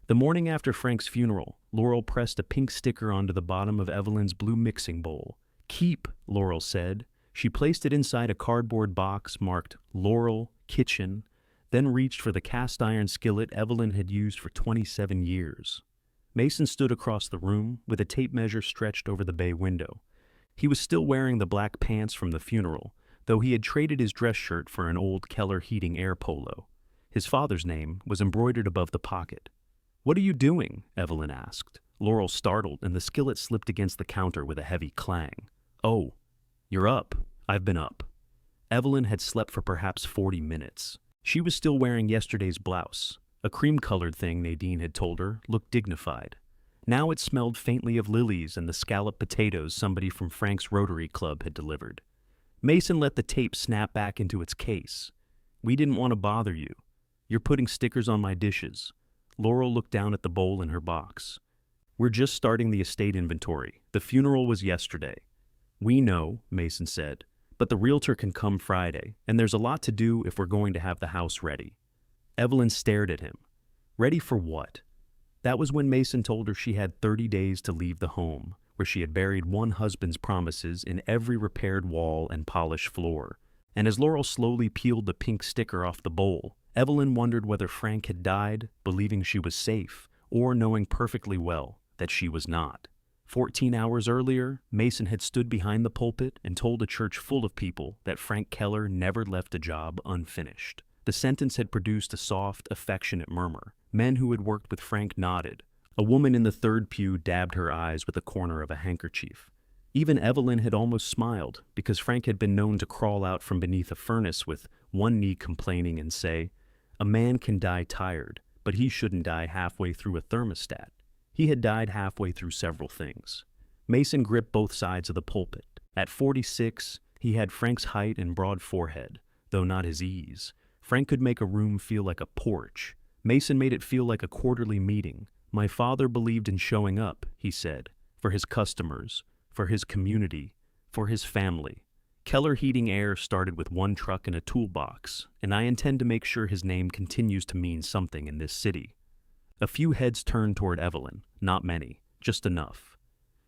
The morning after Frank's funeral, Laurel pressed a pink sticker onto the bottom of Evelyn's blue mixing bowl. "Keep," Laurel said. She placed it inside a cardboard box marked Laurel Kitchen, then reached for the cast iron skillet Evelyn had used for 27 years. Mason stood across the room, with a tape measure stretched over the bay window. He was still wearing the black pants from the funeral, though he had traded his dress shirt for an old Keller Heating Air polo. His father's name was embroidered above the pocket. "What are you doing?" Evelyn asked. Laurel startled, and the skillet slipped against the counter with a heavy clang. "Oh, you're up." "I've been up." Evelyn had slept for perhaps 40 minutes. She was still wearing yesterday's blouse. A cream-colored thing, Nadine had told her, looked dignified. Now it smelled faintly of lilies and the scalloped potatoes somebody from Frank's Rotary Club had delivered. Mason let the tape snap back into its case. "We didn't want to bother you. You're putting stickers on my dishes." Laurel looked down at the bowl in her box. "We're just starting the estate inventory. The funeral was yesterday." "We know," Mason said, "but the realtor can come Friday, and there's a lot to do if we're going to have the house ready." Evelyn stared at him. Ready for what? That was when Mason told her she had 30 days to leave the home, where she had buried one husband's promises in every repaired wall and polished floor. And as Laurel slowly peeled the pink sticker off the bowl, Evelyn wondered whether Frank had died believing she was safe, or knowing perfectly well that she was not. 14 hours earlier, Mason had stood behind the pulpit and told a church full of people that Frank Keller never left a job unfinished. The sentence had produced a soft, affectionate murmur. Men who had worked with Frank nodded. A woman in the third pew dabbed her eyes with the corner of a handkerchief. Even Evelyn had almost smiled, because Frank had been known to crawl out from beneath a furnace with one knee complaining and say, "A man can die tired, but he shouldn't die halfway through a thermostat." He had died halfway through several things. Mason gripped both sides of the pulpit. At 46, he had Frank's height and broad forehead, though not his ease. Frank could make a room feel like a porch. Mason made it feel like a quarterly meeting. "My father believed in showing up," he said, "for his customers, for his community, for his family. Keller Heating Air started with one truck and a toolbox, and I intend to make sure his name continues to mean something in this city." A few heads turned toward Evelyn, not many, just enough.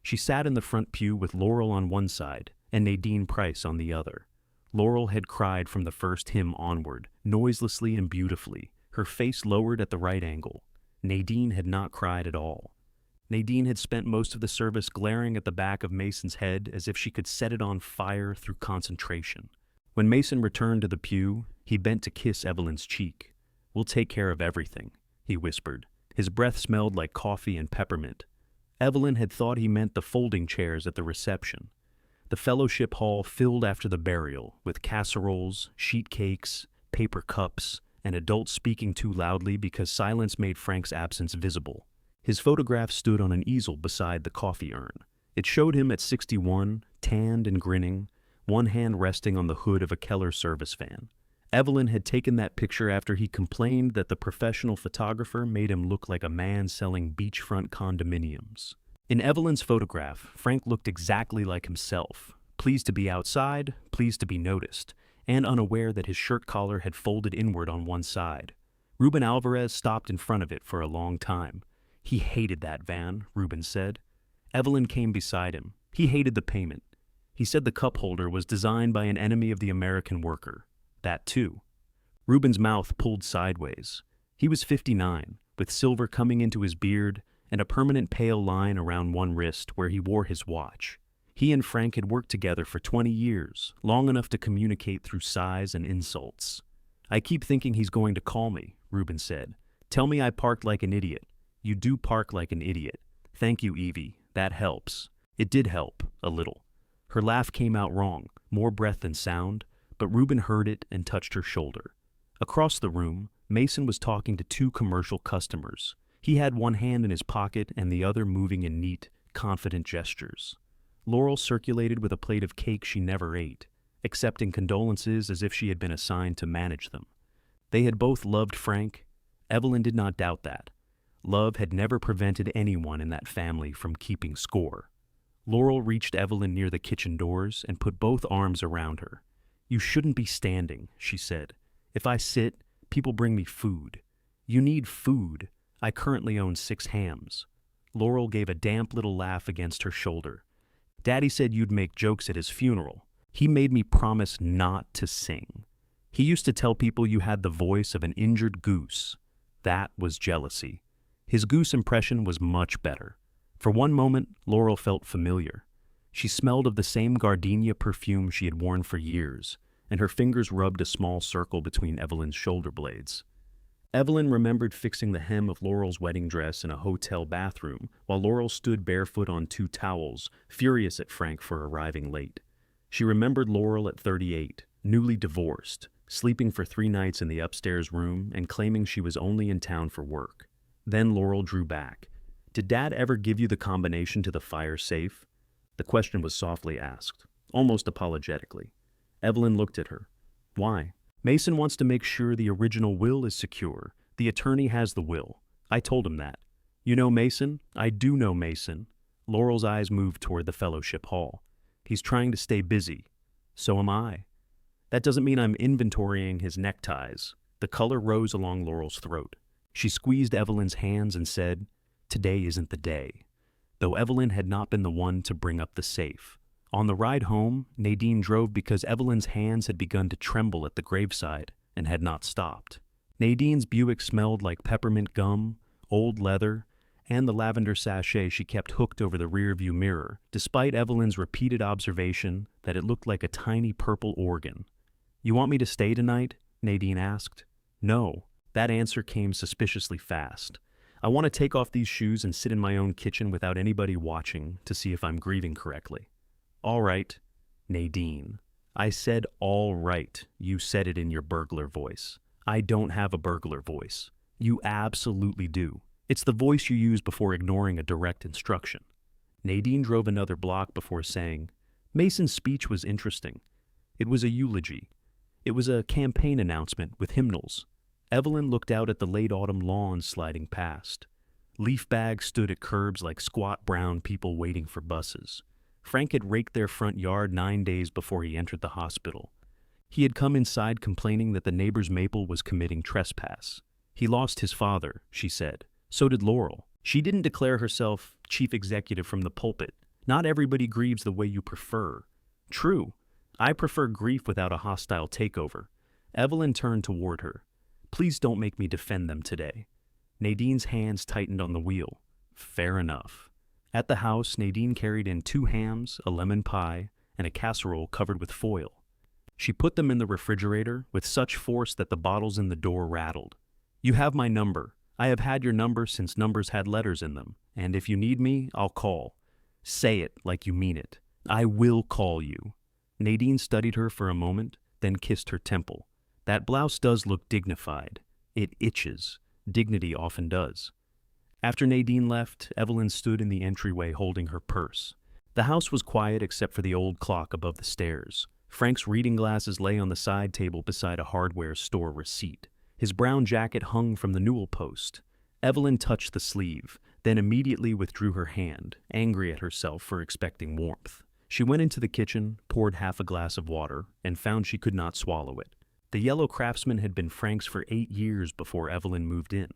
She sat in the front pew with Laurel on one side and Nadine Price on the other. Laurel had cried from the first hymn onward, noiselessly and beautifully, her face lowered at the right angle. Nadine had not cried at all. Nadine had spent most of the service glaring at the back of Mason's head as if she could set it on fire through concentration. When Mason returned to the pew, he bent to kiss Evelyn's cheek. "We'll take care of everything," he whispered. His breath smelled like coffee and peppermint. Evelyn had thought he meant the folding chairs at the reception. The fellowship hall filled after the burial, with casseroles, sheet cakes, paper cups, and adults speaking too loudly because silence made Frank's absence visible. His photograph stood on an easel beside the coffee urn. It showed him at 61, tanned and grinning, one hand resting on the hood of a Keller service van. Evelyn had taken that picture after he complained that the professional photographer made him look like a man selling beachfront condominiums. In Evelyn's photograph, Frank looked exactly like himself, pleased to be outside, pleased to be noticed, and unaware that his shirt collar had folded inward on one side. Ruben Alvarez stopped in front of it for a long time. He hated that van, Ruben said. Evelyn came beside him. He hated the payment. He said the cup holder was designed by an enemy of the American worker. That too. Ruben's mouth pulled sideways. He was 59, with silver coming into his beard and a permanent pale line around one wrist where he wore his watch. He and Frank had worked together for 20 years, long enough to communicate through sighs and insults. "I keep thinking he's going to call me," Ruben said. "Tell me I parked like an idiot." "You do park like an idiot." "Thank you, Evie. That helps." It did help, a little. Her laugh came out wrong, more breath than sound, but Ruben heard it and touched her shoulder. Across the room, Mason was talking to two commercial customers. He had one hand in his pocket and the other moving in neat, confident gestures. Laurel circulated with a plate of cake she never ate, accepting condolences as if she had been assigned to manage them. They had both loved Frank. Evelyn did not doubt that. Love had never prevented anyone in that family from keeping score. Laurel reached Evelyn near the kitchen doors and put both arms around her. "You shouldn't be standing," she said. "If I sit, people bring me food. You need food. I currently own 6 hams. Laurel gave a damp little laugh against her shoulder. Daddy said you'd make jokes at his funeral. He made me promise not to sing. He used to tell people you had the voice of an injured goose. That was jealousy. His goose impression was much better. For one moment, Laurel felt familiar. She smelled of the same gardenia perfume she had worn for years, and her fingers rubbed a small circle between Evelyn's shoulder blades. Evelyn remembered fixing the hem of Laurel's wedding dress in a hotel bathroom while Laurel stood barefoot on 2 towels, furious at Frank for arriving late. She remembered Laurel at 38, newly divorced, sleeping for 3 nights in the upstairs room and claiming she was only in town for work. Then Laurel drew back. Did Dad ever give you the combination to the fire safe? The question was softly asked, almost apologetically. Evelyn looked at her. Why? Mason wants to make sure the original will is secure. The attorney has the will. I told him that. You know Mason? I do know Mason. Laurel's eyes moved toward the fellowship hall. He's trying to stay busy. So am I. That doesn't mean I'm inventorying his neckties. The color rose along Laurel's throat. She squeezed Evelyn's hands and said, "Today isn't the day." Though Evelyn had not been the one to bring up the safe. On the ride home, Nadine drove because Evelyn's hands had begun to tremble at the graveside and had not stopped. Nadine's Buick smelled like peppermint gum, old leather, and the lavender sachet she kept hooked over the rearview mirror, despite Evelyn's repeated observation that it looked like a tiny purple organ. "You want me to stay tonight?" Nadine asked. "No." That answer came suspiciously fast. "I want to take off these shoes and sit in my own kitchen without anybody watching to see if I'm grieving correctly." "All right, Nadine." "I said all right. You said it in your burglar voice." "I don't have a burglar voice." "You absolutely do. It's the voice you use before ignoring a direct instruction." Nadine drove another block before saying, "Mason's speech was interesting. It was a eulogy. It was a campaign announcement with hymnals." Evelyn looked out at the late autumn lawns sliding past. Leaf bags stood at curbs like squat brown people waiting for buses. Frank had raked their front yard 9 days before he entered the hospital. He had come inside complaining that the neighbor's maple was committing trespass. He lost his father, she said. So did Laurel. She didn't declare herself chief executive from the pulpit. Not everybody grieves the way you prefer. True. I prefer grief without a hostile takeover. Evelyn turned toward her. Please don't make me defend them today. Nadine's hands tightened on the wheel. Fair enough. At the house, Nadine carried in 2 hams, a lemon pie, and a casserole covered with foil. She put them in the refrigerator with such force that the bottles in the door rattled. "You have my number. I have had your number since numbers had letters in them, and if you need me, I'll call. Say it like you mean it. I will call you." Nadine studied her for a moment, then kissed her temple. "That blouse does look dignified. It itches. Dignity often does." After Nadine left, Evelyn stood in the entryway holding her purse. The house was quiet except for the old clock above the stairs. Frank's reading glasses lay on the side table beside a hardware store receipt. His brown jacket hung from the newel post. Evelyn touched the sleeve, then immediately withdrew her hand, angry at herself for expecting warmth. She went into the kitchen, poured half a glass of water, and found she could not swallow it. The yellow Craftsman had been Frank's for 8 years before Evelyn moved in.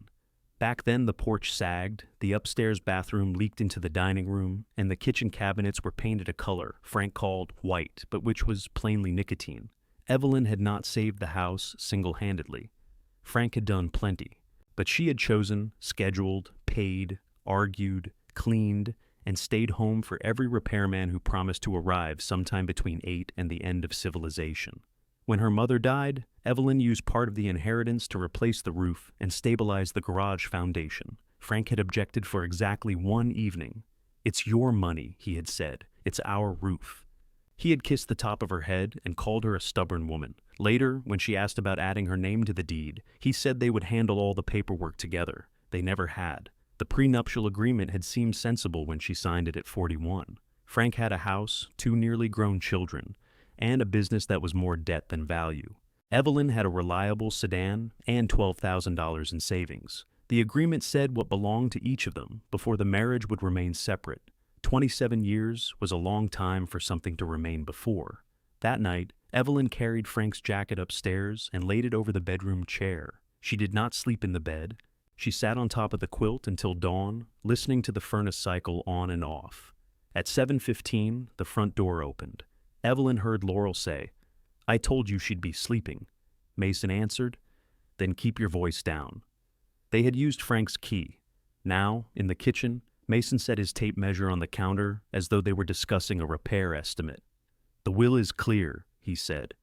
Back then the porch sagged, the upstairs bathroom leaked into the dining room, and the kitchen cabinets were painted a color Frank called white, but which was plainly nicotine. Evelyn had not saved the house single-handedly. Frank had done plenty, but she had chosen, scheduled, paid, argued, cleaned, and stayed home for every repairman who promised to arrive sometime between 8 and the end of civilization. When her mother died, Evelyn used part of the inheritance to replace the roof and stabilize the garage foundation. Frank had objected for exactly 1 evening. "It's your money," he had said. "It's our roof." He had kissed the top of her head and called her a stubborn woman. Later, when she asked about adding her name to the deed, he said they would handle all the paperwork together. They never had. The prenuptial agreement had seemed sensible when she signed it at 41. Frank had a house, 2 nearly grown children, and a business that was more debt than value. Evelyn had a reliable sedan and $12,000 in savings. The agreement said what belonged to each of them before the marriage would remain separate. 27 years was a long time for something to remain before. That night, Evelyn carried Frank's jacket upstairs and laid it over the bedroom chair. She did not sleep in the bed. She sat on top of the quilt until dawn, listening to the furnace cycle on and off. At 7:15, the front door opened. Evelyn heard Laurel say, "I told you she'd be sleeping." Mason answered, "Then keep your voice down." They had used Frank's key. Now, in the kitchen, Mason set his tape measure on the counter as though they were discussing a repair estimate. "The will is clear," he said.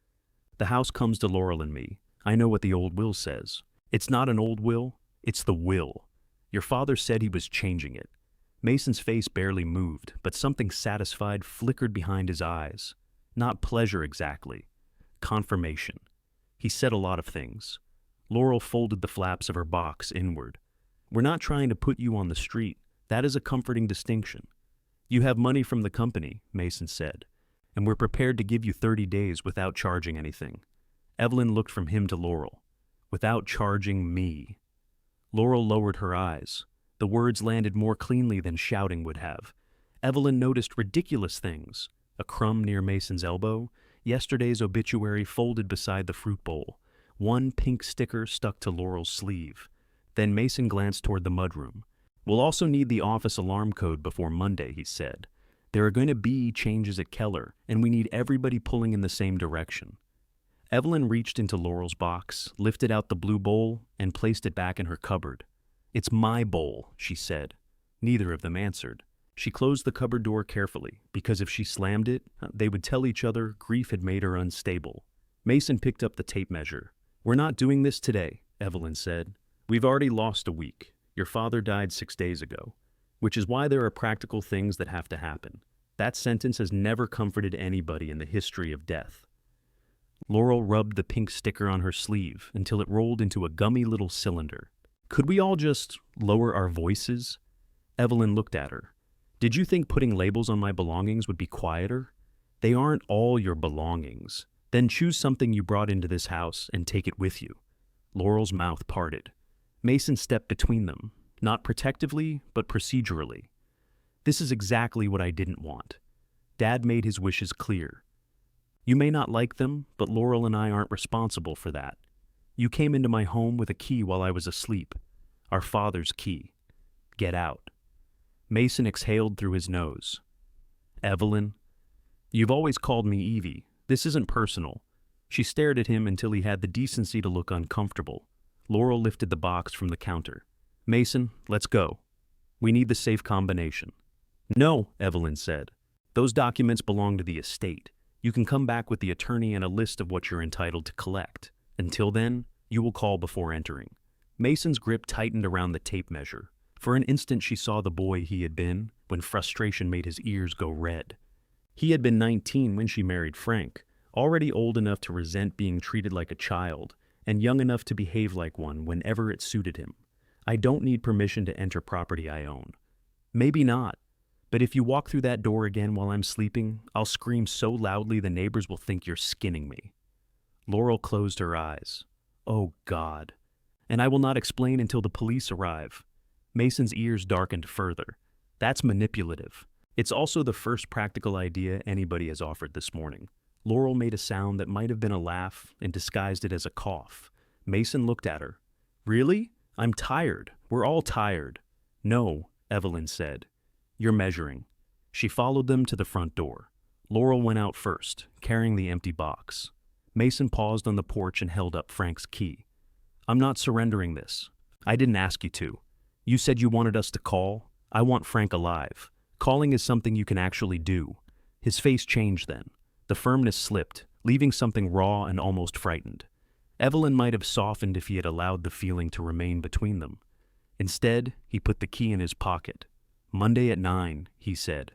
"The house comes to Laurel and me. I know what the old will says. It's not an old will, it's the will. Your father said he was changing it." Mason's face barely moved, but something satisfied flickered behind his eyes. Not pleasure exactly. Confirmation. He said a lot of things. Laurel folded the flaps of her box inward. "We're not trying to put you on the street. That is a comforting distinction. You have money from the company," Mason said, "and we're prepared to give you 30 days without charging anything." Evelyn looked from him to Laurel. "Without charging me." Laurel lowered her eyes. The words landed more cleanly than shouting would have. Evelyn noticed ridiculous things. A crumb near Mason's elbow, yesterday's obituary folded beside the fruit bowl, one pink sticker stuck to Laurel's sleeve. Then Mason glanced toward the mudroom. "We'll also need the office alarm code before Monday," he said. "There are going to be changes at Keller, and we need everybody pulling in the same direction." Evelyn reached into Laurel's box, lifted out the blue bowl, and placed it back in her cupboard. "It's my bowl," she said. Neither of them answered. She closed the cupboard door carefully, because if she slammed it, they would tell each other grief had made her unstable. Mason picked up the tape measure. "We're not doing this today," Evelyn said. "We've already lost a week. Your father died 6 days ago. Which is why there are practical things that have to happen. That sentence has never comforted anybody in the history of death." Laurel rubbed the pink sticker on her sleeve until it rolled into a gummy little cylinder. "Could we all just lower our voices?" Evelyn looked at her. "Did you think putting labels on my belongings would be quieter? They aren't all your belongings. Then choose something you brought into this house and take it with you." Laurel's mouth parted. Mason stepped between them, not protectively, but procedurally. "This is exactly what I didn't want." Dad made his wishes clear. "You may not like them, but Laurel and I aren't responsible for that. You came into my home with a key while I was asleep. Our father's key. Get out." Mason exhaled through his nose. "Evelyn, you've always called me Evie. This isn't personal." She stared at him until he had the decency to look uncomfortable. Laurel lifted the box from the counter. "Mason, let's go. We need the safe combination." "No," Evelyn said. "Those documents belong to the estate. You can come back with the attorney and a list of what you're entitled to collect. Until then, you will call before entering." Mason's grip tightened around the tape measure. For an instant she saw the boy he had been when frustration made his ears go red. He had been 19 when she married Frank, already old enough to resent being treated like a child, and young enough to behave like one whenever it suited him. "I don't need permission to enter property I own." "Maybe not. But if you walk through that door again while I'm sleeping, I'll scream so loudly the neighbors will think you're skinning me." Laurel closed her eyes. "Oh, God. And I will not explain until the police arrive." Mason's ears darkened further. "That's manipulative. It's also the first practical idea anybody has offered this morning." Laurel made a sound that might have been a laugh and disguised it as a cough. Mason looked at her. "Really? I'm tired. We're all tired." "No," Evelyn said. "You're measuring." She followed them to the front door. Laurel went out first, carrying the empty box. Mason paused on the porch and held up Frank's key. "I'm not surrendering this. I didn't ask you to. You said you wanted us to call. I want Frank alive. Calling is something you can actually do." His face changed then. The firmness slipped, leaving something raw and almost frightened. Evelyn might have softened if he had allowed the feeling to remain between them. Instead, he put the key in his pocket. "Monday at 9, he said.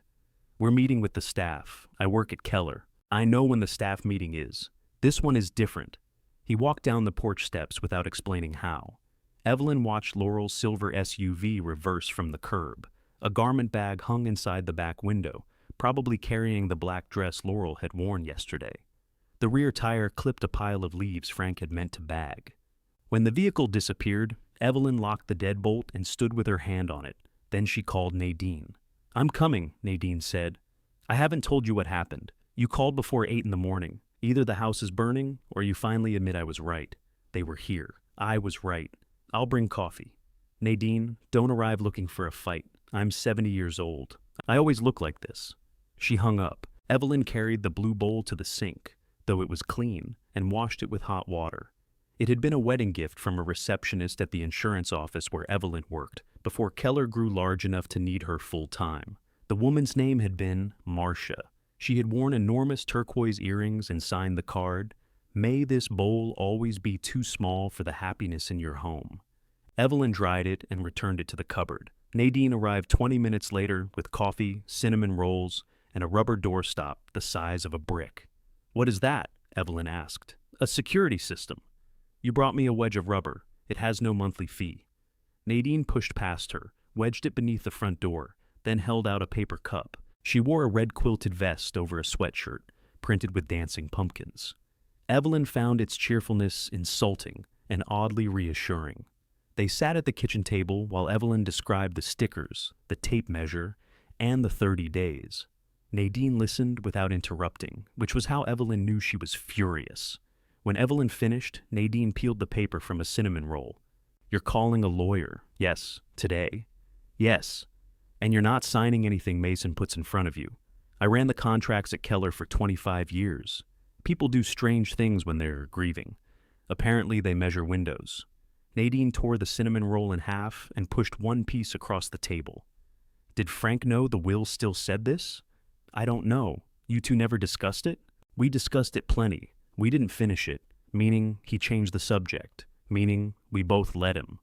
"We're meeting with the staff. I work at Keller. I know when the staff meeting is. This one is different." He walked down the porch steps without explaining how. Evelyn watched Laurel's silver SUV reverse from the curb. A garment bag hung inside the back window, probably carrying the black dress Laurel had worn yesterday. The rear tire clipped a pile of leaves Frank had meant to bag. When the vehicle disappeared, Evelyn locked the deadbolt and stood with her hand on it. Then she called Nadine. "I'm coming," Nadine said. "I haven't told you what happened. You called before 8 in the morning. Either the house is burning, or you finally admit I was right. They were here. I was right. I'll bring coffee." Nadine, don't arrive looking for a fight. I'm 70 years old. I always look like this. She hung up. Evelyn carried the blue bowl to the sink, though it was clean, and washed it with hot water. It had been a wedding gift from a receptionist at the insurance office where Evelyn worked, before Keller grew large enough to need her full-time. The woman's name had been Marcia. She had worn enormous turquoise earrings and signed the card, "May this bowl always be too small for the happiness in your home." Evelyn dried it and returned it to the cupboard. Nadine arrived 20 minutes later with coffee, cinnamon rolls, and a rubber doorstop the size of a brick. "What is that?" Evelyn asked. "A security system. You brought me a wedge of rubber. It has no monthly fee." Nadine pushed past her, wedged it beneath the front door, then held out a paper cup. She wore a red quilted vest over a sweatshirt, printed with dancing pumpkins. Evelyn found its cheerfulness insulting and oddly reassuring. They sat at the kitchen table while Evelyn described the stickers, the tape measure, and the 30 days. Nadine listened without interrupting, which was how Evelyn knew she was furious. When Evelyn finished, Nadine peeled the paper from a cinnamon roll. "You're calling a lawyer, yes, today?" "Yes. And you're not signing anything Mason puts in front of you. I ran the contracts at Keller for 25 years. People do strange things when they're grieving. Apparently they measure windows." Nadine tore the cinnamon roll in half and pushed one piece across the table. "Did Frank know the will still said this?" "I don't know. You two never discussed it?" "We discussed it plenty. We didn't finish it, meaning he changed the subject, meaning we both let him."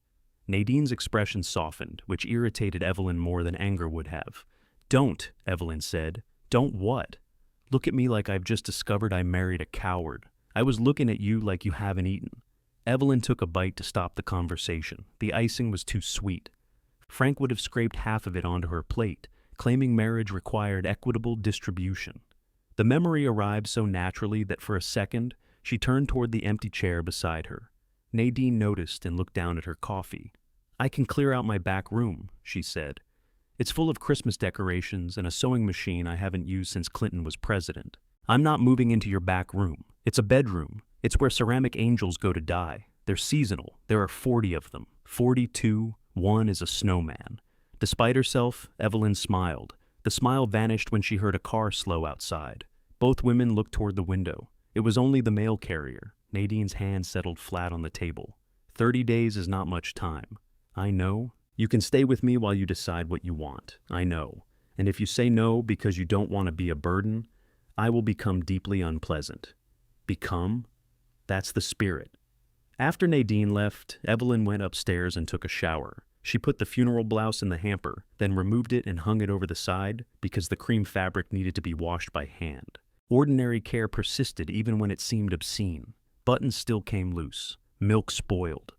Nadine's expression softened, which irritated Evelyn more than anger would have. "Don't," Evelyn said. "Don't what?" "Look at me like I've just discovered I married a coward. I was looking at you like you haven't eaten." Evelyn took a bite to stop the conversation. The icing was too sweet. Frank would have scraped half of it onto her plate, claiming marriage required equitable distribution. The memory arrived so naturally that for a second, she turned toward the empty chair beside her. Nadine noticed and looked down at her coffee. "I can clear out my back room," she said. "It's full of Christmas decorations and a sewing machine I haven't used since Clinton was president. I'm not moving into your back room. It's a bedroom. It's where ceramic angels go to die. They're seasonal. There are 40 of them. 42, one is a snowman." Despite herself, Evelyn smiled. The smile vanished when she heard a car slow outside. Both women looked toward the window. It was only the mail carrier. Nadine's hand settled flat on the table. 30 days is not much time. "I know. You can stay with me while you decide what you want. I know. And if you say no because you don't want to be a burden, I will become deeply unpleasant." "Become?" "That's the spirit." After Nadine left, Evelyn went upstairs and took a shower. She put the funeral blouse in the hamper, then removed it and hung it over the side because the cream fabric needed to be washed by hand. Ordinary care persisted even when it seemed obscene. Buttons still came loose. Milk spoiled.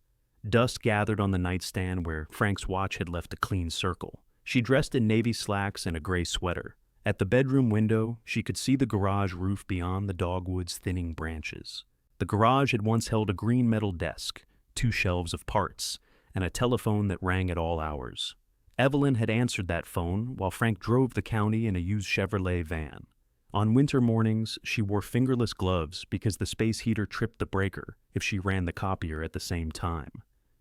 Dust gathered on the nightstand where Frank's watch had left a clean circle. She dressed in navy slacks and a gray sweater. At the bedroom window, she could see the garage roof beyond the dogwood's thinning branches. The garage had once held a green metal desk, 2 shelves of parts, and a telephone that rang at all hours. Evelyn had answered that phone while Frank drove the county in a used Chevrolet van. On winter mornings, she wore fingerless gloves because the space heater tripped the breaker if she ran the copier at the same time.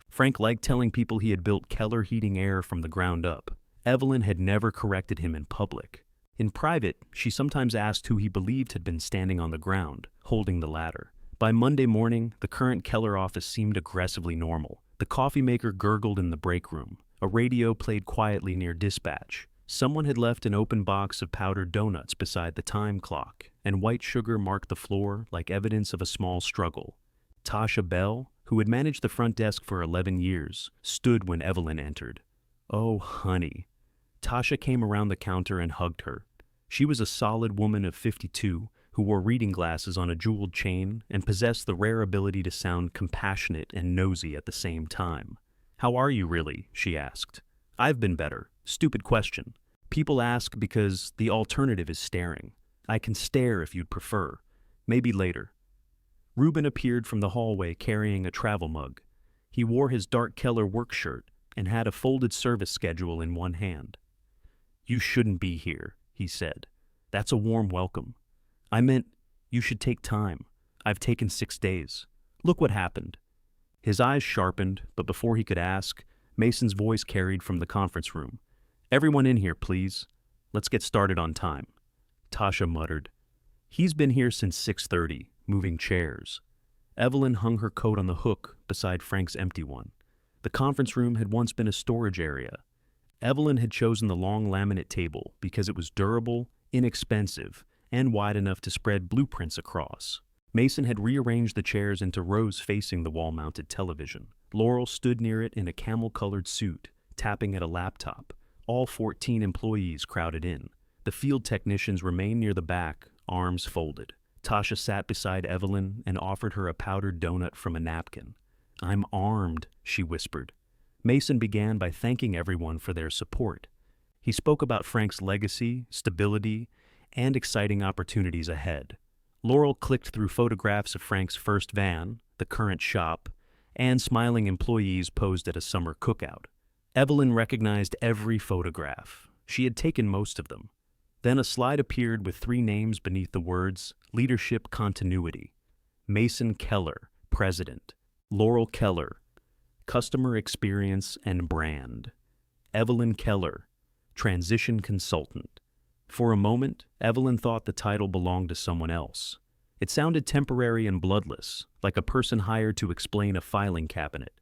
Frank liked telling people he had built Keller Heating Air from the ground up. Evelyn had never corrected him in public. In private, she sometimes asked who he believed had been standing on the ground, holding the ladder. By Monday morning, the current Keller office seemed aggressively normal. The coffee maker gurgled in the break room. A radio played quietly near dispatch. Someone had left an open box of powdered donuts beside the time clock, and white sugar marked the floor like evidence of a small struggle. Tasha Bell, who had managed the front desk for 11 years, stood when Evelyn entered. "Oh, honey." Tasha came around the counter and hugged her. She was a solid woman of 52 who wore reading glasses on a jeweled chain and possessed the rare ability to sound compassionate and nosy at the same time. "How are you really?" she asked. "I've been better. Stupid question. People ask because the alternative is staring. I can stare if you'd prefer. Maybe later." Reuben appeared from the hallway carrying a travel mug. He wore his dark Keller work shirt and had a folded service schedule in one hand. "You shouldn't be here," he said. "That's a warm welcome. I meant, you should take time. I've taken 6 days. Look what happened." His eyes sharpened, but before he could ask, Mason's voice carried from the conference room. "Everyone in here, please. Let's get started on time." Tasha muttered. "He's been here since 6:30, moving chairs." Evelyn hung her coat on the hook beside Frank's empty one. The conference room had once been a storage area. Evelyn had chosen the long laminate table because it was durable, inexpensive, and wide enough to spread blueprints across. Mason had rearranged the chairs into rows facing the wall-mounted television. Laurel stood near it in a camel-colored suit, tapping at a laptop. All 14 employees crowded in. The field technicians remained near the back, arms folded. Tasha sat beside Evelyn and offered her a powdered donut from a napkin. "I'm armed," she whispered. Mason began by thanking everyone for their support. He spoke about Frank's legacy, stability, and exciting opportunities ahead. Laurel clicked through photographs of Frank's first van, the current shop, and smiling employees posed at a summer cookout. Evelyn recognized every photograph. She had taken most of them. Then a slide appeared with 3 names beneath the words, Leadership Continuity. Mason Keller, President. Laurel Keller, Customer Experience and Brand. Evelyn Keller, Transition Consultant. For a moment, Evelyn thought the title belonged to someone else. It sounded temporary and bloodless, like a person hired to explain a filing cabinet.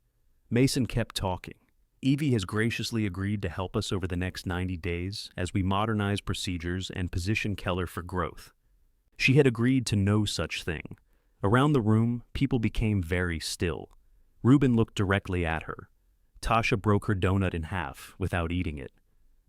Mason kept talking. "Evie has graciously agreed to help us over the next 90 days as we modernize procedures and position Keller for growth." She had agreed to no such thing. Around the room, people became very still. Reuben looked directly at her. Tasha broke her donut in half without eating it.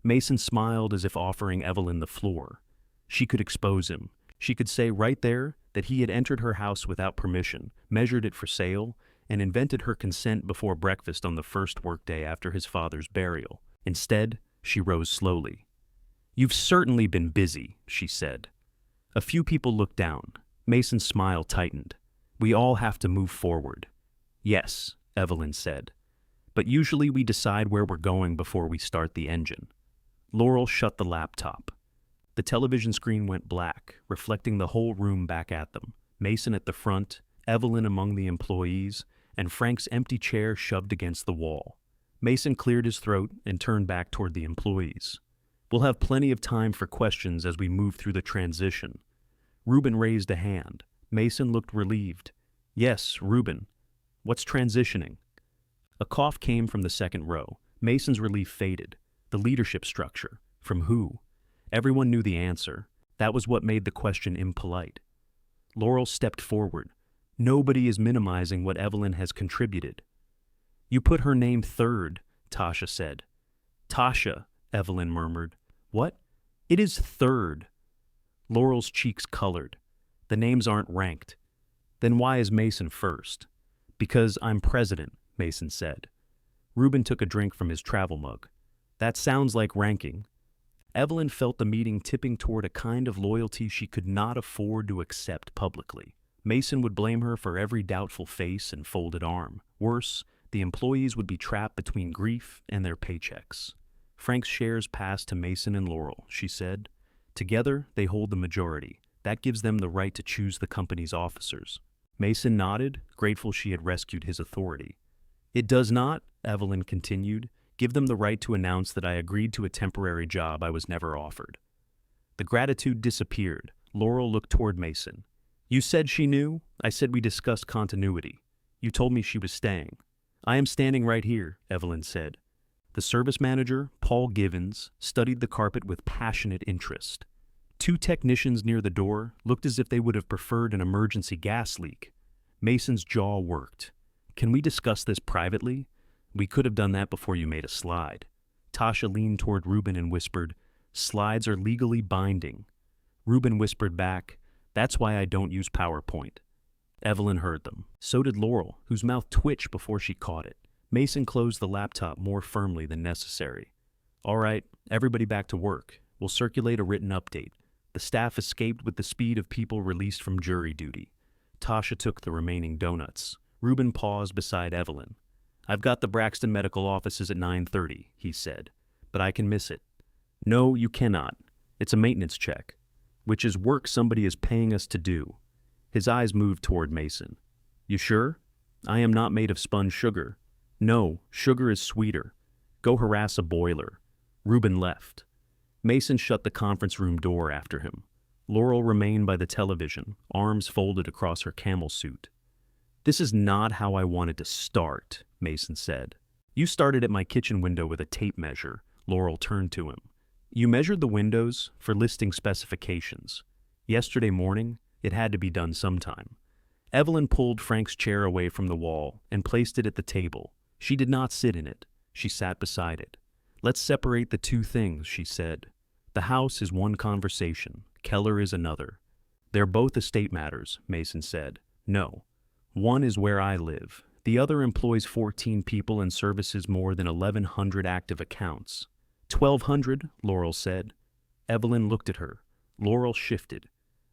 Mason smiled as if offering Evelyn the floor. She could expose him. She could say right there that he had entered her house without permission, measured it for sale, and invented her consent before breakfast on the first workday after his father's burial. Instead, she rose slowly. "You've certainly been busy," she said. A few people looked down. Mason's smile tightened. "We all have to move forward." "Yes," Evelyn said. "But usually we decide where we're going before we start the engine." Laurel shut the laptop. The television screen went black, reflecting the whole room back at them. Mason at the front, Evelyn among the employees, and Frank's empty chair shoved against the wall. Mason cleared his throat and turned back toward the employees. "We'll have plenty of time for questions as we move through the transition." Reuben raised a hand. Mason looked relieved. "Yes, Reuben. What's transitioning?" A cough came from the second row. Mason's relief faded. The leadership structure. From who? Everyone knew the answer. That was what made the question impolite. Laurel stepped forward. "Nobody is minimizing what Evelyn has contributed." "You put her name third," Tasha said. "Tasha," Evelyn murmured. "What?" "It is third." Laurel's cheeks colored. "The names aren't ranked." "Then why is Mason first?" "Because I'm president," Mason said. Reuben took a drink from his travel mug. "That sounds like ranking." Evelyn felt the meeting tipping toward a kind of loyalty she could not afford to accept publicly. Mason would blame her for every doubtful face and folded arm. Worse, the employees would be trapped between grief and their paychecks. "Frank's shares passed to Mason and Laurel," she said. "Together, they hold the majority. That gives them the right to choose the company's officers." Mason nodded, grateful she had rescued his authority. "It does not," Evelyn continued, "give them the right to announce that I agreed to a temporary job I was never offered." The gratitude disappeared. Laurel looked toward Mason. "You said she knew? I said we discussed continuity. You told me she was staying." "I am standing right here," Evelyn said. The service manager, Paul Givens, studied the carpet with passionate interest. 2 technicians near the door looked as if they would have preferred an emergency gas leak. Mason's jaw worked. "Can we discuss this privately? We could have done that before you made a slide." Tasha leaned toward Reuben and whispered, "Slides are legally binding." Reuben whispered back, "That's why I don't use PowerPoint." Evelyn heard them. So did Laurel, whose mouth twitched before she caught it. Mason closed the laptop more firmly than necessary. "All right, everybody back to work. We'll circulate a written update." The staff escaped with the speed of people released from jury duty. Tasha took the remaining donuts. Reuben paused beside Evelyn. "I've got the Braxton Medical offices at 9:30, he said, "but I can miss it." "No, you cannot. It's a maintenance check, which is work somebody is paying us to do." His eyes moved toward Mason. "You sure? I am not made of spun sugar." "No, sugar is sweeter. Go harass a boiler. Reuben left. Mason shut the conference room door after him. Laurel remained by the television, arms folded across her camel suit. "This is not how I wanted to start," Mason said. "You started at my kitchen window with a tape measure." Laurel turned to him. "You measured the windows for listing specifications. Yesterday morning, it had to be done sometime." Evelyn pulled Frank's chair away from the wall and placed it at the table. She did not sit in it. She sat beside it. "Let's separate the two things," she said. "The house is one conversation. Keller is another." "They're both estate matters," Mason said. "No. One is where I live. The other employs 14 people and services more than 1,100 active accounts." 1,200, Laurel said. Evelyn looked at her. Laurel shifted.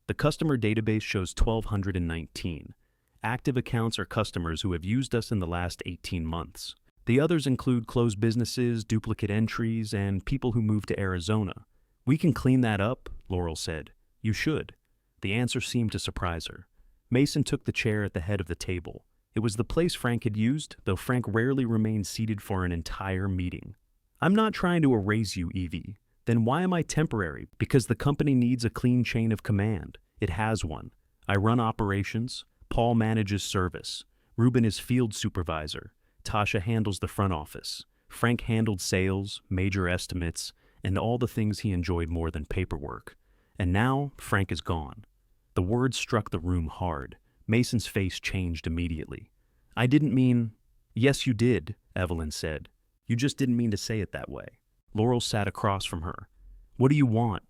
"The customer database shows 1,219. Active accounts are customers who have used us in the last 18 months. The others include closed businesses, duplicate entries, and people who moved to Arizona. We can clean that up," Laurel said. "You should." The answer seemed to surprise her. Mason took the chair at the head of the table. It was the place Frank had used, though Frank rarely remained seated for an entire meeting. "I'm not trying to erase you, Evie. Then why am I temporary? Because the company needs a clean chain of command. It has one. I run operations. Paul manages service. Reuben is field supervisor. Tasha handles the front office. Frank handled sales, major estimates, and all the things he enjoyed more than paperwork. And now Frank is gone." The words struck the room hard. Mason's face changed immediately. "I didn't mean—" "Yes, you did," Evelyn said. "You just didn't mean to say it that way." Laurel sat across from her. "What do you want?"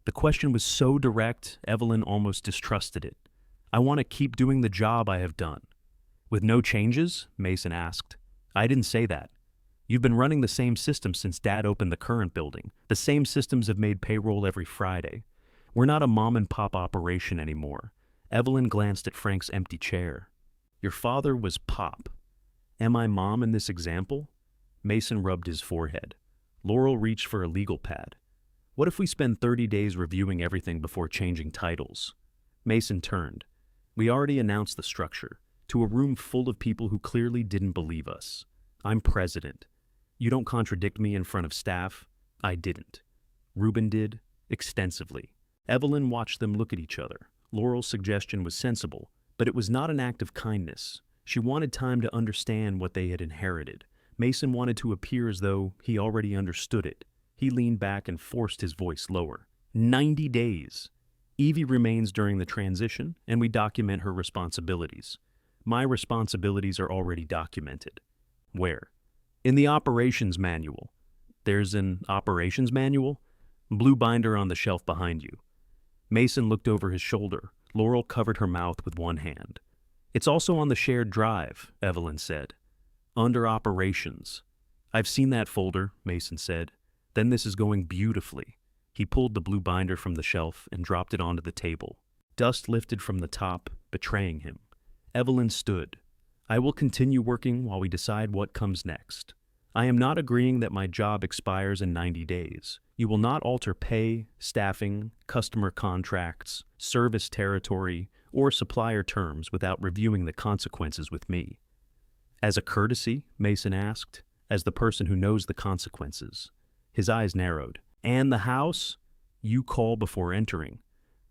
The question was so direct, Evelyn almost distrusted it. "I want to keep doing the job I have done." "With no changes?" Mason asked. "I didn't say that. You've been running the same system since Dad opened the current building. The same systems have made payroll every Friday. We're not a mom-and-pop operation anymore." Evelyn glanced at Frank's empty chair. "Your father was Pop. Am I Mom in this example?" Mason rubbed his forehead. Laurel reached for a legal pad. "What if we spend 30 days reviewing everything before changing titles?" Mason turned. "We already announced the structure, to a room full of people who clearly didn't believe us. I'm president. You don't contradict me in front of staff." "I didn't." Reuben did, extensively. Evelyn watched them look at each other. Laurel's suggestion was sensible, but it was not an act of kindness. She wanted time to understand what they had inherited. Mason wanted to appear as though he already understood it. He leaned back and forced his voice lower. 90 days. Evie remains during the transition, and we document her responsibilities. My responsibilities are already documented. Where? In the operations manual. There's an operations manual? Blue binder on the shelf behind you. Mason looked over his shoulder. Laurel covered her mouth with one hand. It's also on the shared drive, Evelyn said. Under operations. I've seen that folder, Mason said. Then this is going beautifully. He pulled the blue binder from the shelf and dropped it onto the table. Dust lifted from the top, betraying him. Evelyn stood. I will continue working while we decide what comes next. I am not agreeing that my job expires in 90 days. You will not alter pay, staffing, customer contracts, service territory, or supplier terms without reviewing the consequences with me. As a courtesy, Mason asked, as the person who knows the consequences. His eyes narrowed. And the house? You call before entering.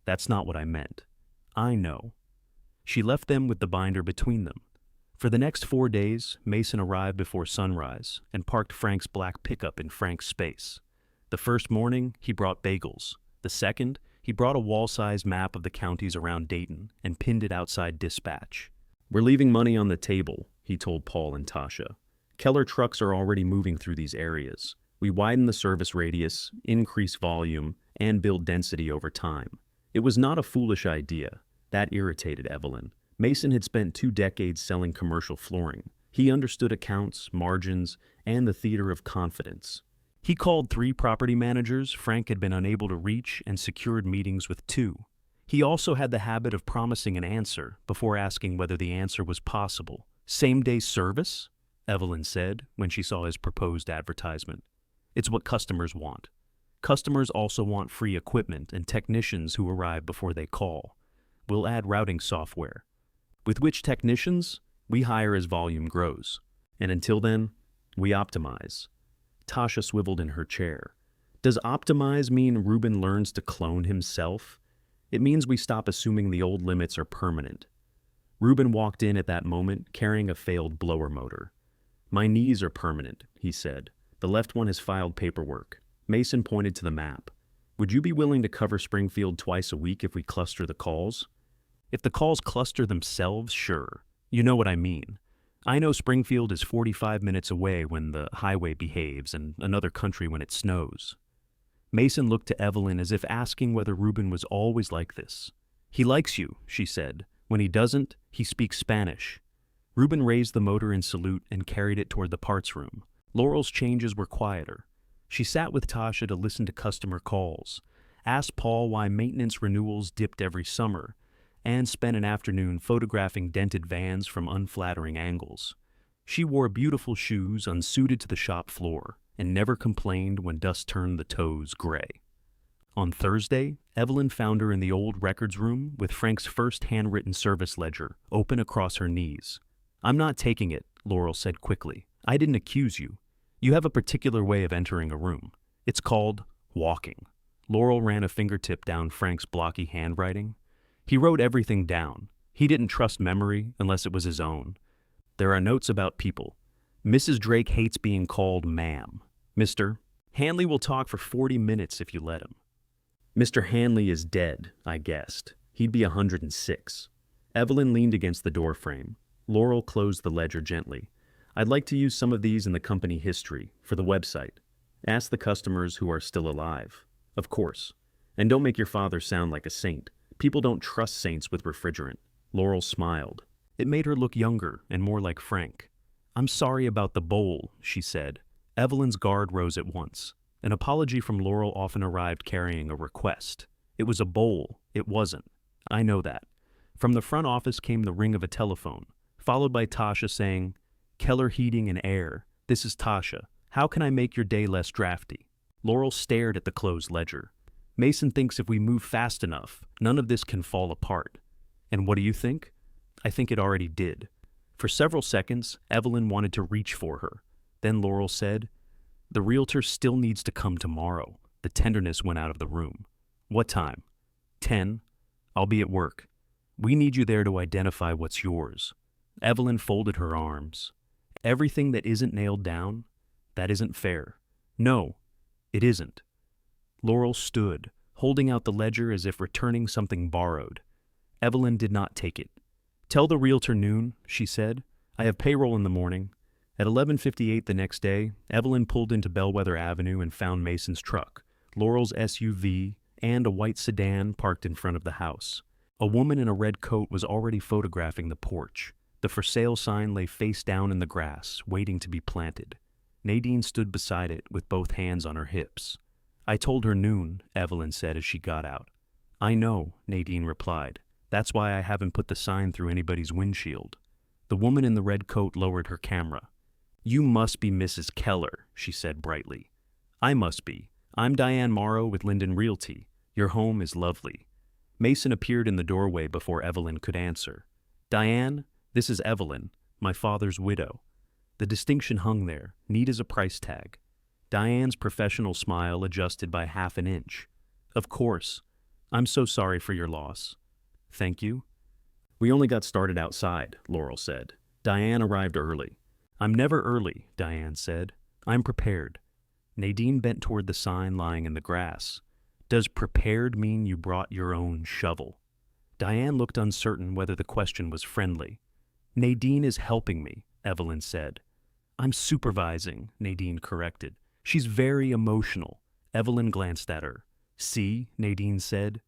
That's not what I meant. I know. She left them with the binder between them. For the next 4 days, Mason arrived before sunrise and parked Frank's black pickup in Frank's space. The first morning, he brought bagels. The second, he brought a wall-sized map of the counties around Dayton and pinned it outside Dispatch. We're leaving money on the table, he told Paul and Tasha. Keller trucks are already moving through these areas. We widen the service radius, increase volume, and build density over time. It was not a foolish idea. That irritated Evelyn. Mason had spent 2 decades selling commercial flooring. He understood accounts, margins, and the theater of confidence. He called 3 property managers Frank had been unable to reach and secured meetings with 2. He also had the habit of promising an answer before asking whether the answer was possible. Same-day service? Evelyn said when she saw his proposed advertisement. It's what customers want. Customers also want free equipment and technicians who arrive before they call. We'll add routing software. With which technicians, we hire as volume grows. And until then, we optimize. Tasha swiveled in her chair. Does optimize mean Ruben learns to clone himself? It means we stop assuming the old limits are permanent. Ruben walked in at that moment, carrying a failed blower motor. My knees are permanent, he said. The left one has filed paperwork. Mason pointed to the map. Would you be willing to cover Springfield twice a week if we cluster the calls? If the calls cluster themselves, sure. You know what I mean. I know Springfield is 45 minutes away when the highway behaves and another country when it snows. Mason looked to Evelyn as if asking whether Ruben was always like this. He likes you, she said. When he doesn't, he speaks Spanish. Ruben raised the motor in salute and carried it toward the parts room. Laurel's changes were quieter. She sat with Tasha to listen to customer calls, asked Paul why maintenance renewals dipped every summer, and spent an afternoon photographing dented vans from unflattering angles. She wore beautiful shoes unsuited to the shop floor and never complained when dust turned the toes gray. On Thursday, Evelyn found her in the old records room with Frank's first handwritten service ledger open across her knees. I'm not taking it, Laurel said quickly. I didn't accuse you. You have a particular way of entering a room. It's called walking. Laurel ran a fingertip down Frank's blocky handwriting. He wrote everything down. He didn't trust memory unless it was his own. There are notes about people. Mrs. Drake hates being called ma'am. Mr. Hanley will talk for 40 minutes if you let him. Mr. Hanley is dead, I guessed. He'd be 106. Evelyn leaned against the doorframe. Laurel closed the ledger gently. I'd like to use some of these in the company history, for the website. Ask the customers who are still alive. Of course. And don't make your father sound like a saint. People don't trust saints with refrigerant. Laurel smiled. It made her look younger and more like Frank. I'm sorry about the bowl, she said. Evelyn's guard rose at once. An apology from Laurel often arrived carrying a request. It was a bowl. It wasn't. I know that. From the front office came the ring of a telephone, followed by Tasha saying, Keller Heating and Air, this is Tasha. How can I make your day less drafty? Laurel stared at the closed ledger. Mason thinks if we move fast enough, none of this can fall apart. And what do you think? I think it already did. For several seconds, Evelyn wanted to reach for her. Then Laurel said, The realtor still needs to come tomorrow. The tenderness went out of the room. What time? 10. I'll be at work. We need you there to identify what's yours. Evelyn folded her arms. Everything that isn't nailed down, that isn't fair. No, it isn't. Laurel stood, holding out the ledger as if returning something borrowed. Evelyn did not take it. Tell the realtor noon, she said. I have payroll in the morning. At 11:58 the next day, Evelyn pulled into Bellwether Avenue and found Mason's truck, Laurel's SUV, and a white sedan parked in front of the house. A woman in a red coat was already photographing the porch. The for sale sign lay face down in the grass, waiting to be planted. Nadine stood beside it with both hands on her hips. I told her noon, Evelyn said as she got out. I know, Nadine replied. That's why I haven't put the sign through anybody's windshield. The woman in the red coat lowered her camera. You must be Mrs. Keller, she said brightly. I must be. I'm Diane Morrow with Linden Realty. Your home is lovely. Mason appeared in the doorway before Evelyn could answer. Diane, this is Evelyn, my father's widow. The distinction hung there, neat as a price tag. Diane's professional smile adjusted by half an inch. Of course. I'm so sorry for your loss. Thank you. We only got started outside, Laurel said. Diane arrived early. I'm never early, Diane said. I'm prepared. Nadine bent toward the sign lying in the grass. Does prepared mean you brought your own shovel? Diane looked uncertain whether the question was friendly. Nadine is helping me, Evelyn said. I'm supervising, Nadine corrected. She's very emotional. Evelyn glanced at her. See, Nadine said.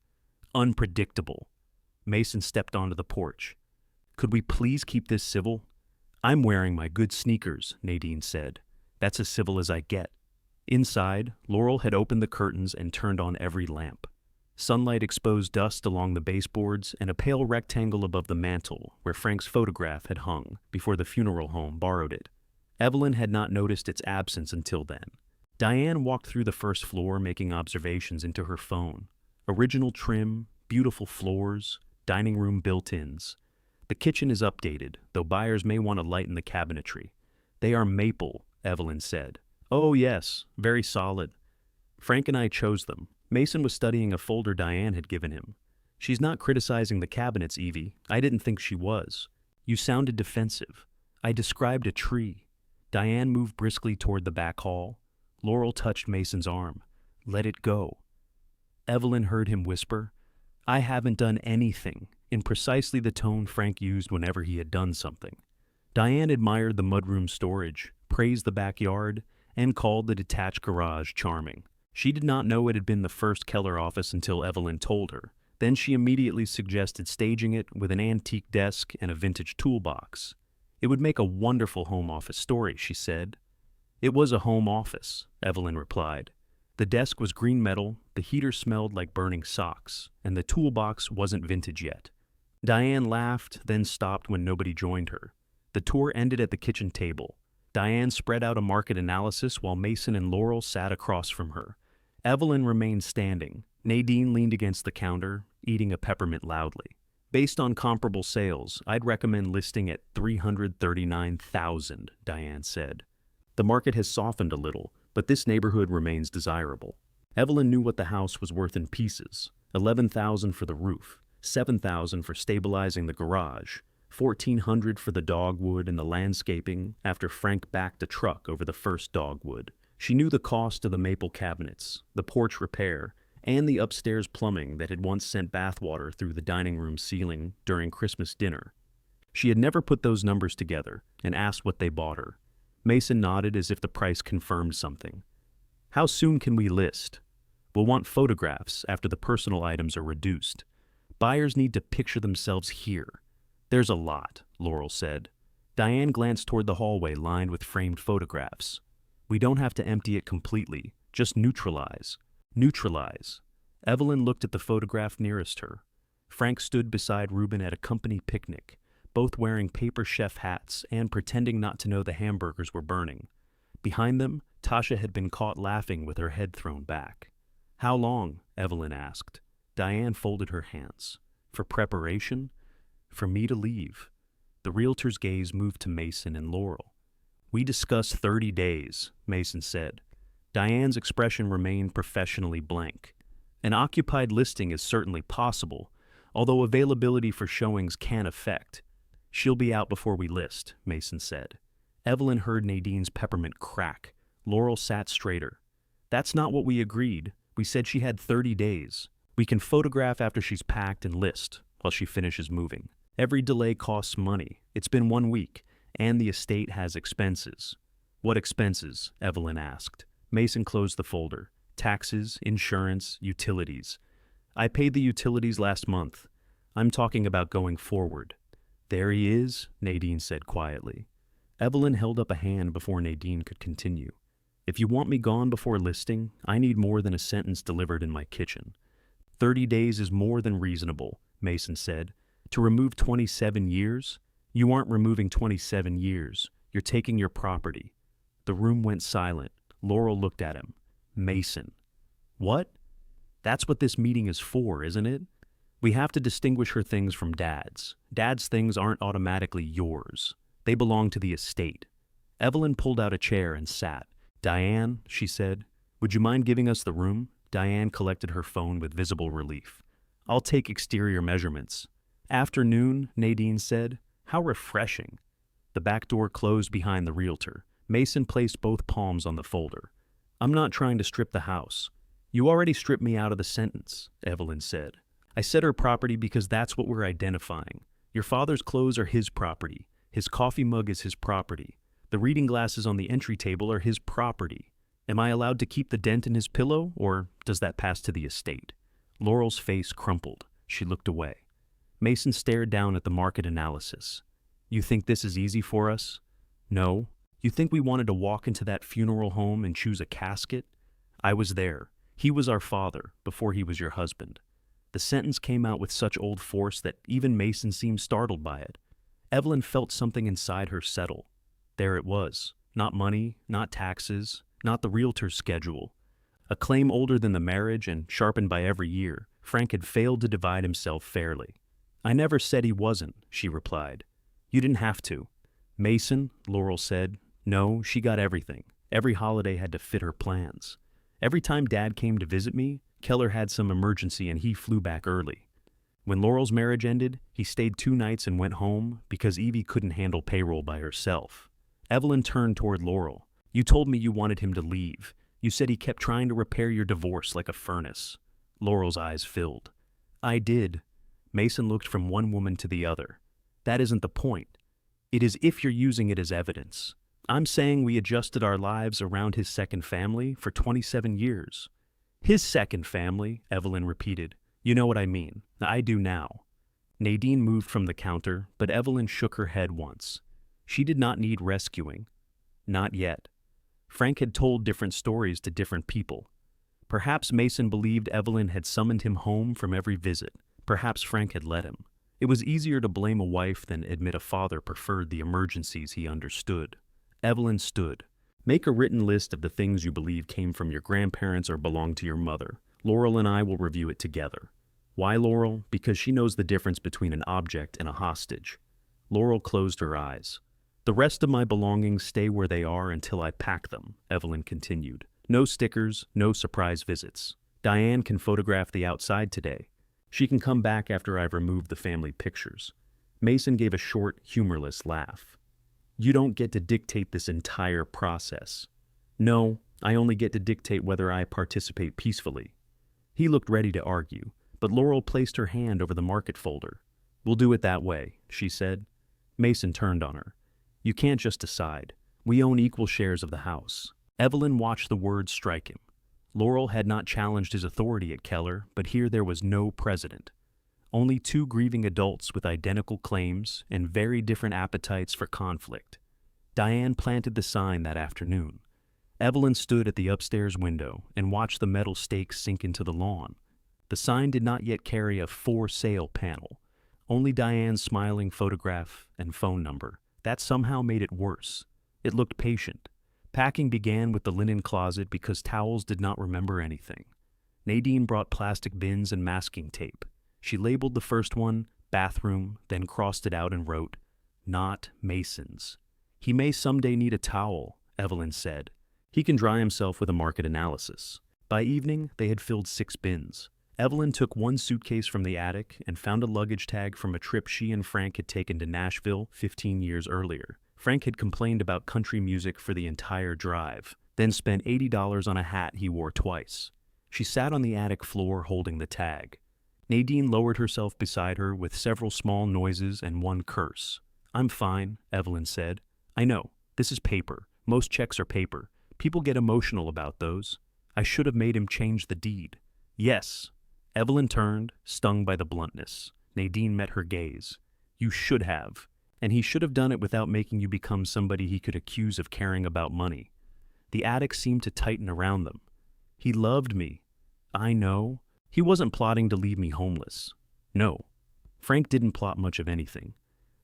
Unpredictable. Mason stepped onto the porch. Could we please keep this civil? I'm wearing my good sneakers, Nadine said. That's as civil as I get. Inside, Laurel had opened the curtains and turned on every lamp. Sunlight exposed dust along the baseboards and a pale rectangle above the mantel where Frank's photograph had hung before the funeral home borrowed it. Evelyn had not noticed its absence until then. Diane walked through the first floor making observations into her phone. Original trim, beautiful floors, dining room built-ins. The kitchen is updated, though buyers may want to lighten the cabinetry. They are maple, Evelyn said. Oh, yes, very solid. Frank and I chose them. Mason was studying a folder Diane had given him. She's not criticizing the cabinets, Evie. I didn't think she was. You sounded defensive. I described a tree. Diane moved briskly toward the back hall. Laurel touched Mason's arm. Let it go. Evelyn heard him whisper, I haven't done anything, in precisely the tone Frank used whenever he had done something. Diane admired the mudroom storage, praised the backyard, and called the detached garage charming. She did not know it had been the first Keller office until Evelyn told her. Then she immediately suggested staging it with an antique desk and a vintage toolbox. It would make a wonderful home office story, she said. It was a home office, Evelyn replied. The desk was green metal, the heater smelled like burning socks, and the toolbox wasn't vintage yet. Diane laughed, then stopped when nobody joined her. The tour ended at the kitchen table. Diane spread out a market analysis while Mason and Laurel sat across from her. Evelyn remained standing. Nadine leaned against the counter, eating a peppermint loudly. Based on comparable sales, I'd recommend listing at $339,000, Diane said. The market has softened a little, but this neighborhood remains desirable. Evelyn knew what the house was worth in pieces. $11,000 for the roof, $7,000 for stabilizing the garage, $1,400 for the dogwood and the landscaping after Frank backed a truck over the first dogwood. She knew the cost of the maple cabinets, the porch repair, and the upstairs plumbing that had once sent bathwater through the dining room ceiling during Christmas dinner. She had never put those numbers together and asked what they bought her. Mason nodded as if the price confirmed something. How soon can we list? We'll want photographs after the personal items are reduced. Buyers need to picture themselves here. There's a lot, Laurel said. Diane glanced toward the hallway lined with framed photographs. We don't have to empty it completely, just neutralize. Neutralize. Evelyn looked at the photograph nearest her. Frank stood beside Reuben at a company picnic, both wearing paper chef hats and pretending not to know the hamburgers were burning. Behind them, Tasha had been caught laughing with her head thrown back. How long? Evelyn asked. Diane folded her hands. For preparation? For me to leave. The realtor's gaze moved to Mason and Laurel. We discussed 30 days, Mason said. Diane's expression remained professionally blank. An occupied listing is certainly possible, although availability for showings can affect. She'll be out before we list, Mason said. Evelyn heard Nadine's peppermint crack. Laurel sat straighter. That's not what we agreed. We said she had 30 days. We can photograph after she's packed and list, while she finishes moving. Every delay costs money. It's been 1 week, and the estate has expenses. What expenses? Evelyn asked. Mason closed the folder. Taxes, insurance, utilities. I paid the utilities last month. I'm talking about going forward. There he is, Nadine said quietly. Evelyn held up a hand before Nadine could continue. If you want me gone before listing, I need more than a sentence delivered in my kitchen. 30 days is more than reasonable, Mason said. To remove 27 years? You aren't removing 27 years. You're taking your property. The room went silent. Laurel looked at him. Mason. What? That's what this meeting is for, isn't it? We have to distinguish her things from Dad's. Dad's things aren't automatically yours. They belong to the estate. Evelyn pulled out a chair and sat. Diane, she said, would you mind giving us the room? Diane collected her phone with visible relief. I'll take exterior measurements. Afternoon, Nadine said. How refreshing. The back door closed behind the realtor. Mason placed both palms on the folder. I'm not trying to strip the house. You already stripped me out of the sentence, Evelyn said. I said her property because that's what we're identifying. Your father's clothes are his property. His coffee mug is his property. The reading glasses on the entry table are his property. Am I allowed to keep the dent in his pillow, or does that pass to the estate? Laurel's face crumpled. She looked away. Mason stared down at the market analysis. You think this is easy for us? No. You think we wanted to walk into that funeral home and choose a casket? I was there. He was our father before he was your husband. The sentence came out with such old force that even Mason seemed startled by it. Evelyn felt something inside her settle. There it was. Not money, not taxes, not the realtor's schedule. A claim older than the marriage and sharpened by every year. Frank had failed to divide himself fairly. I never said he wasn't, she replied. You didn't have to. Mason, Laurel said. No, she got everything. Every holiday had to fit her plans. Every time Dad came to visit me, Keller had some emergency and he flew back early. When Laurel's marriage ended, he stayed 2 nights and went home because Evie couldn't handle payroll by herself. Evelyn turned toward Laurel. You told me you wanted him to leave. You said he kept trying to repair your divorce like a furnace. Laurel's eyes filled. I did. Mason looked from one woman to the other. That isn't the point. It is if you're using it as evidence. I'm saying we adjusted our lives around his second family for 27 years. His second family, Evelyn repeated. You know what I mean. I do now. Nadine moved from the counter, but Evelyn shook her head once. She did not need rescuing. Not yet. Frank had told different stories to different people. Perhaps Mason believed Evelyn had summoned him home from every visit. Perhaps Frank had let him. It was easier to blame a wife than admit a father preferred the emergencies he understood. Evelyn stood. Make a written list of the things you believe came from your grandparents or belonged to your mother. Laurel and I will review it together. Why Laurel? Because she knows the difference between an object and a hostage. Laurel closed her eyes. The rest of my belongings stay where they are until I pack them, Evelyn continued. No stickers, no surprise visits. Diane can photograph the outside today. She can come back after I've removed the family pictures. Mason gave a short, humorless laugh. You don't get to dictate this entire process. No, I only get to dictate whether I participate peacefully. He looked ready to argue, but Laurel placed her hand over the market folder. We'll do it that way, she said. Mason turned on her. You can't just decide. We own equal shares of the house. Evelyn watched the words strike him. Laurel had not challenged his authority at Keller, but here there was no president. Only two grieving adults with identical claims and very different appetites for conflict. Diane planted the sign that afternoon. Evelyn stood at the upstairs window and watched the metal stakes sink into the lawn. The sign did not yet carry a for sale panel, only Diane's smiling photograph and phone number. That somehow made it worse. It looked patient. Packing began with the linen closet because towels did not remember anything. Nadine brought plastic bins and masking tape. She labeled the first one, bathroom, then crossed it out and wrote, Not Mason's. He may someday need a towel, Evelyn said. He can dry himself with a market analysis. By evening, they had filled 6 bins. Evelyn took one suitcase from the attic and found a luggage tag from a trip she and Frank had taken to Nashville 15 years earlier. Frank had complained about country music for the entire drive, then spent $80 on a hat he wore twice. She sat on the attic floor holding the tag. Nadine lowered herself beside her with several small noises and one curse. I'm fine, Evelyn said. I know, this is paper. Most checks are paper. People get emotional about those. I should have made him change the deed. Yes. Evelyn turned, stung by the bluntness. Nadine met her gaze. You should have. And he should have done it without making you become somebody he could accuse of caring about money. The attic seemed to tighten around them. He loved me. I know. He wasn't plotting to leave me homeless. No. Frank didn't plot much of anything.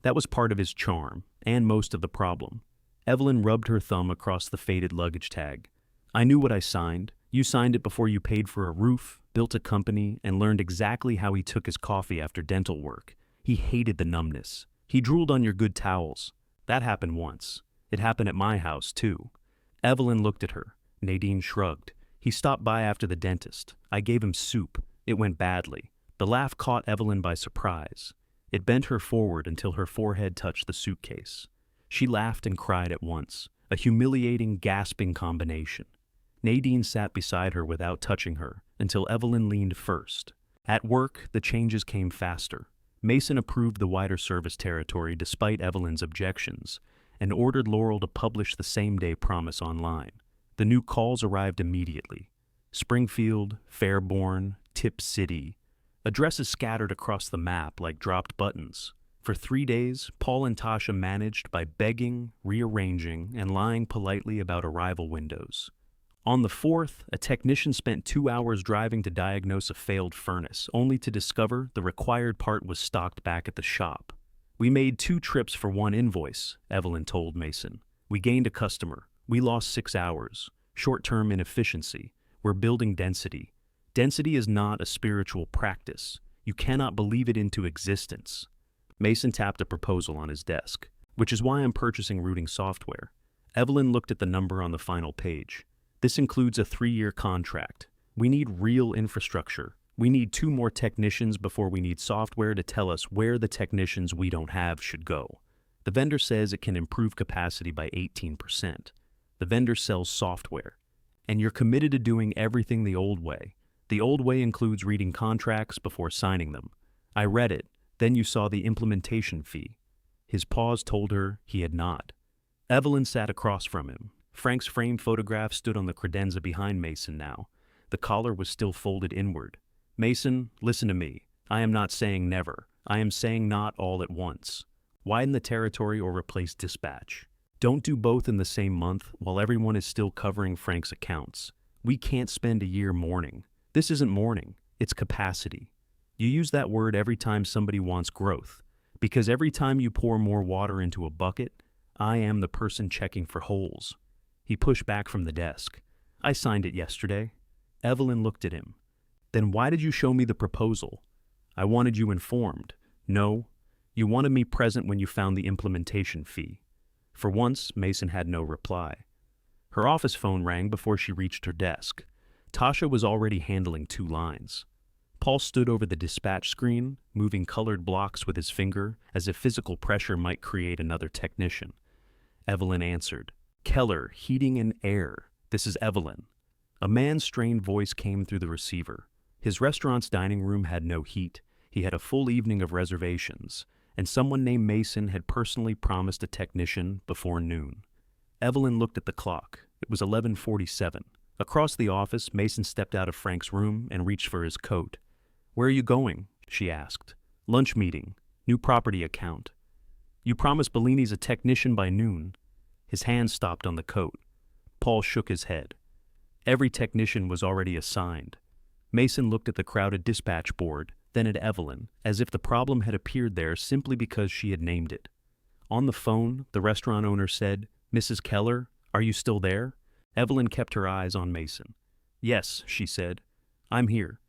That was part of his charm, and most of the problem. Evelyn rubbed her thumb across the faded luggage tag. I knew what I signed. You signed it before you paid for a roof, built a company, and learned exactly how he took his coffee after dental work. He hated the numbness. He drooled on your good towels. That happened once. It happened at my house, too. Evelyn looked at her. Nadine shrugged. He stopped by after the dentist. I gave him soup. It went badly. The laugh caught Evelyn by surprise. It bent her forward until her forehead touched the suitcase. She laughed and cried at once, a humiliating, gasping combination. Nadine sat beside her without touching her until Evelyn leaned first. At work, the changes came faster. Mason approved the wider service territory despite Evelyn's objections and ordered Laurel to publish the same-day promise online. The new calls arrived immediately. Springfield, Fairborn, Tip City. Addresses scattered across the map like dropped buttons. For 3 days, Paul and Tasha managed by begging, rearranging, and lying politely about arrival windows. On the 4th, a technician spent 2 hours driving to diagnose a failed furnace, only to discover the required part was stocked back at the shop. We made 2 trips for 1 invoice, Evelyn told Mason. We gained a customer. We lost 6 hours. Short-term inefficiency. We're building density. Density is not a spiritual practice. You cannot believe it into existence. Mason tapped a proposal on his desk, which is why I'm purchasing routing software. Evelyn looked at the number on the final page. This includes a 3-year contract. We need real infrastructure. We need 2 more technicians before we need software to tell us where the technicians we don't have should go. The vendor says it can improve capacity by 18%. The vendor sells software. And you're committed to doing everything the old way. The old way includes reading contracts before signing them. I read it. Then you saw the implementation fee. His pause told her he had not. Evelyn sat across from him. Frank's framed photograph stood on the credenza behind Mason now. The collar was still folded inward. Mason, listen to me. I am not saying never. I am saying not all at once. Widen the territory or replace dispatch. Don't do both in the same month while everyone is still covering Frank's accounts. We can't spend a year mourning. This isn't mourning. It's capacity. You use that word every time somebody wants growth. Because every time you pour more water into a bucket, I am the person checking for holes. He pushed back from the desk. I signed it yesterday. Evelyn looked at him. Then why did you show me the proposal? I wanted you informed. No, you wanted me present when you found the implementation fee. For once, Mason had no reply. Her office phone rang before she reached her desk. Tasha was already handling 2 lines. Paul stood over the dispatch screen, moving colored blocks with his finger as if physical pressure might create another technician. Evelyn answered. Keller, Heating and Air. This is Evelyn. A man's strained voice came through the receiver. His restaurant's dining room had no heat. He had a full evening of reservations, and someone named Mason had personally promised a technician before noon. Evelyn looked at the clock. It was 11:47. Across the office, Mason stepped out of Frank's room and reached for his coat. Where are you going? She asked. Lunch meeting. New property account. You promised Bellini's a technician by noon. His hand stopped on the coat. Paul shook his head. Every technician was already assigned. Mason looked at the crowded dispatch board, then at Evelyn, as if the problem had appeared there simply because she had named it. On the phone, the restaurant owner said, Mrs. Keller, are you still there? Evelyn kept her eyes on Mason. Yes, she said. I'm here.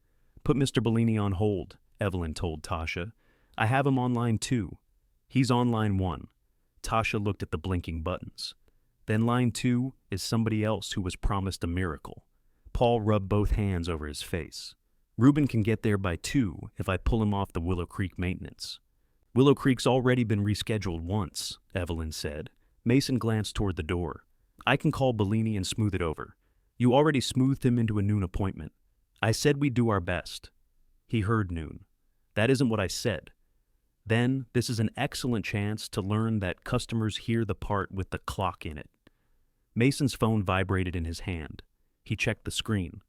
Put Mr. Bellini on hold, Evelyn told Tasha. I have him on line 2. He's on line 1. Tasha looked at the blinking buttons. Then line 2 is somebody else who was promised a miracle. Paul rubbed both hands over his face. Reuben can get there by 2 if I pull him off the Willow Creek maintenance. Willow Creek's already been rescheduled once, Evelyn said. Mason glanced toward the door. I can call Bellini and smooth it over. You already smoothed him into a noon appointment. I said we'd do our best. He heard noon. That isn't what I said. Then, this is an excellent chance to learn that customers hear the part with the clock in it. Mason's phone vibrated in his hand. He checked the screen.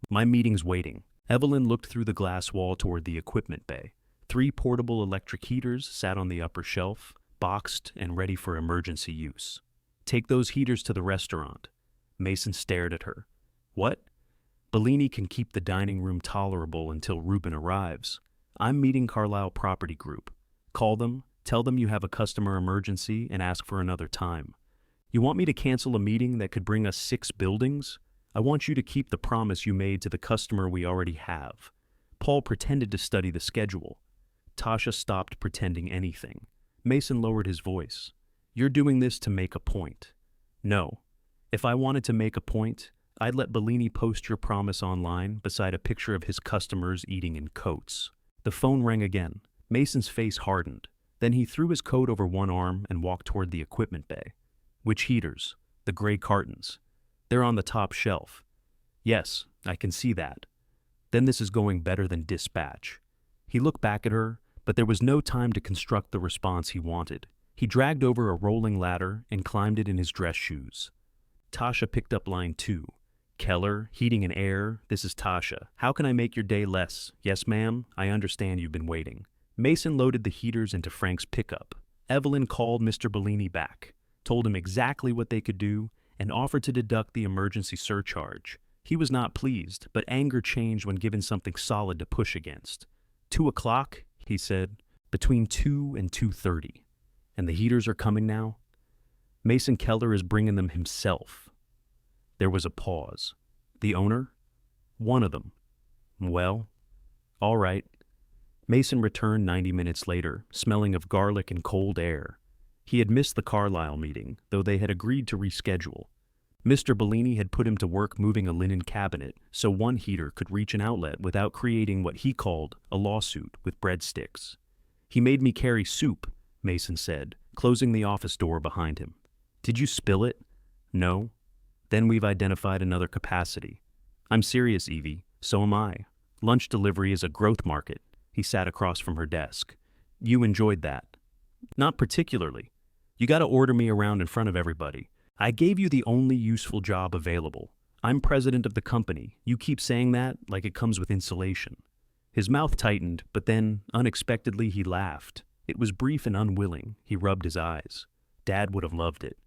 My meeting's waiting. Evelyn looked through the glass wall toward the equipment bay. 3 portable electric heaters sat on the upper shelf, boxed and ready for emergency use. Take those heaters to the restaurant. Mason stared at her. What? Bellini can keep the dining room tolerable until Reuben arrives. I'm meeting Carlisle Property Group. Call them, tell them you have a customer emergency, and ask for another time. You want me to cancel a meeting that could bring us 6 buildings? I want you to keep the promise you made to the customer we already have. Paul pretended to study the schedule. Tasha stopped pretending anything. Mason lowered his voice. You're doing this to make a point. No. If I wanted to make a point, I'd let Bellini post your promise online beside a picture of his customers eating in coats. The phone rang again. Mason's face hardened. Then he threw his coat over one arm and walked toward the equipment bay. Which heaters? The gray cartons. They're on the top shelf. Yes, I can see that. Then this is going better than dispatch. He looked back at her, but there was no time to construct the response he wanted. He dragged over a rolling ladder and climbed it in his dress shoes. Tasha picked up line 2. Keller, Heating and Air, this is Tasha. How can I make your day less? Yes, ma'am, I understand you've been waiting. Mason loaded the heaters into Frank's pickup. Evelyn called Mr. Bellini back, told him exactly what they could do, and offered to deduct the emergency surcharge. He was not pleased, but anger changed when given something solid to push against. 2 o'clock, he said, between 2 and 2:30. And the heaters are coming now? Mason Keller is bringing them himself. There was a pause. The owner? One of them. Well, all right. Mason returned 90 minutes later, smelling of garlic and cold air. He had missed the Carlisle meeting, though they had agreed to reschedule. Mr. Bellini had put him to work moving a linen cabinet so one heater could reach an outlet without creating what he called a lawsuit with breadsticks. He made me carry soup, Mason said, closing the office door behind him. Did you spill it? No. Then we've identified another capacity. I'm serious, Evie. So am I. Lunch delivery is a growth market. He sat across from her desk. You enjoyed that. Not particularly. You gotta order me around in front of everybody. I gave you the only useful job available. I'm president of the company. You keep saying that like it comes with insulation. His mouth tightened, but then, unexpectedly, he laughed. It was brief and unwilling. He rubbed his eyes. Dad would have loved it.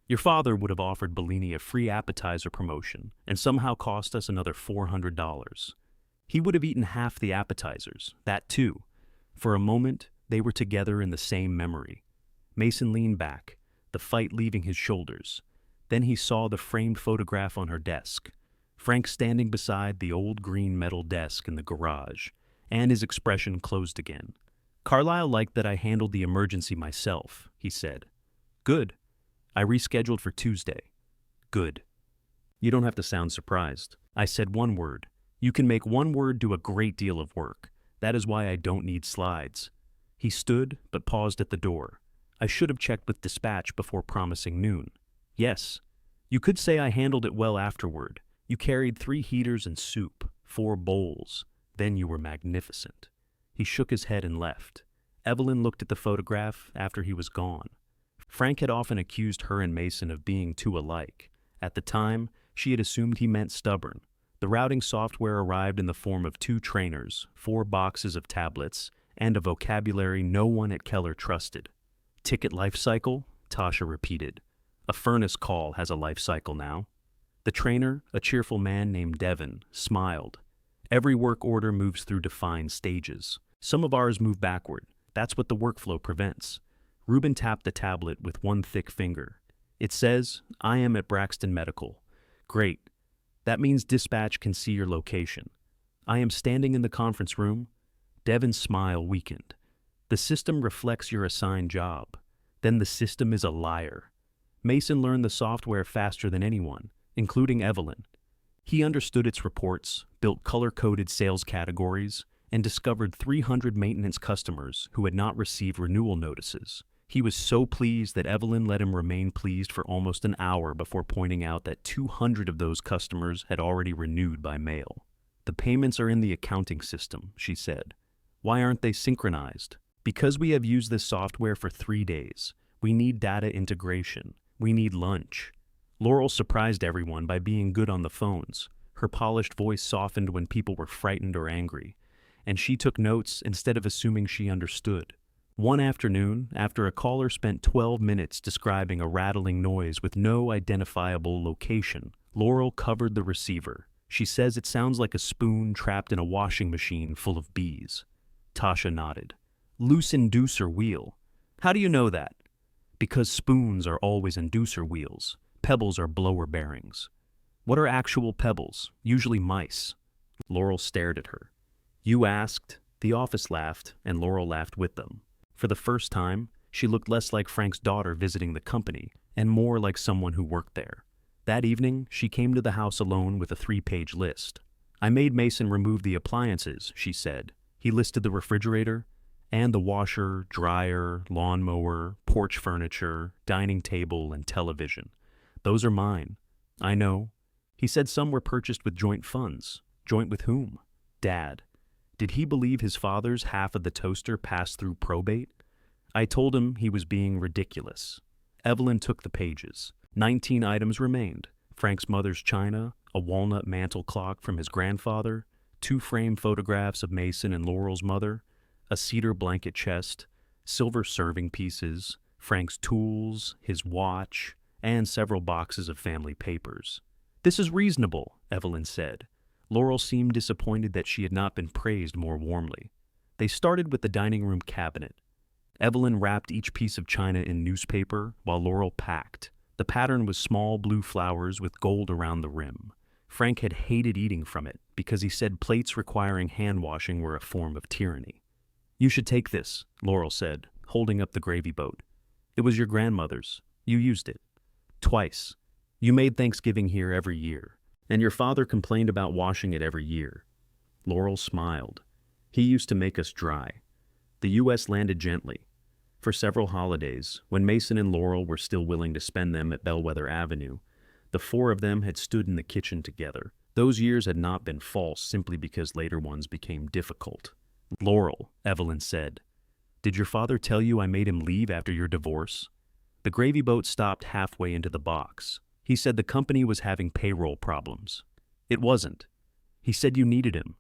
Your father would have offered Bellini a free appetizer promotion and somehow cost us another $400. He would have eaten half the appetizers, that too. For a moment, they were together in the same memory. Mason leaned back, the fight leaving his shoulders. Then he saw the framed photograph on her desk. Frank standing beside the old green metal desk in the garage, and his expression closed again. Carlisle liked that I handled the emergency myself, he said. Good. I rescheduled for Tuesday. Good. You don't have to sound surprised. I said one word. You can make one word do a great deal of work. That is why I don't need slides. He stood, but paused at the door. I should have checked with dispatch before promising noon. Yes. You could say I handled it well afterward. You carried 3 heaters and soup, 4 bowls. Then you were magnificent. He shook his head and left. Evelyn looked at the photograph after he was gone. Frank had often accused her and Mason of being too alike. At the time, she had assumed he meant stubborn. The routing software arrived in the form of 2 trainers, 4 boxes of tablets, and a vocabulary no one at Keller trusted. Ticket life cycle? Tasha repeated. A furnace call has a life cycle now. The trainer, a cheerful man named Devon, smiled. Every work order moves through defined stages. Some of ours move backward. That's what the workflow prevents. Reuben tapped the tablet with one thick finger. It says, I am at Braxton Medical. Great. That means dispatch can see your location. I am standing in the conference room. Devon's smile weakened. The system reflects your assigned job. Then the system is a liar. Mason learned the software faster than anyone, including Evelyn. He understood its reports, built color-coded sales categories, and discovered 300 maintenance customers who had not received renewal notices. He was so pleased that Evelyn let him remain pleased for almost an hour before pointing out that 200 of those customers had already renewed by mail. The payments are in the accounting system, she said. Why aren't they synchronized? Because we have used this software for 3 days. We need data integration. We need lunch. Laurel surprised everyone by being good on the phones. Her polished voice softened when people were frightened or angry, and she took notes instead of assuming she understood. One afternoon, after a caller spent 12 minutes describing a rattling noise with no identifiable location, Laurel covered the receiver. She says it sounds like a spoon trapped in a washing machine full of bees. Tasha nodded. Loose inducer wheel. How do you know that? Because spoons are always inducer wheels. Pebbles are blower bearings. What are actual pebbles? Usually mice. Laurel stared at her. You asked. The office laughed, and Laurel laughed with them. For the first time, she looked less like Frank's daughter visiting the company, and more like someone who worked there. That evening, she came to the house alone with a 3-page list. I made Mason remove the appliances, she said. He listed the refrigerator, and the washer, dryer, lawnmower, porch furniture, dining table, and television. Those are mine. I know. He said some were purchased with joint funds. Joint with whom? Dad. Did he believe his father's half of the toaster passed through probate? I told him he was being ridiculous. Evelyn took the pages. 19 items remained. Frank's mother's china, a walnut mantel clock from his grandfather, 2 framed photographs of Mason and Laurel's mother, a cedar blanket chest, silver serving pieces, Frank's tools, his watch, and several boxes of family papers. This is reasonable, Evelyn said. Laurel seemed disappointed that she had not been praised more warmly. They started with the dining room cabinet. Evelyn wrapped each piece of china in newspaper while Laurel packed. The pattern was small blue flowers with gold around the rim. Frank had hated eating from it because he said plates requiring hand washing were a form of tyranny. You should take this, Laurel said, holding up the gravy boat. It was your grandmother's. You used it. Twice. You made Thanksgiving here every year. And your father complained about washing it every year. Laurel smiled. He used to make us dry. The U.S. landed gently. For several holidays, when Mason and Laurel were still willing to spend them at Bellwether Avenue, the four of them had stood in the kitchen together. Those years had not been false simply because later ones became difficult. Laurel, Evelyn said, did your father tell you I made him leave after your divorce? The gravy boat stopped halfway into the box. He said the company was having payroll problems. It wasn't. He said you needed him.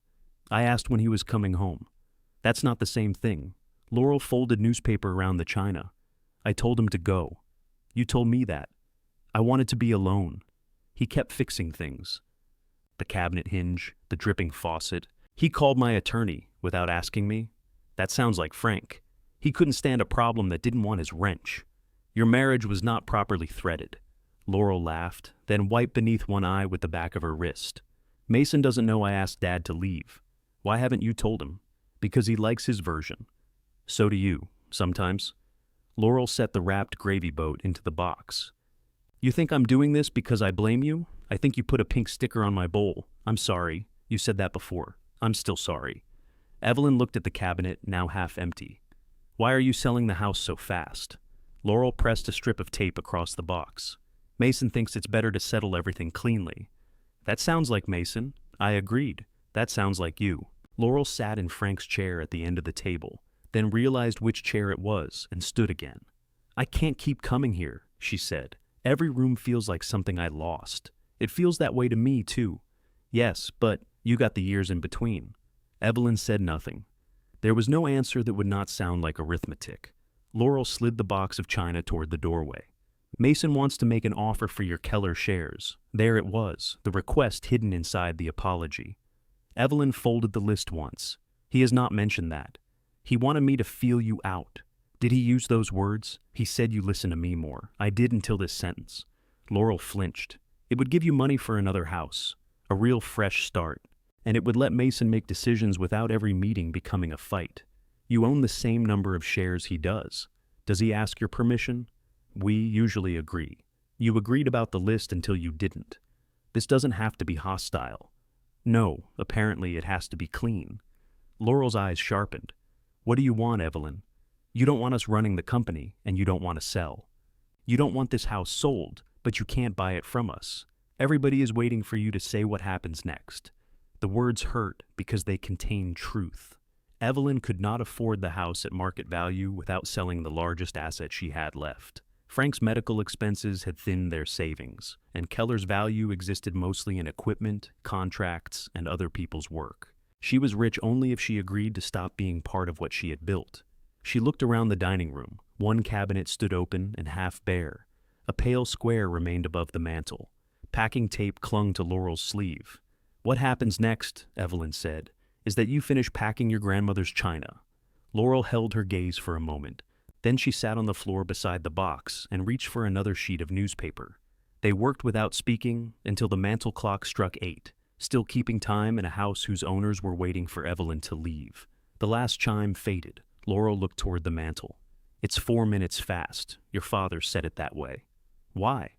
I asked when he was coming home. That's not the same thing. Laurel folded newspaper around the china. I told him to go. You told me that. I wanted to be alone. He kept fixing things. The cabinet hinge, the dripping faucet. He called my attorney without asking me. That sounds like Frank. He couldn't stand a problem that didn't want his wrench. Your marriage was not properly threaded. Laurel laughed, then wiped beneath one eye with the back of her wrist. Mason doesn't know I asked Dad to leave. Why haven't you told him? Because he likes his version. So do you, sometimes. Laurel set the wrapped gravy boat into the box. You think I'm doing this because I blame you? I think you put a pink sticker on my bowl. I'm sorry. You said that before. I'm still sorry. Evelyn looked at the cabinet, now half empty. Why are you selling the house so fast? Laurel pressed a strip of tape across the box. Mason thinks it's better to settle everything cleanly. That sounds like Mason. I agreed. That sounds like you. Laurel sat in Frank's chair at the end of the table, then realized which chair it was and stood again. I can't keep coming here, she said. Every room feels like something I lost. It feels that way to me, too. Yes, but you got the years in between. Evelyn said nothing. There was no answer that would not sound like arithmetic. Laurel slid the box of china toward the doorway. Mason wants to make an offer for your Keller shares. There it was, the request hidden inside the apology. Evelyn folded the list once. He has not mentioned that. He wanted me to feel you out. Did he use those words? He said you listen to me more. I did until this sentence. Laurel flinched. It would give you money for another house, a real fresh start, and it would let Mason make decisions without every meeting becoming a fight. You own the same number of shares he does. Does he ask your permission? We usually agree. You agreed about the list until you didn't. This doesn't have to be hostile. No, apparently it has to be clean. Laurel's eyes sharpened. What do you want, Evelyn? You don't want us running the company, and you don't want to sell. You don't want this house sold, but you can't buy it from us. Everybody is waiting for you to say what happens next. The words hurt because they contain truth. Evelyn could not afford the house at market value without selling the largest asset she had left. Frank's medical expenses had thinned their savings, and Keller's value existed mostly in equipment, contracts, and other people's work. She was rich only if she agreed to stop being part of what she had built. She looked around the dining room. One cabinet stood open and half bare. A pale square remained above the mantel. Packing tape clung to Laurel's sleeve. What happens next, Evelyn said, is that you finish packing your grandmother's china. Laurel held her gaze for a moment. Then she sat on the floor beside the box and reached for another sheet of newspaper. They worked without speaking until the mantel clock struck 8, still keeping time in a house whose owners were waiting for Evelyn to leave. The last chime faded. Laurel looked toward the mantel. It's 4 minutes fast. Your father said it that way. Why?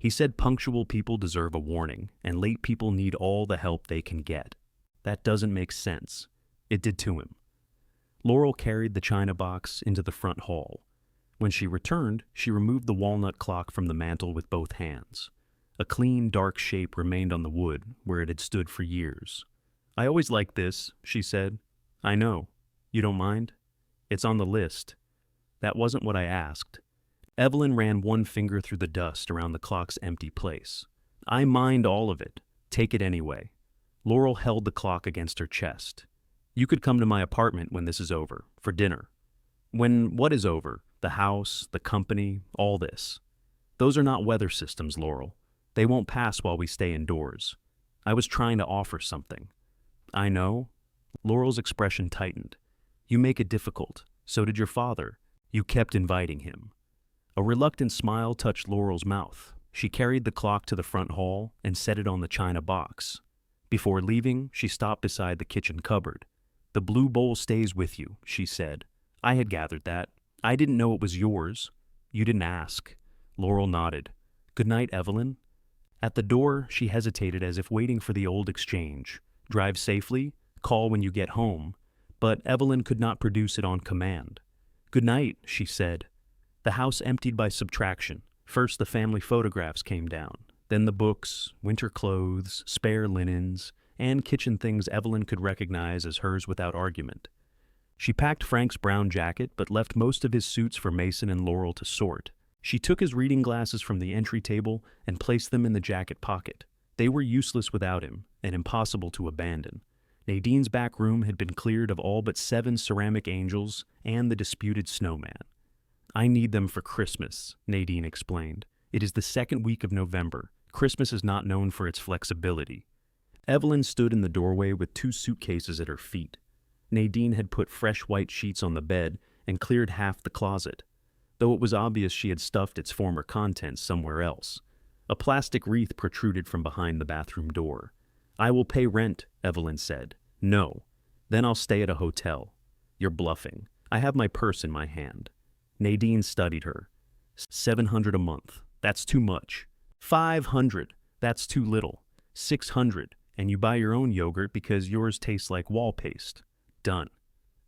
He said punctual people deserve a warning, and late people need all the help they can get. That doesn't make sense. It did to him. Laurel carried the china box into the front hall. When she returned, she removed the walnut clock from the mantel with both hands. A clean, dark shape remained on the wood where it had stood for years. I always liked this, she said. I know. You don't mind? It's on the list. That wasn't what I asked. Evelyn ran one finger through the dust around the clock's empty place. I mind all of it. Take it anyway. Laurel held the clock against her chest. You could come to my apartment when this is over, for dinner. When what is over? The house, the company, all this. Those are not weather systems, Laurel. They won't pass while we stay indoors. I was trying to offer something. I know. Laurel's expression tightened. You make it difficult. So did your father. You kept inviting him. A reluctant smile touched Laurel's mouth. She carried the clock to the front hall and set it on the china box. Before leaving, she stopped beside the kitchen cupboard. The blue bowl stays with you, she said. I had gathered that. I didn't know it was yours. You didn't ask. Laurel nodded. Good night, Evelyn. At the door, she hesitated as if waiting for the old exchange. Drive safely, call when you get home. But Evelyn could not produce it on command. Good night, she said. The house emptied by subtraction. First the family photographs came down, then the books, winter clothes, spare linens, and kitchen things Evelyn could recognize as hers without argument. She packed Frank's brown jacket but left most of his suits for Mason and Laurel to sort. She took his reading glasses from the entry table and placed them in the jacket pocket. They were useless without him, and impossible to abandon. Nadine's back room had been cleared of all but 7 ceramic angels and the disputed snowman. I need them for Christmas, Nadine explained. It is the second week of November. Christmas is not known for its flexibility. Evelyn stood in the doorway with 2 suitcases at her feet. Nadine had put fresh white sheets on the bed and cleared half the closet, though it was obvious she had stuffed its former contents somewhere else. A plastic wreath protruded from behind the bathroom door. I will pay rent, Evelyn said. No. Then I'll stay at a hotel. You're bluffing. I have my purse in my hand. Nadine studied her. 700 a month. That's too much. 500. That's too little. 600. And you buy your own yogurt because yours tastes like wall paste. Done.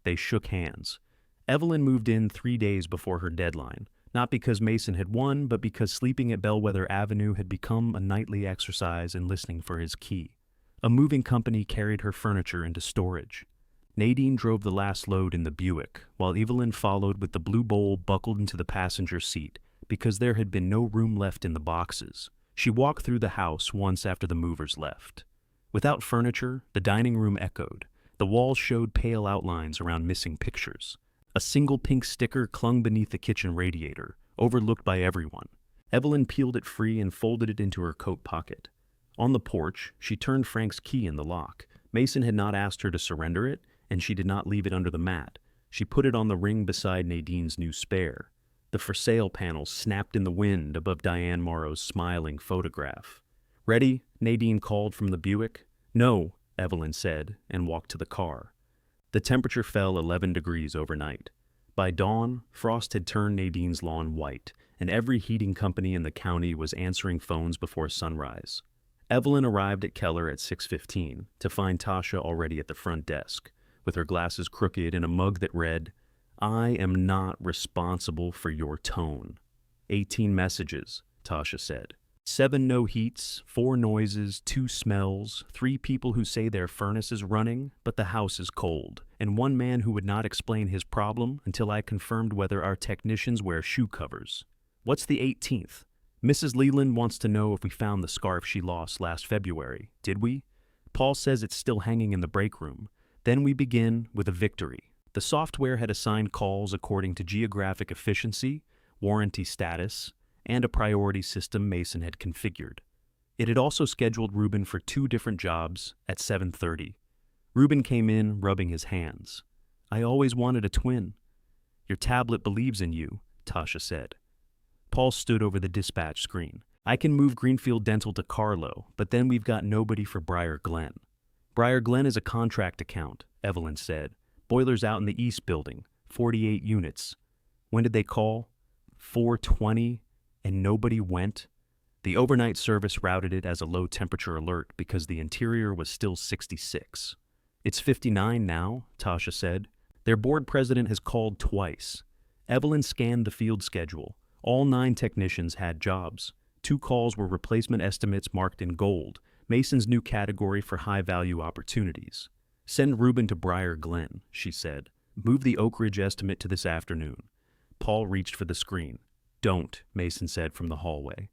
They shook hands. Evelyn moved in 3 days before her deadline, not because Mason had won, but because sleeping at Bellwether Avenue had become a nightly exercise in listening for his key. A moving company carried her furniture into storage. Nadine drove the last load in the Buick, while Evelyn followed with the blue bowl buckled into the passenger seat, because there had been no room left in the boxes. She walked through the house once after the movers left. Without furniture, the dining room echoed. The walls showed pale outlines around missing pictures. A single pink sticker clung beneath the kitchen radiator, overlooked by everyone. Evelyn peeled it free and folded it into her coat pocket. On the porch, she turned Frank's key in the lock. Mason had not asked her to surrender it, and she did not leave it under the mat. She put it on the ring beside Nadine's new spare. The for sale panel snapped in the wind above Diane Morrow's smiling photograph. Ready? Nadine called from the Buick. No, Evelyn said, and walked to the car. The temperature fell 11 degrees overnight. By dawn, frost had turned Nadine's lawn white, and every heating company in the county was answering phones before sunrise. Evelyn arrived at Keller at 6:15 to find Tasha already at the front desk, with her glasses crooked and a mug that read, I am not responsible for your tone. 18 messages, Tasha said. 7 no heats, 4 noises, 2 smells, 3 people who say their furnace is running, but the house is cold, and 1 man who would not explain his problem until I confirmed whether our technicians wear shoe covers. What's the 18th? Mrs. Leland wants to know if we found the scarf she lost last February. Did we? Paul says it's still hanging in the break room. Then we begin with a victory. The software had assigned calls according to geographic efficiency, warranty status, and a priority system Mason had configured. It had also scheduled Reuben for 2 different jobs at 7:30. Reuben came in, rubbing his hands. I always wanted a twin. Your tablet believes in you, Tasha said. Paul stood over the dispatch screen. I can move Greenfield Dental to Carlo, but then we've got nobody for Briar Glen. Briar Glen is a contract account, Evelyn said. Boiler's out in the East Building, 48 units. When did they call? 4:20, and nobody went? The overnight service routed it as a low-temperature alert because the interior was still 66. It's 59 now, Tasha said. Their board president has called twice. Evelyn scanned the field schedule. All 9 technicians had jobs. 2 calls were replacement estimates marked in gold, Mason's new category for high-value opportunities. Send Reuben to Briar Glen, she said. Move the Oak Ridge estimate to this afternoon. Paul reached for the screen. Don't, Mason said from the hallway.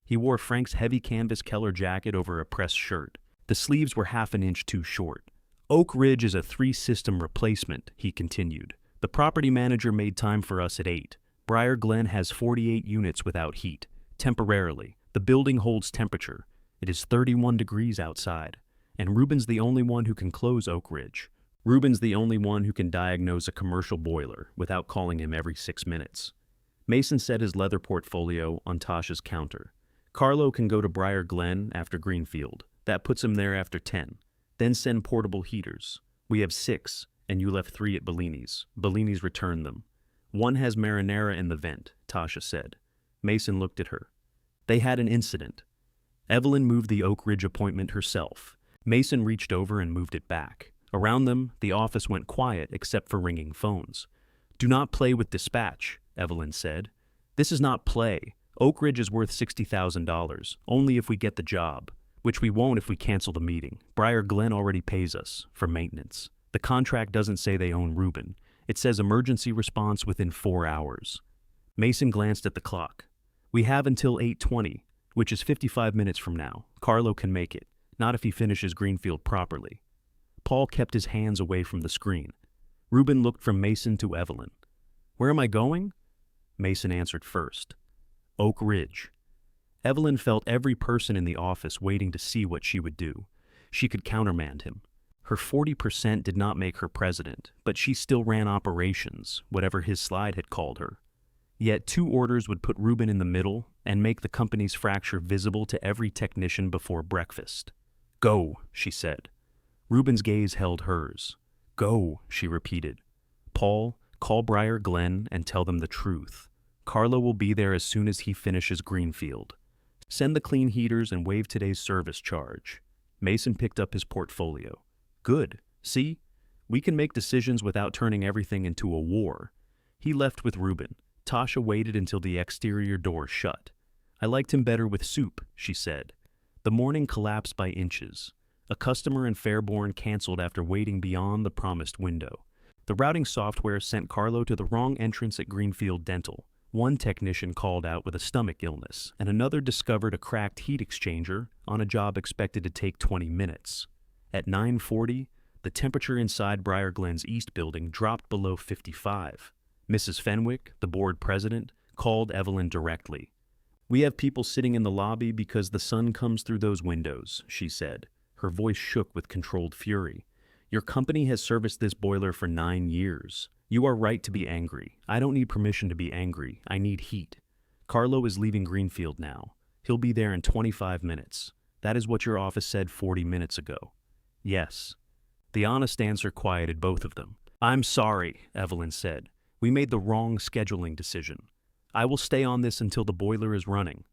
He wore Frank's heavy canvas Keller jacket over a pressed shirt. The sleeves were half an inch too short. Oak Ridge is a 3-system replacement, he continued. The property manager made time for us at 8. Briar Glen has 48 units without heat. Temporarily. The building holds temperature. It is 31 degrees outside. And Reuben's the only one who can close Oak Ridge. Reuben's the only one who can diagnose a commercial boiler without calling him every 6 minutes. Mason set his leather portfolio on Tasha's counter. Carlo can go to Briar Glen after Greenfield. That puts him there after 10. Then send portable heaters. We have 6, and you left 3 at Bellini's. Bellini's returned them. One has marinara in the vent, Tasha said. Mason looked at her. They had an incident. Evelyn moved the Oak Ridge appointment herself. Mason reached over and moved it back. Around them, the office went quiet except for ringing phones. Do not play with dispatch, Evelyn said. This is not play. Oak Ridge is worth $60,000, only if we get the job, which we won't if we cancel the meeting. Briar Glen already pays us for maintenance. The contract doesn't say they own Reuben. It says emergency response within 4 hours. Mason glanced at the clock. We have until 8:20, which is 55 minutes from now. Carlo can make it, not if he finishes Greenfield properly. Paul kept his hands away from the screen. Reuben looked from Mason to Evelyn. Where am I going? Mason answered first. Oak Ridge. Evelyn felt every person in the office waiting to see what she would do. She could countermand him. Her 40% did not make her president, but she still ran operations, whatever his slide had called her. Yet 2 orders would put Reuben in the middle and make the company's fracture visible to every technician before breakfast. Go, she said. Reuben's gaze held hers. Go, she repeated. Paul, call Briar Glen and tell them the truth. Carlo will be there as soon as he finishes Greenfield. Send the clean heaters and waive today's service charge. Mason picked up his portfolio. Good. See? We can make decisions without turning everything into a war. He left with Reuben. Tasha waited until the exterior door shut. I liked him better with soup, she said. The morning collapsed by inches. A customer in Fairborn canceled after waiting beyond the promised window. The routing software sent Carlo to the wrong entrance at Greenfield Dental. One technician called out with a stomach illness, and another discovered a cracked heat exchanger on a job expected to take 20 minutes. At 9:40, the temperature inside Briar Glen's East building dropped below 55. Mrs. Fenwick, the board president, called Evelyn directly. We have people sitting in the lobby because the sun comes through those windows, she said. Her voice shook with controlled fury. Your company has serviced this boiler for 9 years. You are right to be angry. I don't need permission to be angry. I need heat. Carlo is leaving Greenfield now. He'll be there in 25 minutes. That is what your office said 40 minutes ago. Yes. The honest answer quieted both of them. I'm sorry, Evelyn said. We made the wrong scheduling decision. I will stay on this until the boiler is running.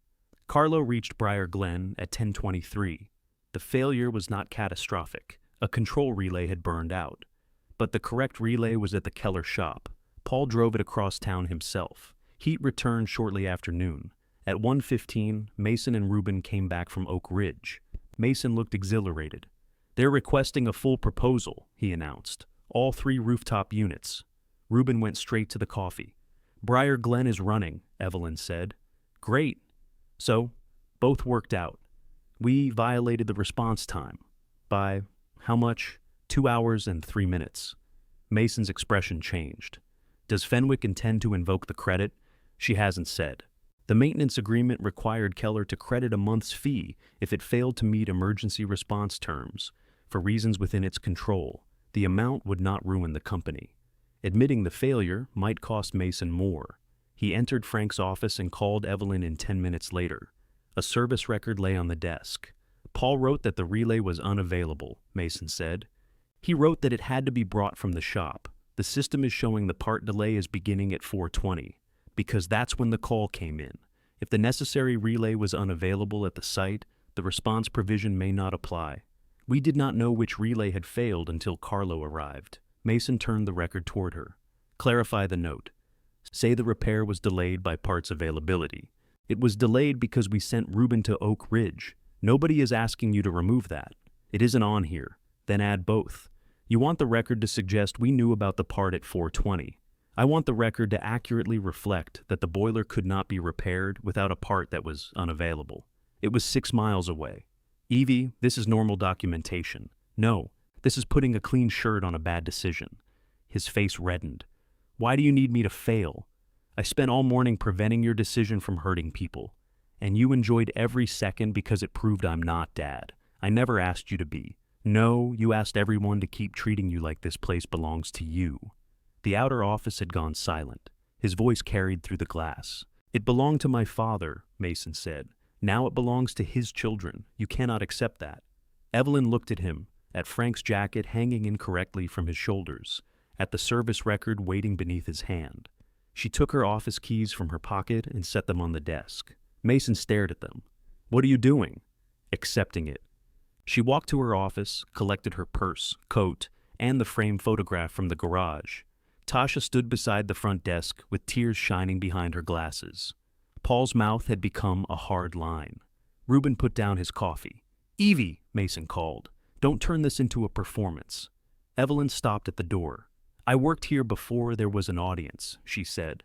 Carlo reached Briar Glen at 10:23. The failure was not catastrophic. A control relay had burned out. But the correct relay was at the Keller shop. Paul drove it across town himself. Heat returned shortly after noon. At 1:15, Mason and Reuben came back from Oak Ridge. Mason looked exhilarated. They're requesting a full proposal, he announced. All 3 rooftop units. Reuben went straight to the coffee. Briar Glen is running, Evelyn said. Great. So, both worked out. We violated the response time. By, how much? 2 hours and 3 minutes. Mason's expression changed. Does Fenwick intend to invoke the credit? She hasn't said. The maintenance agreement required Keller to credit a month's fee if it failed to meet emergency response terms. For reasons within its control, the amount would not ruin the company. Admitting the failure might cost Mason more. He entered Frank's office and called Evelyn in 10 minutes later. A service record lay on the desk. Paul wrote that the relay was unavailable, Mason said. He wrote that it had to be brought from the shop. The system is showing the part delay is beginning at 4:20, because that's when the call came in. If the necessary relay was unavailable at the site, the response provision may not apply. We did not know which relay had failed until Carlo arrived. Mason turned the record toward her. Clarify the note. Say the repair was delayed by parts availability. It was delayed because we sent Reuben to Oak Ridge. Nobody is asking you to remove that. It isn't on here. Then add both. You want the record to suggest we knew about the part at 4:20. I want the record to accurately reflect that the boiler could not be repaired without a part that was unavailable. It was 6 miles away. Evie, this is normal documentation. No, this is putting a clean shirt on a bad decision. His face reddened. Why do you need me to fail? I spent all morning preventing your decision from hurting people. And you enjoyed every second because it proved I'm not Dad. I never asked you to be. No, you asked everyone to keep treating you like this place belongs to you. The outer office had gone silent. His voice carried through the glass. It belonged to my father, Mason said. Now it belongs to his children. You cannot accept that. Evelyn looked at him, at Frank's jacket hanging incorrectly from his shoulders, at the service record waiting beneath his hand. She took her office keys from her pocket and set them on the desk. Mason stared at them. "What are you doing?" "Accepting it." She walked to her office, collected her purse, coat, and the framed photograph from the garage. Tasha stood beside the front desk with tears shining behind her glasses. Paul's mouth had become a hard line. Reuben put down his coffee. "Evie," Mason called, "don't turn this into a performance." Evelyn stopped at the door. "I worked here before there was an audience," she said.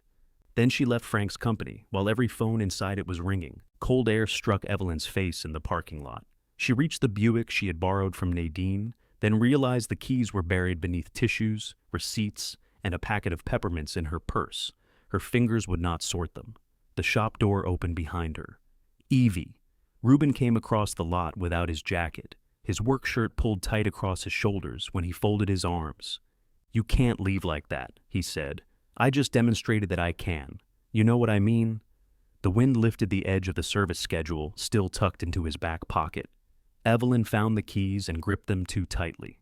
Then she left Frank's company, while every phone inside it was ringing. Cold air struck Evelyn's face in the parking lot. She reached the Buick she had borrowed from Nadine, then realized the keys were buried beneath tissues, receipts, and a packet of peppermints in her purse. Her fingers would not sort them. The shop door opened behind her. "Evie." Reuben came across the lot without his jacket, his work shirt pulled tight across his shoulders when he folded his arms. "You can't leave like that," he said. "I just demonstrated that I can. You know what I mean?" The wind lifted the edge of the service schedule, still tucked into his back pocket. Evelyn found the keys and gripped them too tightly.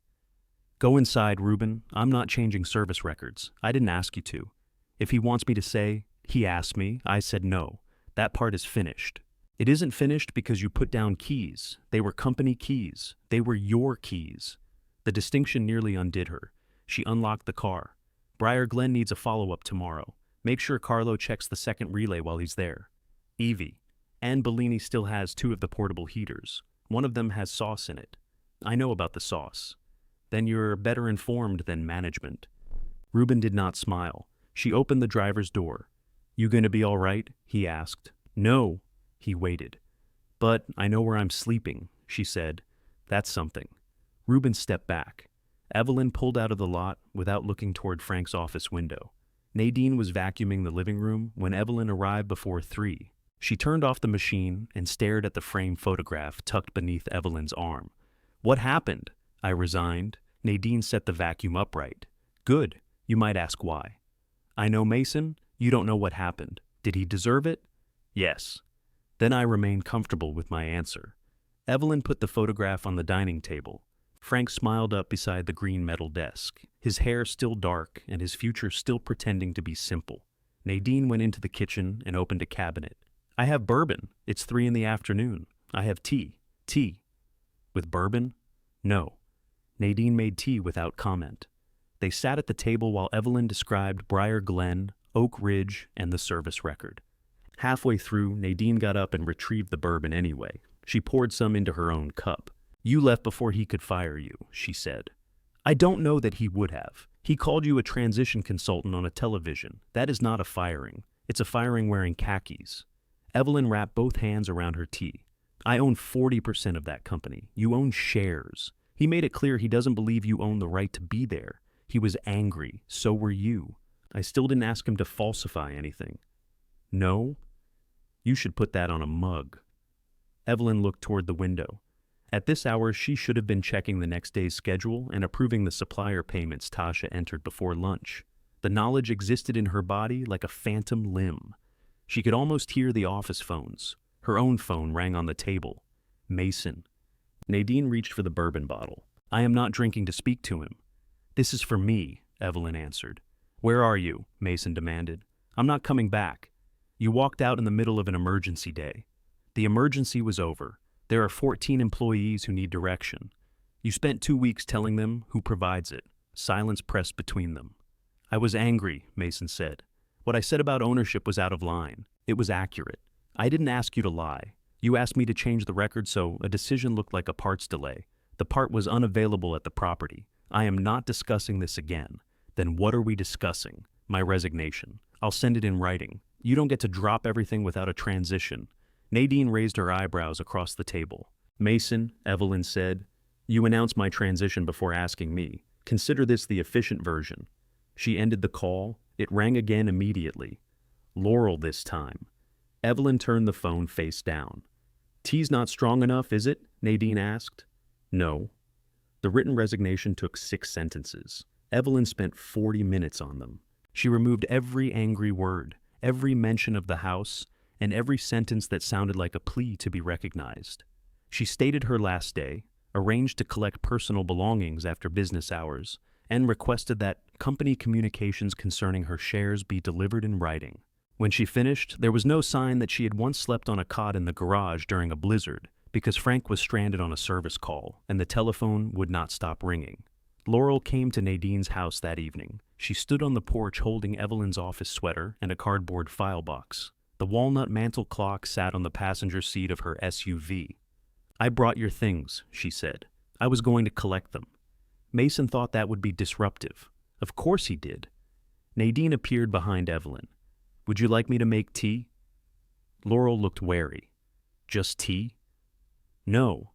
"Go inside, Reuben. I'm not changing service records. I didn't ask you to. If he wants me to say, 'He asked me,' I said no. That part is finished." "It isn't finished because you put down keys. They were company keys. They were your keys." The distinction nearly undid her. She unlocked the car. "Briar Glen needs a follow-up tomorrow. Make sure Carlo checks the second relay while he's there." "Evie, Ann Bellini still has 2 of the portable heaters. One of them has sauce in it." "I know about the sauce." "Then you're better informed than management." Reuben did not smile. She opened the driver's door. "You gonna be all right?" he asked. "No." He waited. "But I know where I'm sleeping," she said. "That's something." Reuben stepped back. Evelyn pulled out of the lot without looking toward Frank's office window. Nadine was vacuuming the living room when Evelyn arrived before 3. She turned off the machine and stared at the framed photograph tucked beneath Evelyn's arm. "What happened?" "I resigned." Nadine set the vacuum upright. "Good. You might ask why." "I know Mason. You don't know what happened. Did he deserve it?" "Yes." Then I remained comfortable with my answer. Evelyn put the photograph on the dining table. Frank smiled up beside the green metal desk, his hair still dark and his future still pretending to be simple. Nadine went into the kitchen and opened a cabinet. "I have bourbon. It's 3 in the afternoon. I have tea." "Tea?" "With bourbon?" "No." Nadine made tea without comment. They sat at the table while Evelyn described Briar Glen, Oak Ridge, and the service record. Halfway through, Nadine got up and retrieved the bourbon anyway. She poured some into her own cup. "You left before he could fire you," she said. "I don't know that he would have. He called you a transition consultant on a television. That is not a firing. It's a firing wearing khakis." Evelyn wrapped both hands around her tea. "I own 40% of that company. You own shares. He made it clear he doesn't believe you own the right to be there. He was angry. So were you. I still didn't ask him to falsify anything." "No?" "You should put that on a mug." Evelyn looked toward the window. At this hour, she should have been checking the next day's schedule and approving the supplier payments Tasha entered before lunch. The knowledge existed in her body like a phantom limb. She could almost hear the office phones. Her own phone rang on the table. Mason. Nadine reached for the bourbon bottle. "I am not drinking to speak to him." "This is for me," Evelyn answered. "Where are you?" Mason demanded. "I'm not coming back." "You walked out in the middle of an emergency day." "The emergency was over. There are 14 employees who need direction. You spent 2 weeks telling them who provides it." Silence pressed between them. "I was angry," Mason said. "What I said about ownership was out of line. It was accurate. I didn't ask you to lie. You asked me to change the record, so a decision looked like a parts delay. The part was unavailable at the property. I am not discussing this again." "Then what are we discussing?" "My resignation. I'll send it in writing. You don't get to drop everything without a transition." Nadine raised her eyebrows across the table. "Mason," Evelyn said, "you announced my transition before asking me. Consider this the efficient version." She ended the call. It rang again immediately. Laurel this time. Evelyn turned the phone face down. "Tea's not strong enough, is it?" Nadine asked. "No." The written resignation took 6 sentences. Evelyn spent 40 minutes on them. She removed every angry word, every mention of the house, and every sentence that sounded like a plea to be recognized. She stated her last day, arranged to collect personal belongings after business hours, and requested that company communications concerning her shares be delivered in writing. When she finished, there was no sign that she had once slept on a cot in the garage during a blizzard, because Frank was stranded on a service call, and the telephone would not stop ringing. Laurel came to Nadine's house that evening. She stood on the porch holding Evelyn's office sweater and a cardboard file box. The walnut mantel clock sat on the passenger seat of her SUV. "I brought your things," she said. "I was going to collect them." Mason thought that would be disruptive. Of course he did. Nadine appeared behind Evelyn. "Would you like me to make tea?" Laurel looked wary. "Just tea?" "No."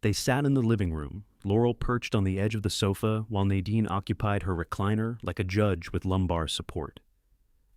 They sat in the living room, Laurel perched on the edge of the sofa while Nadine occupied her recliner like a judge with lumbar support.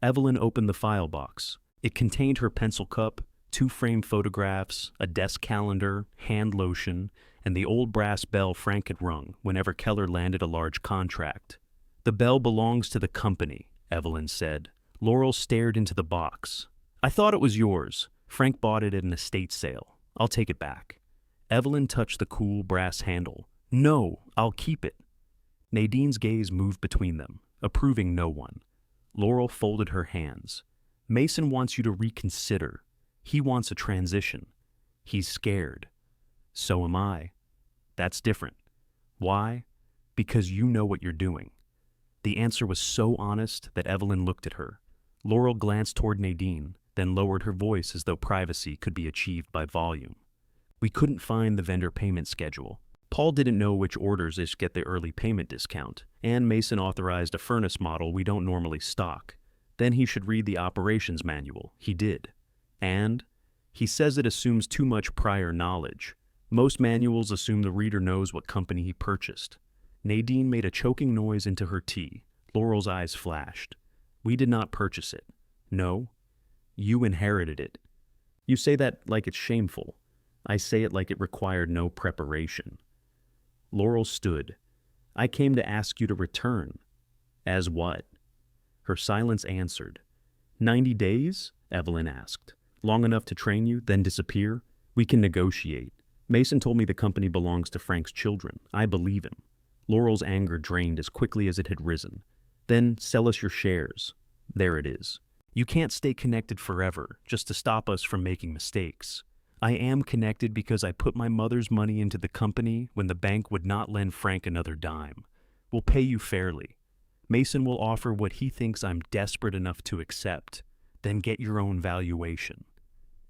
Evelyn opened the file box. It contained her pencil cup, 2 framed photographs, a desk calendar, hand lotion, and the old brass bell Frank had rung whenever Keller landed a large contract. "The bell belongs to the company," Evelyn said. Laurel stared into the box. "I thought it was yours. Frank bought it at an estate sale. I'll take it back." Evelyn touched the cool brass handle. "No, I'll keep it." Nadine's gaze moved between them, approving no one. Laurel folded her hands. "Mason wants you to reconsider. He wants a transition. He's scared. So am I. That's different. Why? Because you know what you're doing." The answer was so honest that Evelyn looked at her. Laurel glanced toward Nadine, then lowered her voice as though privacy could be achieved by volume. "We couldn't find the vendor payment schedule. Paul didn't know which orders ish get the early payment discount, and Mason authorized a furnace model we don't normally stock. Then he should read the operations manual. He did. And he says it assumes too much prior knowledge. Most manuals assume the reader knows what company he purchased." Nadine made a choking noise into her tea. Laurel's eyes flashed. "We did not purchase it. No. You inherited it. You say that like it's shameful. I say it like it required no preparation." Laurel stood. "I came to ask you to return." "As what?" Her silence answered. 90 days? Evelyn asked. "Long enough to train you, then disappear? We can negotiate. Mason told me the company belongs to Frank's children. I believe him." Laurel's anger drained as quickly as it had risen. "Then sell us your shares. There it is. You can't stay connected forever, just to stop us from making mistakes. I am connected because I put my mother's money into the company when the bank would not lend Frank another dime. We'll pay you fairly. Mason will offer what he thinks I'm desperate enough to accept. Then get your own valuation."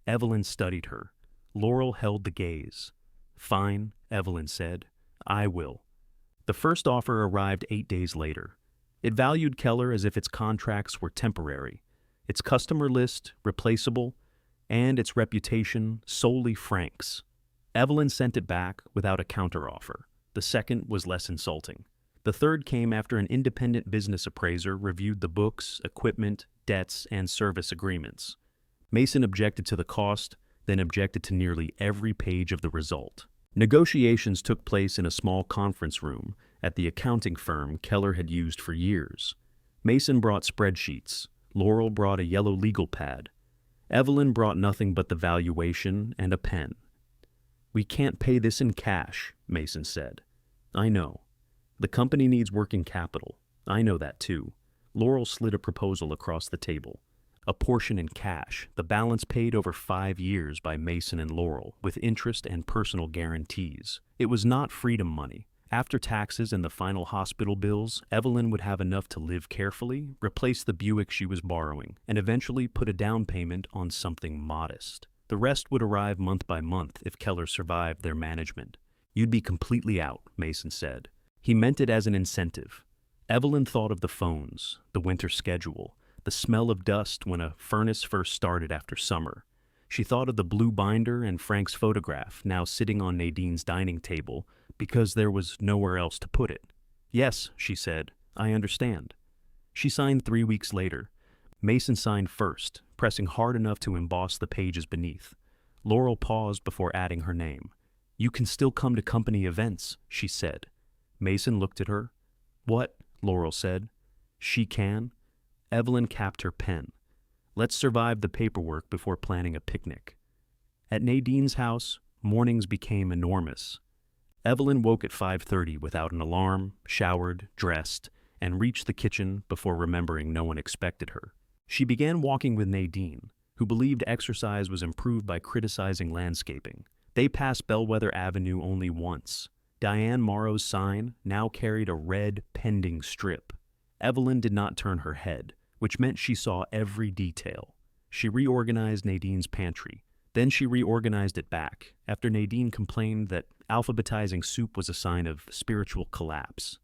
Evelyn studied her. Laurel held the gaze. "Fine," Evelyn said. "I will." The first offer arrived 8 days later. It valued Keller as if its contracts were temporary, its customer list replaceable, and its reputation solely Frank's. Evelyn sent it back without a counteroffer. The second was less insulting. The third came after an independent business appraiser reviewed the books, equipment, debts, and service agreements. Mason objected to the cost, then objected to nearly every page of the result. Negotiations took place in a small conference room at the accounting firm Keller had used for years. Mason brought spreadsheets. Laurel brought a yellow legal pad. Evelyn brought nothing but the valuation and a pen. "We can't pay this in cash," Mason said. "I know. The company needs working capital. I know that too." Laurel slid a proposal across the table. A portion in cash, the balance paid over 5 years by Mason and Laurel, with interest and personal guarantees. It was not freedom money. After taxes and the final hospital bills, Evelyn would have enough to live carefully, replace the Buick she was borrowing, and eventually put a down payment on something modest. The rest would arrive month by month if Keller survived their management. "You'd be completely out," Mason said. He meant it as an incentive. Evelyn thought of the phones, the winter schedule, the smell of dust when a furnace first started after summer. She thought of the blue binder and Frank's photograph now sitting on Nadine's dining table because there was nowhere else to put it. "Yes," she said, "I understand." She signed 3 weeks later. Mason signed first, pressing hard enough to emboss the pages beneath. Laurel paused before adding her name. "You can still come to company events," she said. Mason looked at her. "What?" Laurel said. "She can?" Evelyn capped her pen. "Let's survive the paperwork before planning a picnic." At Nadine's house, mornings became enormous. Evelyn woke at 5:30 without an alarm, showered, dressed, and reached the kitchen before remembering no one expected her. She began walking with Nadine, who believed exercise was improved by criticizing landscaping. They passed Bellwether Avenue only once. Diane Morrow's sign now carried a red, pending strip. Evelyn did not turn her head, which meant she saw every detail. She reorganized Nadine's pantry. Then she reorganized it back, after Nadine complained that alphabetizing soup was a sign of spiritual collapse.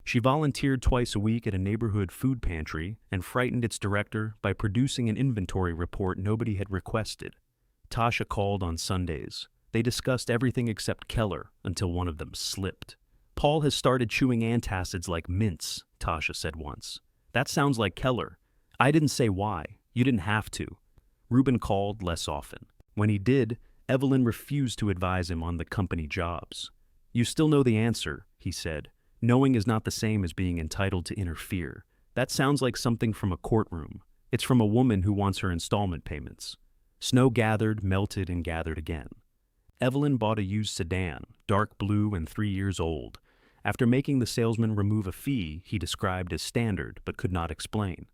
She volunteered twice a week at a neighborhood food pantry and frightened its director by producing an inventory report nobody had requested. Tasha called on Sundays. They discussed everything except Keller until one of them slipped. Paul has started chewing antacids like mints, Tasha said once. That sounds like Keller. I didn't say why. You didn't have to. Reuben called less often. When he did, Evelyn refused to advise him on the company jobs. You still know the answer, he said. Knowing is not the same as being entitled to interfere. That sounds like something from a courtroom. It's from a woman who wants her installment payments. Snow gathered, melted, and gathered again. Evelyn bought a used sedan, dark blue and 3 years old. After making the salesman remove a fee he described as standard but could not explain.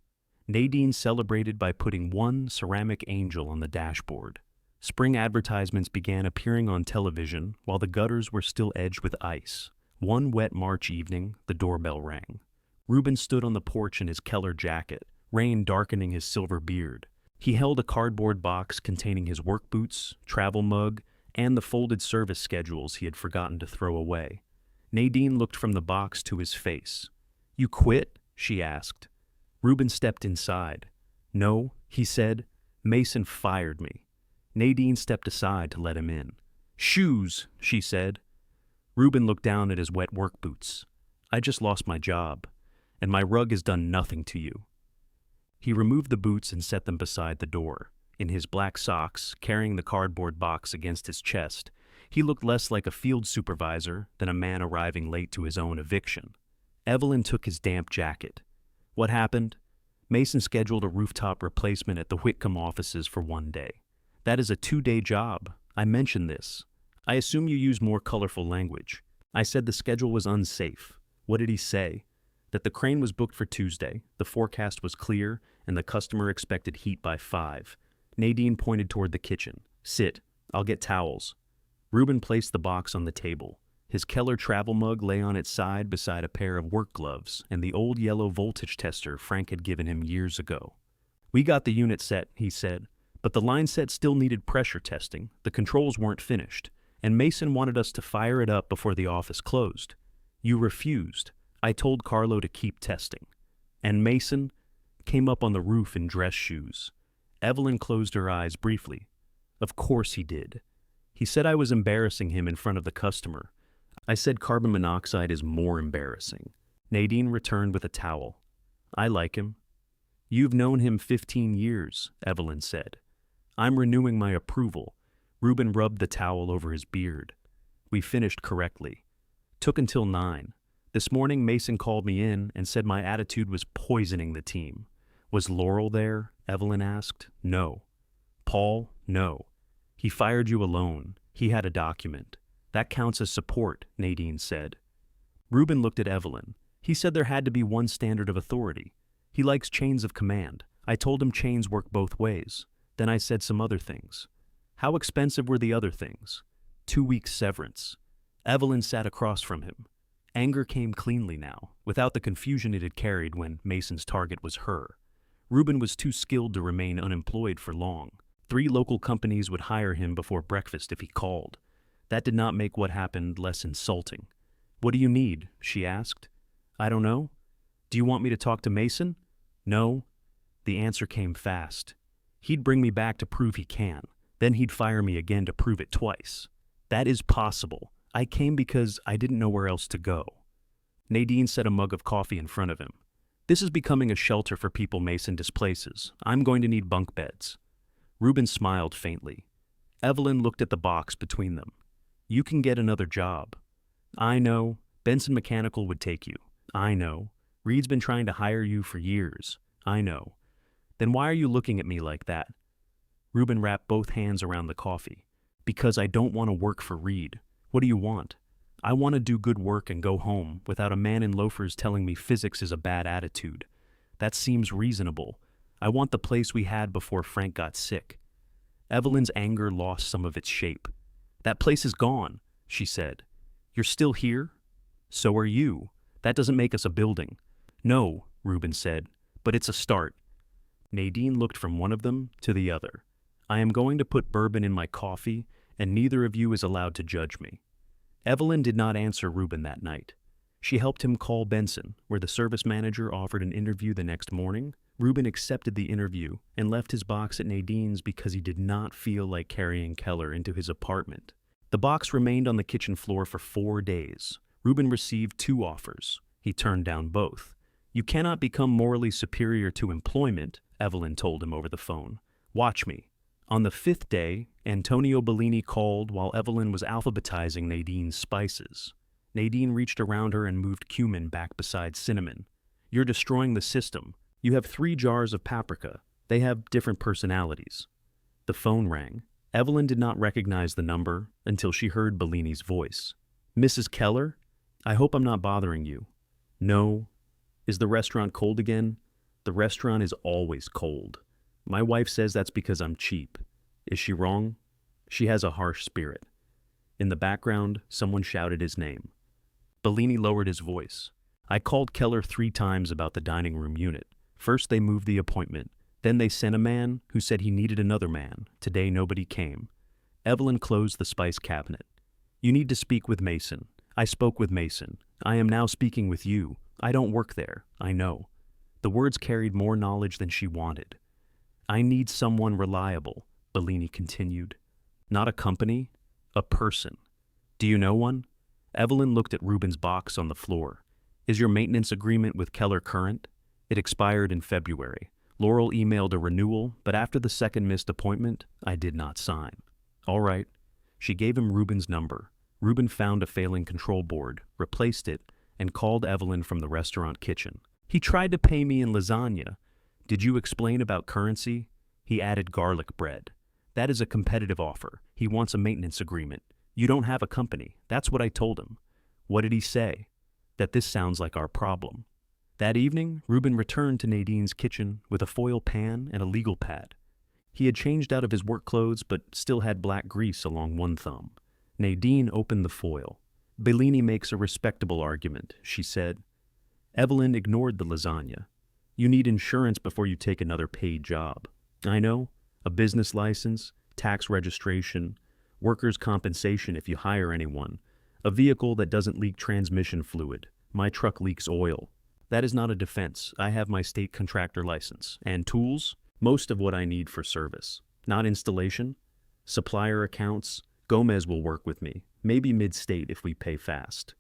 Nadine celebrated by putting one ceramic angel on the dashboard. Spring advertisements began appearing on television while the gutters were still edged with ice. One wet March evening, the doorbell rang. Reuben stood on the porch in his Keller jacket, rain darkening his silver beard. He held a cardboard box containing his work boots, travel mug, and the folded service schedules he had forgotten to throw away. Nadine looked from the box to his face. You quit? She asked. Reuben stepped inside. No, he said. Mason fired me. Nadine stepped aside to let him in. Shoes, she said. Reuben looked down at his wet work boots. I just lost my job, and my rug has done nothing to you. He removed the boots and set them beside the door. In his black socks, carrying the cardboard box against his chest, he looked less like a field supervisor than a man arriving late to his own eviction. Evelyn took his damp jacket. What happened? Mason scheduled a rooftop replacement at the Whitcomb offices for one day. That is a 2-day job. I mentioned this. I assume you use more colorful language. I said the schedule was unsafe. What did he say? That the crane was booked for Tuesday, the forecast was clear, and the customer expected heat by 5. Nadine pointed toward the kitchen. Sit. I'll get towels. Reuben placed the box on the table. His Keller travel mug lay on its side beside a pair of work gloves and the old yellow voltage tester Frank had given him years ago. We got the unit set, he said, but the line set still needed pressure testing. The controls weren't finished, and Mason wanted us to fire it up before the office closed. You refused. I told Carlo to keep testing. And Mason came up on the roof in dress shoes. Evelyn closed her eyes briefly. Of course he did. He said I was embarrassing him in front of the customer. I said carbon monoxide is more embarrassing. Nadine returned with a towel. I like him. You've known him 15 years, Evelyn said. I'm renewing my approval. Reuben rubbed the towel over his beard. We finished correctly. Took until 9. This morning Mason called me in and said my attitude was poisoning the team. Was Laurel there? Evelyn asked. No. Paul? No. He fired you alone. He had a document. That counts as support, Nadine said. Reuben looked at Evelyn. He said there had to be one standard of authority. He likes chains of command. I told him chains work both ways. Then I said some other things. How expensive were the other things? 2 weeks severance. Evelyn sat across from him. Anger came cleanly now, without the confusion it had carried when Mason's target was her. Reuben was too skilled to remain unemployed for long. 3 local companies would hire him before breakfast if he called. That did not make what happened less insulting. What do you need? She asked. I don't know. Do you want me to talk to Mason? No. The answer came fast. He'd bring me back to prove he can. Then he'd fire me again to prove it twice. That is possible. I came because I didn't know where else to go. Nadine set a mug of coffee in front of him. This is becoming a shelter for people Mason displaces. I'm going to need bunk beds. Reuben smiled faintly. Evelyn looked at the box between them. You can get another job. I know. Benson Mechanical would take you. I know. Reed's been trying to hire you for years. I know. Then why are you looking at me like that? Reuben wrapped both hands around the coffee. Because I don't want to work for Reed. What do you want? I want to do good work and go home without a man in loafers telling me physics is a bad attitude. That seems reasonable. I want the place we had before Frank got sick. Evelyn's anger lost some of its shape. That place is gone, she said. You're still here? So are you. That doesn't make us a building. No, Reuben said, but it's a start. Nadine looked from one of them to the other. I am going to put bourbon in my coffee, and neither of you is allowed to judge me. Evelyn did not answer Reuben that night. She helped him call Benson, where the service manager offered an interview the next morning. Reuben accepted the interview and left his box at Nadine's because he did not feel like carrying Keller into his apartment. The box remained on the kitchen floor for 4 days. Reuben received 2 offers. He turned down both. You cannot become morally superior to employment, Evelyn told him over the phone. Watch me. On the 5th day, Antonio Bellini called while Evelyn was alphabetizing Nadine's spices. Nadine reached around her and moved cumin back beside cinnamon. You're destroying the system. You have 3 jars of paprika. They have different personalities. The phone rang. Evelyn did not recognize the number until she heard Bellini's voice. Mrs. Keller? I hope I'm not bothering you. No. Is the restaurant cold again? The restaurant is always cold. My wife says that's because I'm cheap. Is she wrong? She has a harsh spirit. In the background, someone shouted his name. Bellini lowered his voice. I called Keller 3 times about the dining room unit. First they moved the appointment. Then they sent a man who said he needed another man. Today nobody came. Evelyn closed the spice cabinet. You need to speak with Mason. I spoke with Mason. I am now speaking with you. I don't work there. I know. The words carried more knowledge than she wanted. I need someone reliable, Bellini continued. Not a company, a person. Do you know one? Evelyn looked at Reuben's box on the floor. Is your maintenance agreement with Keller current? It expired in February. Laurel emailed a renewal, but after the second missed appointment, I did not sign. All right. She gave him Reuben's number. Reuben found a failing control board, replaced it, and called Evelyn from the restaurant kitchen. He tried to pay me in lasagna. Did you explain about currency? He added garlic bread. That is a competitive offer. He wants a maintenance agreement. You don't have a company. That's what I told him. What did he say? That this sounds like our problem. That evening, Reuben returned to Nadine's kitchen with a foil pan and a legal pad. He had changed out of his work clothes but still had black grease along one thumb. Nadine opened the foil. Bellini makes a respectable argument, she said. Evelyn ignored the lasagna. You need insurance before you take another paid job. I know. A business license, tax registration, workers' compensation if you hire anyone, a vehicle that doesn't leak transmission fluid. My truck leaks oil. That is not a defense. I have my state contractor license. And tools? Most of what I need for service. Not installation. Supplier accounts. Gomez will work with me. Maybe mid-state if we pay fast.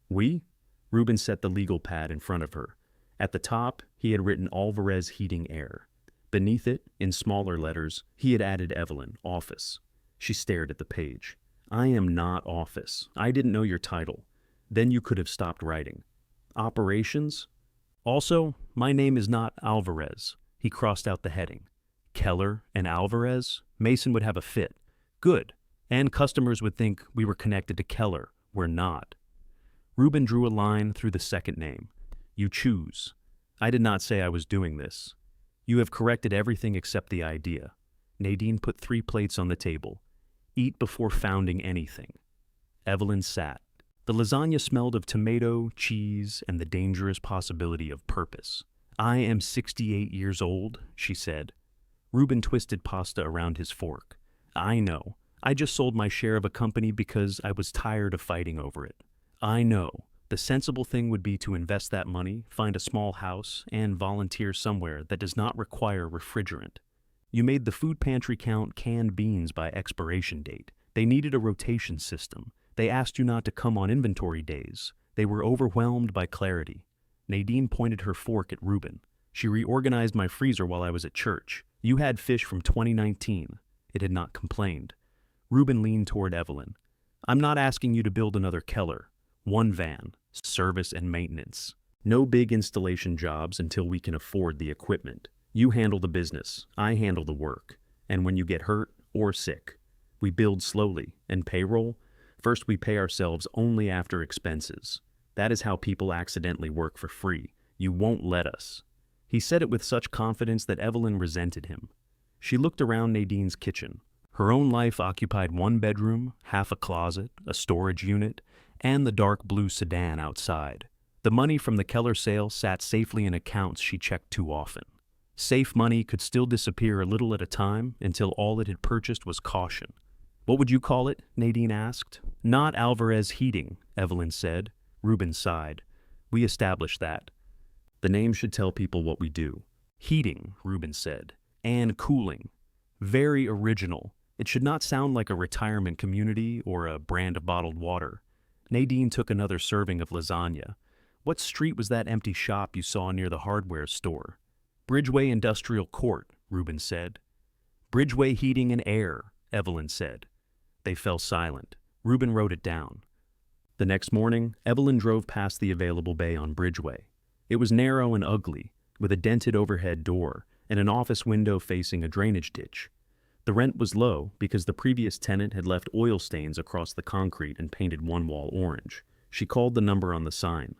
We? Reuben set the legal pad in front of her. At the top, he had written Alvarez Heating Air. Beneath it, in smaller letters, he had added Evelyn, office. She stared at the page. I am not office. I didn't know your title. Then you could have stopped writing. Operations? Also, my name is not Alvarez. He crossed out the heading. Keller and Alvarez? Mason would have a fit. Good. And customers would think we were connected to Keller. We're not. Reuben drew a line through the second name. You choose. I did not say I was doing this. You have corrected everything except the idea. Nadine put 3 plates on the table. Eat before founding anything. Evelyn sat. The lasagna smelled of tomato, cheese, and the dangerous possibility of purpose. I am 68 years old, she said. Reuben twisted pasta around his fork. I know. I just sold my share of a company because I was tired of fighting over it. I know. The sensible thing would be to invest that money, find a small house, and volunteer somewhere that does not require refrigerant. You made the food pantry count canned beans by expiration date. They needed a rotation system. They asked you not to come on inventory days. They were overwhelmed by clarity. Nadine pointed her fork at Reuben. She reorganized my freezer while I was at church. You had fish from 2019. It had not complained. Reuben leaned toward Evelyn. I'm not asking you to build another Keller. 1 van, service and maintenance. No big installation jobs until we can afford the equipment. You handle the business, I handle the work. And when you get hurt or sick, we build slowly. And payroll? First, we pay ourselves only after expenses. That is how people accidentally work for free. You won't let us." He said it with such confidence that Evelyn resented him. She looked around Nadine's kitchen. Her own life occupied one bedroom, half a closet, a storage unit, and the dark blue sedan outside. The money from the Keller sale sat safely in accounts she checked too often. Safe money could still disappear a little at a time until all it had purchased was caution. "What would you call it?" Nadine asked. "Not Alvarez Heating," Evelyn said. Reuben sighed. "We established that. The name should tell people what we do." "Heating," Reuben said. "And cooling. Very original. It should not sound like a retirement community or a brand of bottled water." Nadine took another serving of lasagna. "What street was that empty shop you saw near the hardware store?" "Bridgeway Industrial Court," Reuben said. "Bridgeway Heating and Air," Evelyn said. They fell silent. Reuben wrote it down. The next morning, Evelyn drove past the available bay on Bridgeway. It was narrow and ugly, with a dented overhead door and an office window facing a drainage ditch. The rent was low because the previous tenant had left oil stains across the concrete and painted one wall orange. She called the number on the sign.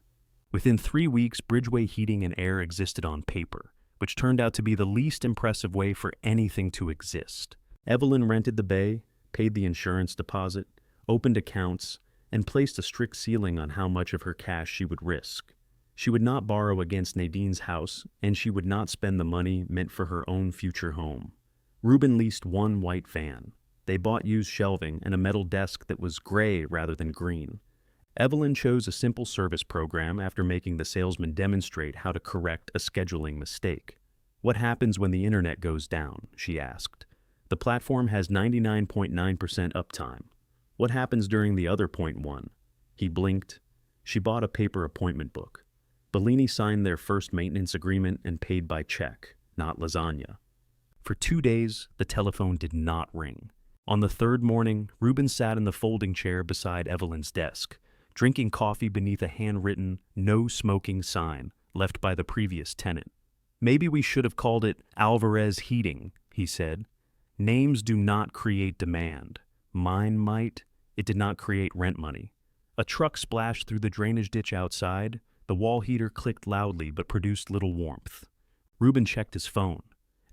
Within 3 weeks, Bridgeway Heating and Air existed on paper, which turned out to be the least impressive way for anything to exist. Evelyn rented the bay, paid the insurance deposit, opened accounts, and placed a strict ceiling on how much of her cash she would risk. She would not borrow against Nadine's house, and she would not spend the money meant for her own future home. Reuben leased one white van. They bought used shelving and a metal desk that was gray rather than green. Evelyn chose a simple service program after making the salesman demonstrate how to correct a scheduling mistake. "What happens when the internet goes down?" she asked. "The platform has 99.9% uptime. What happens during the other 0.1? He blinked. She bought a paper appointment book. Bellini signed their first maintenance agreement and paid by check, not lasagna. For 2 days, the telephone did not ring. On the third morning, Reuben sat in the folding chair beside Evelyn's desk, drinking coffee beneath a handwritten "no smoking" sign left by the previous tenant. "Maybe we should have called it Alvarez Heating," he said. "Names do not create demand. Mine might. It did not create rent money." A truck splashed through the drainage ditch outside. The wall heater clicked loudly but produced little warmth. Reuben checked his phone.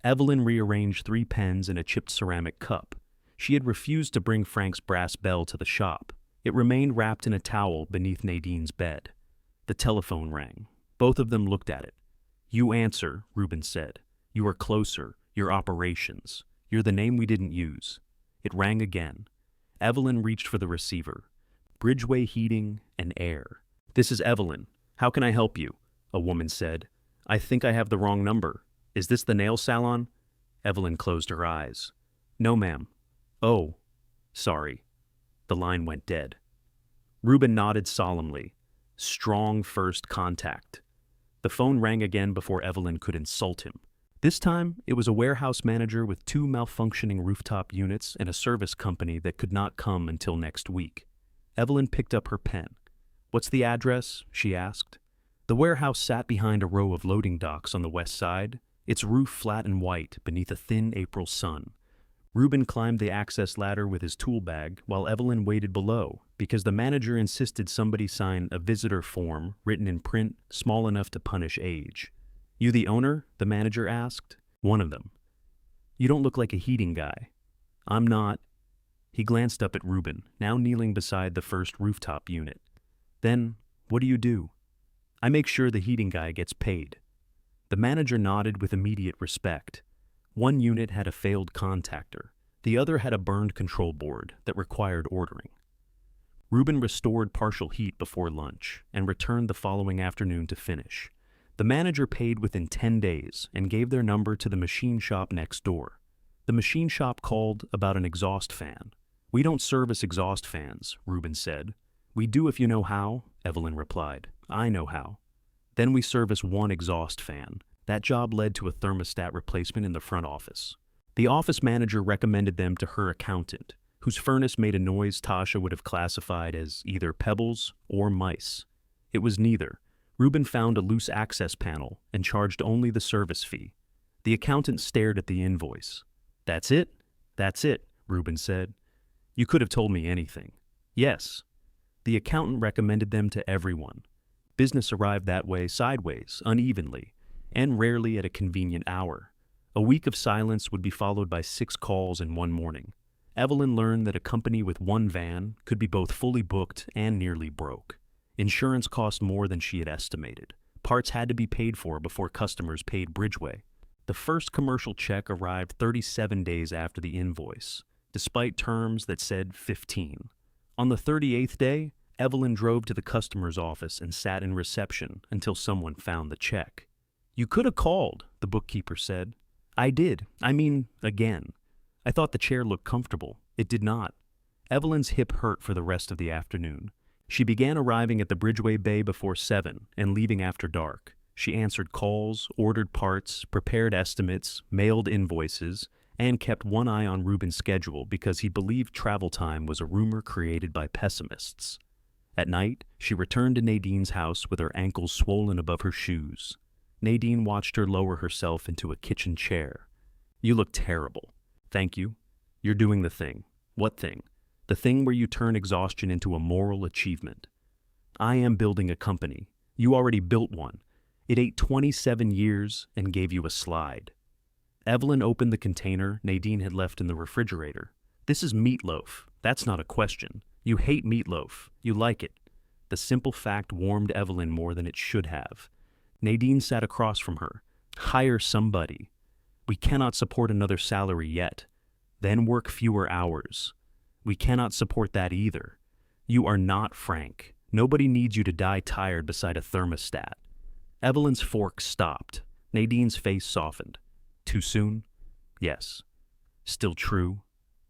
Evelyn rearranged 3 pens in a chipped ceramic cup. She had refused to bring Frank's brass bell to the shop. It remained wrapped in a towel beneath Nadine's bed. The telephone rang. Both of them looked at it. "You answer," Reuben said. "You are closer. Your operations. You're the name we didn't use." It rang again. Evelyn reached for the receiver. "Bridgeway Heating and Air." "This is Evelyn. How can I help you?" a woman said. "I think I have the wrong number. Is this the nail salon?" Evelyn closed her eyes. "No, ma'am." "Oh, sorry." The line went dead. Reuben nodded solemnly. Strong first contact. The phone rang again before Evelyn could insult him. This time, it was a warehouse manager with 2 malfunctioning rooftop units and a service company that could not come until next week. Evelyn picked up her pen. "What's the address?" she asked. The warehouse sat behind a row of loading docks on the west side, its roof flat and white beneath a thin April sun. Reuben climbed the access ladder with his tool bag while Evelyn waited below because the manager insisted somebody sign a visitor form written in print small enough to punish age. "You the owner?" the manager asked. "One of them." "You don't look like a heating guy." "I'm not." He glanced up at Reuben, now kneeling beside the first rooftop unit. "Then, what do you do?" "I make sure the heating guy gets paid." The manager nodded with immediate respect. One unit had a failed contactor. The other had a burned control board that required ordering. Reuben restored partial heat before lunch and returned the following afternoon to finish. The manager paid within 10 days and gave their number to the machine shop next door. The machine shop called about an exhaust fan. "We don't service exhaust fans," Reuben said. "We do if you know how," Evelyn replied. "I know how." "Then we service one exhaust fan." That job led to a thermostat replacement in the front office. The office manager recommended them to her accountant, whose furnace made a noise Tasha would have classified as either pebbles or mice. It was neither. Reuben found a loose access panel and charged only the service fee. The accountant stared at the invoice. "That's it?" "That's it," Reuben said. "You could have told me anything." Yes. The accountant recommended them to everyone. Business arrived that way sideways, unevenly, and rarely at a convenient hour. A week of silence would be followed by 6 calls in one morning. Evelyn learned that a company with one van could be both fully booked and nearly broke. Insurance cost more than she had estimated. Parts had to be paid for before customers paid Bridgeway. The first commercial check arrived 37 days after the invoice, despite terms that said 15. On the 38th day, Evelyn drove to the customer's office and sat in reception until someone found the check. "You could have called," the bookkeeper said. "I did. Again. I thought the chair looked comfortable. It did not." Evelyn's hip hurt for the rest of the afternoon. She began arriving at the Bridgeway Bay before 7 and leaving after dark. She answered calls, ordered parts, prepared estimates, mailed invoices, and kept one eye on Ruben's schedule because he believed travel time was a rumor created by pessimists. At night, she returned to Nadine's house with her ankles swollen above her shoes. Nadine watched her lower herself into a kitchen chair. "You look terrible." "Thank you. You're doing the thing." "What thing?" "The thing where you turn exhaustion into a moral achievement." "I am building a company. You already built one. It ate 27 years and gave you a slide." Evelyn opened the container Nadine had left in the refrigerator. "This is meatloaf. That's not a question. You hate meatloaf. You like it." The simple fact warmed Evelyn more than it should have. Nadine sat across from her. "Hire somebody." "We cannot support another salary yet." "Then work fewer hours." "We cannot support that either." "You are not Frank. Nobody needs you to die tired beside a thermostat." Evelyn's fork stopped. Nadine's face softened. "Too soon?" "Yes." "Still true?"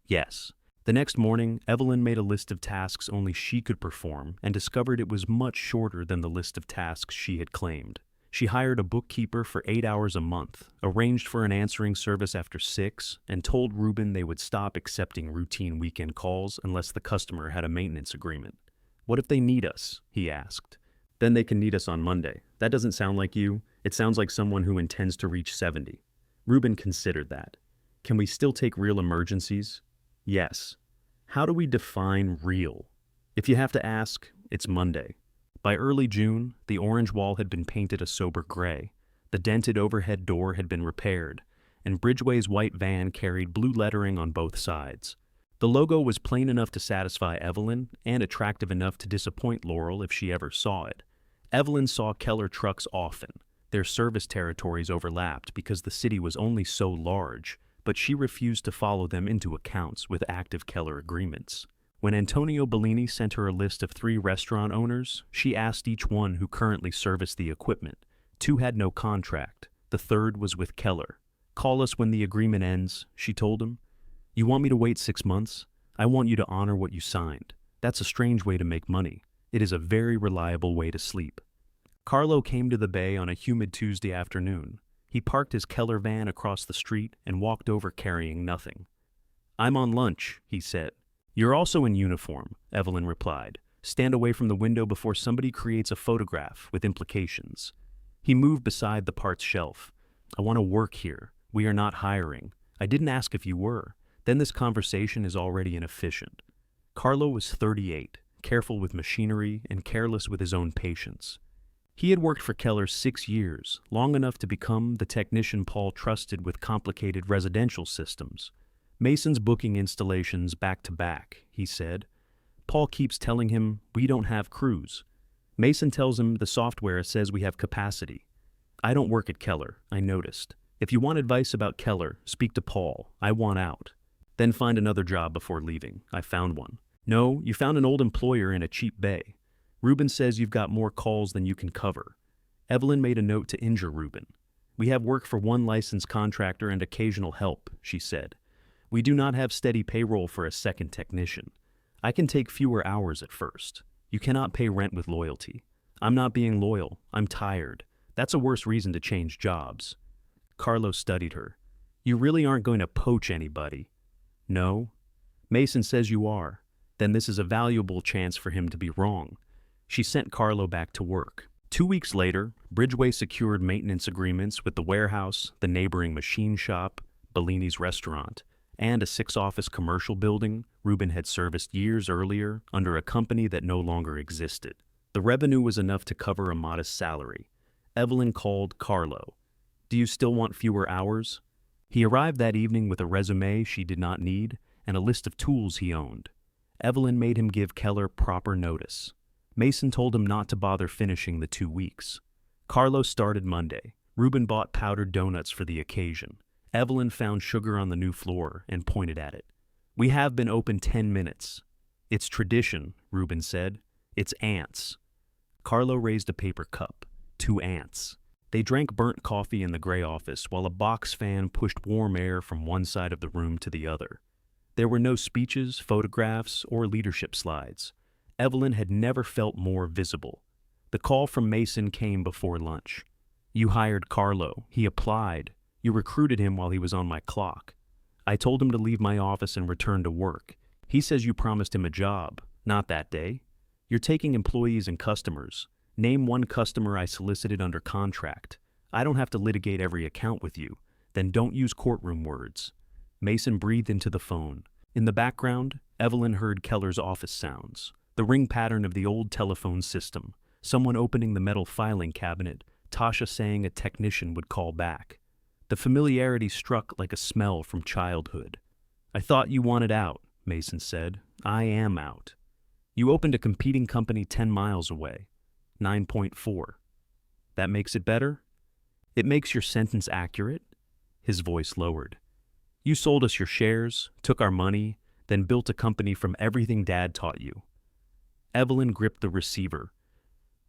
"Yes." The next morning, Evelyn made a list of tasks only she could perform and discovered it was much shorter than the list of tasks she had claimed. She hired a bookkeeper for 8 hours a month, arranged for an answering service after 6, and told Ruben they would stop accepting routine weekend calls unless the customer had a maintenance agreement. "What if they need us?" he asked. "Then they can need us on Monday. That doesn't sound like you. It sounds like someone who intends to reach 70. Ruben considered that. "Can we still take real emergencies?" "Yes." "How do we define real?" "If you have to ask, it's Monday." By early June, the orange wall had been painted a sober gray. The dented overhead door had been repaired, and Bridgeway's white van carried blue lettering on both sides. The logo was plain enough to satisfy Evelyn and attractive enough to disappoint Laurel if she ever saw it. Evelyn saw Keller trucks often. Their service territories overlapped because the city was only so large, but she refused to follow them into accounts with active Keller agreements. When Antonio Bellini sent her a list of 3 restaurant owners, she asked each one who currently serviced the equipment. 2 had no contract. The third was with Keller. "Call us when the agreement ends," she told him. "You want me to wait 6 months? I want you to honor what you signed. That's a strange way to make money. It is a very reliable way to sleep." Carlo came to the bay on a humid Tuesday afternoon. He parked his Keller van across the street and walked over carrying nothing. "I'm on lunch," he said. "You're also in uniform," Evelyn replied. "Stand away from the window before somebody creates a photograph with implications." He moved beside the parts shelf. "I want to work here. We are not hiring. I didn't ask if you were. Then this conversation is already inefficient." Carlo was 38, careful with machinery and careless with his own patience. He had worked for Keller 6 years, long enough to become the technician Paul trusted with complicated residential systems. "Mason's booking installations back to back," he said. Paul keeps telling him, "We don't have crews." Mason tells him the software says we have capacity. "I don't work at Keller," I noticed. "If you want advice about Keller, speak to Paul. I want out." "Then find another job before leaving." I found one. "No, you found an old employer in a cheap bay. Ruben says you've got more calls than you can cover." Evelyn made a note to injure Ruben. "We have work for 1 licensed contractor and occasional help," she said. "We do not have steady payroll for a second technician. I can take fewer hours at first. You cannot pay rent with loyalty. I'm not being loyal. I'm tired. That's a worse reason to change jobs." Carlo studied her. "You really aren't going to poach anybody?" "No." "Mason says you are. Then this is a valuable chance for him to be wrong." She sent Carlo back to work. 2 weeks later, Bridgeway secured maintenance agreements with the warehouse, the neighboring machine shop, Bellini's restaurant, and a 6-office commercial building Reuben had serviced years earlier under a company that no longer existed. The revenue was enough to cover a modest salary. Evelyn called Carlo. "Do you still want fewer hours?" He arrived that evening with a resume she did not need and a list of tools he owned. Evelyn made him give Keller proper notice. Mason told him not to bother finishing the 2 weeks. Carlo started Monday. Reuben bought powdered donuts for the occasion. Evelyn found sugar on the new floor and pointed at it. "We have been open 10 minutes. "It's tradition," Reuben said. "It's ants." Carlo raised a paper cup. 2 ants. They drank burnt coffee in the gray office while a box fan pushed warm air from one side of the room to the other. There were no speeches, photographs, or leadership slides. Evelyn had never felt more visible. The call from Mason came before lunch. "You hired Carlo. He applied. You recruited him while he was on my clock. I told him to leave my office and return to work. He says you promised him a job. Not that day. You're taking employees and customers. Name one customer I solicited under contract. I don't have to litigate every account with you. Then don't use courtroom words." Mason breathed into the phone. In the background, Evelyn heard Keller's office sounds, the ring pattern of the old telephone system, someone opening the metal filing cabinet, Tasha saying a technician would call back. The familiarity struck like a smell from childhood. "I thought you wanted out," Mason said. "I am out." "You opened a competing company 10 miles away. 9.4. That makes it better?" "It makes your sentence accurate." His voice lowered. "You sold us your shares, took our money, then built a company from everything Dad taught you." Evelyn gripped the receiver.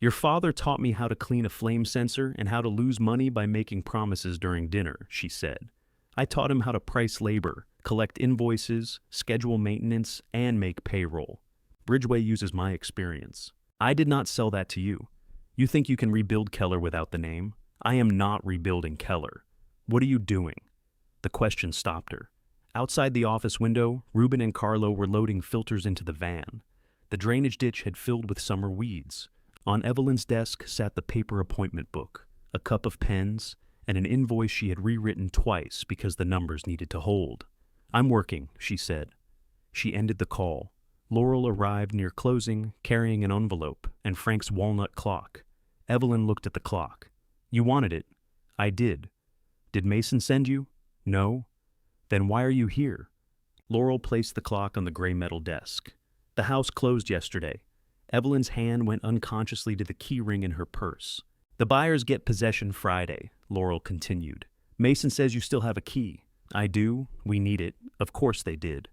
"Your father taught me how to clean a flame sensor and how to lose money by making promises during dinner," she said. "I taught him how to price labor, collect invoices, schedule maintenance, and make payroll. Bridgeway uses my experience. I did not sell that to you. You think you can rebuild Keller without the name? I am not rebuilding Keller. What are you doing?" The question stopped her. Outside the office window, Reuben and Carlo were loading filters into the van. The drainage ditch had filled with summer weeds. On Evelyn's desk sat the paper appointment book, a cup of pens, and an invoice she had rewritten twice because the numbers needed to hold. "I'm working," she said. She ended the call. Laurel arrived near closing, carrying an envelope and Frank's walnut clock. Evelyn looked at the clock. "You wanted it." "I did." "Did Mason send you?" "No." "Then why are you here?" Laurel placed the clock on the gray metal desk. "The house closed yesterday." Evelyn's hand went unconsciously to the key ring in her purse. "The buyers get possession Friday," Laurel continued. "Mason says you still have a key." "I do. We need it." Of course they did.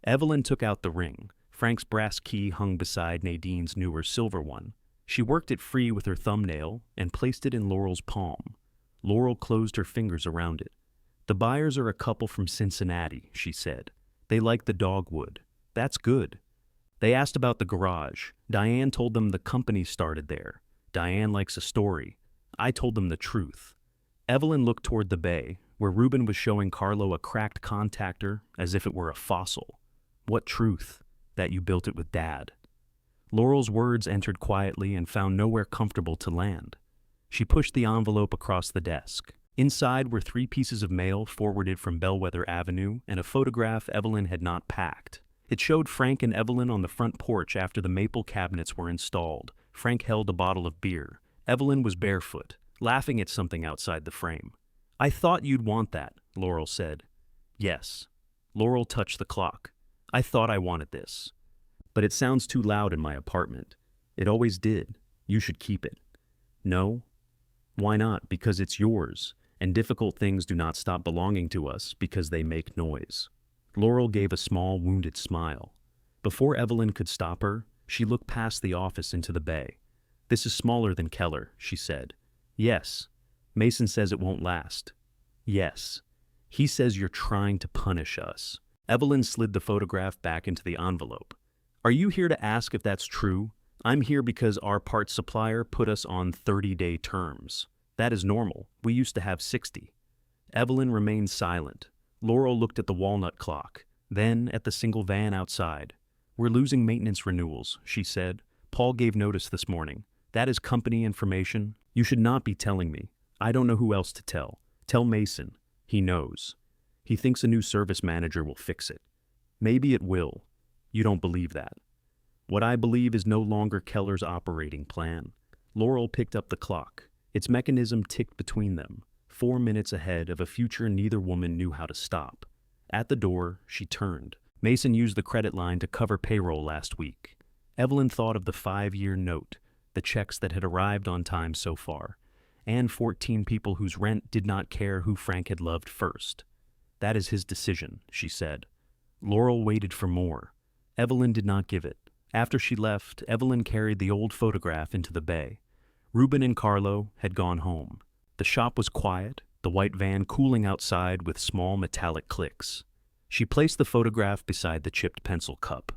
Evelyn took out the ring. Frank's brass key hung beside Nadine's newer silver one. She worked it free with her thumbnail and placed it in Laurel's palm. Laurel closed her fingers around it. "The buyers are a couple from Cincinnati," she said. "They like the dogwood." "That's good." They asked about the garage. Diane told them the company started there. Diane likes a story. I told them the truth. Evelyn looked toward the bay, where Reuben was showing Carlo a cracked contactor as if it were a fossil. "What truth?" "That you built it with Dad." Laurel's words entered quietly and found nowhere comfortable to land. She pushed the envelope across the desk. Inside were 3 pieces of mail forwarded from Bellwether Avenue and a photograph Evelyn had not packed. It showed Frank and Evelyn on the front porch after the maple cabinets were installed. Frank held a bottle of beer. Evelyn was barefoot, laughing at something outside the frame. "I thought you'd want that," Laurel said. "Yes." Laurel touched the clock. "I thought I wanted this. But it sounds too loud in my apartment." "It always did. You should keep it." "No." "Why not?" "Because it's yours, and difficult things do not stop belonging to us because they make noise." Laurel gave a small, wounded smile. Before Evelyn could stop her, she looked past the office into the bay. "This is smaller than Keller," she said. "Yes." "Mason says it won't last." "Yes." "He says you're trying to punish us." Evelyn slid the photograph back into the envelope. "Are you here to ask if that's true? I'm here because our parts supplier put us on 30-day terms. That is normal. We used to have 60. Evelyn remained silent. Laurel looked at the walnut clock, then at the single van outside. "We're losing maintenance renewals," she said. "Paul gave notice this morning. That is company information. You should not be telling me. I don't know who else to tell. Tell Mason. He knows." He thinks a new service manager will fix it. Maybe it will. You don't believe that. What I believe is no longer Keller's operating plan. Laurel picked up the clock. Its mechanism ticked between them, 4 minutes ahead of a future neither woman knew how to stop. At the door, she turned. Mason used the credit line to cover payroll last week. Evelyn thought of the 5-year note, the checks that had arrived on time so far, and 14 people whose rent did not care who Frank had loved first. That is his decision, she said. Laurel waited for more. Evelyn did not give it. After she left, Evelyn carried the old photograph into the bay. Reuben and Carlo had gone home. The shop was quiet, the white van cooling outside with small metallic clicks. She placed the photograph beside the chipped pencil cup.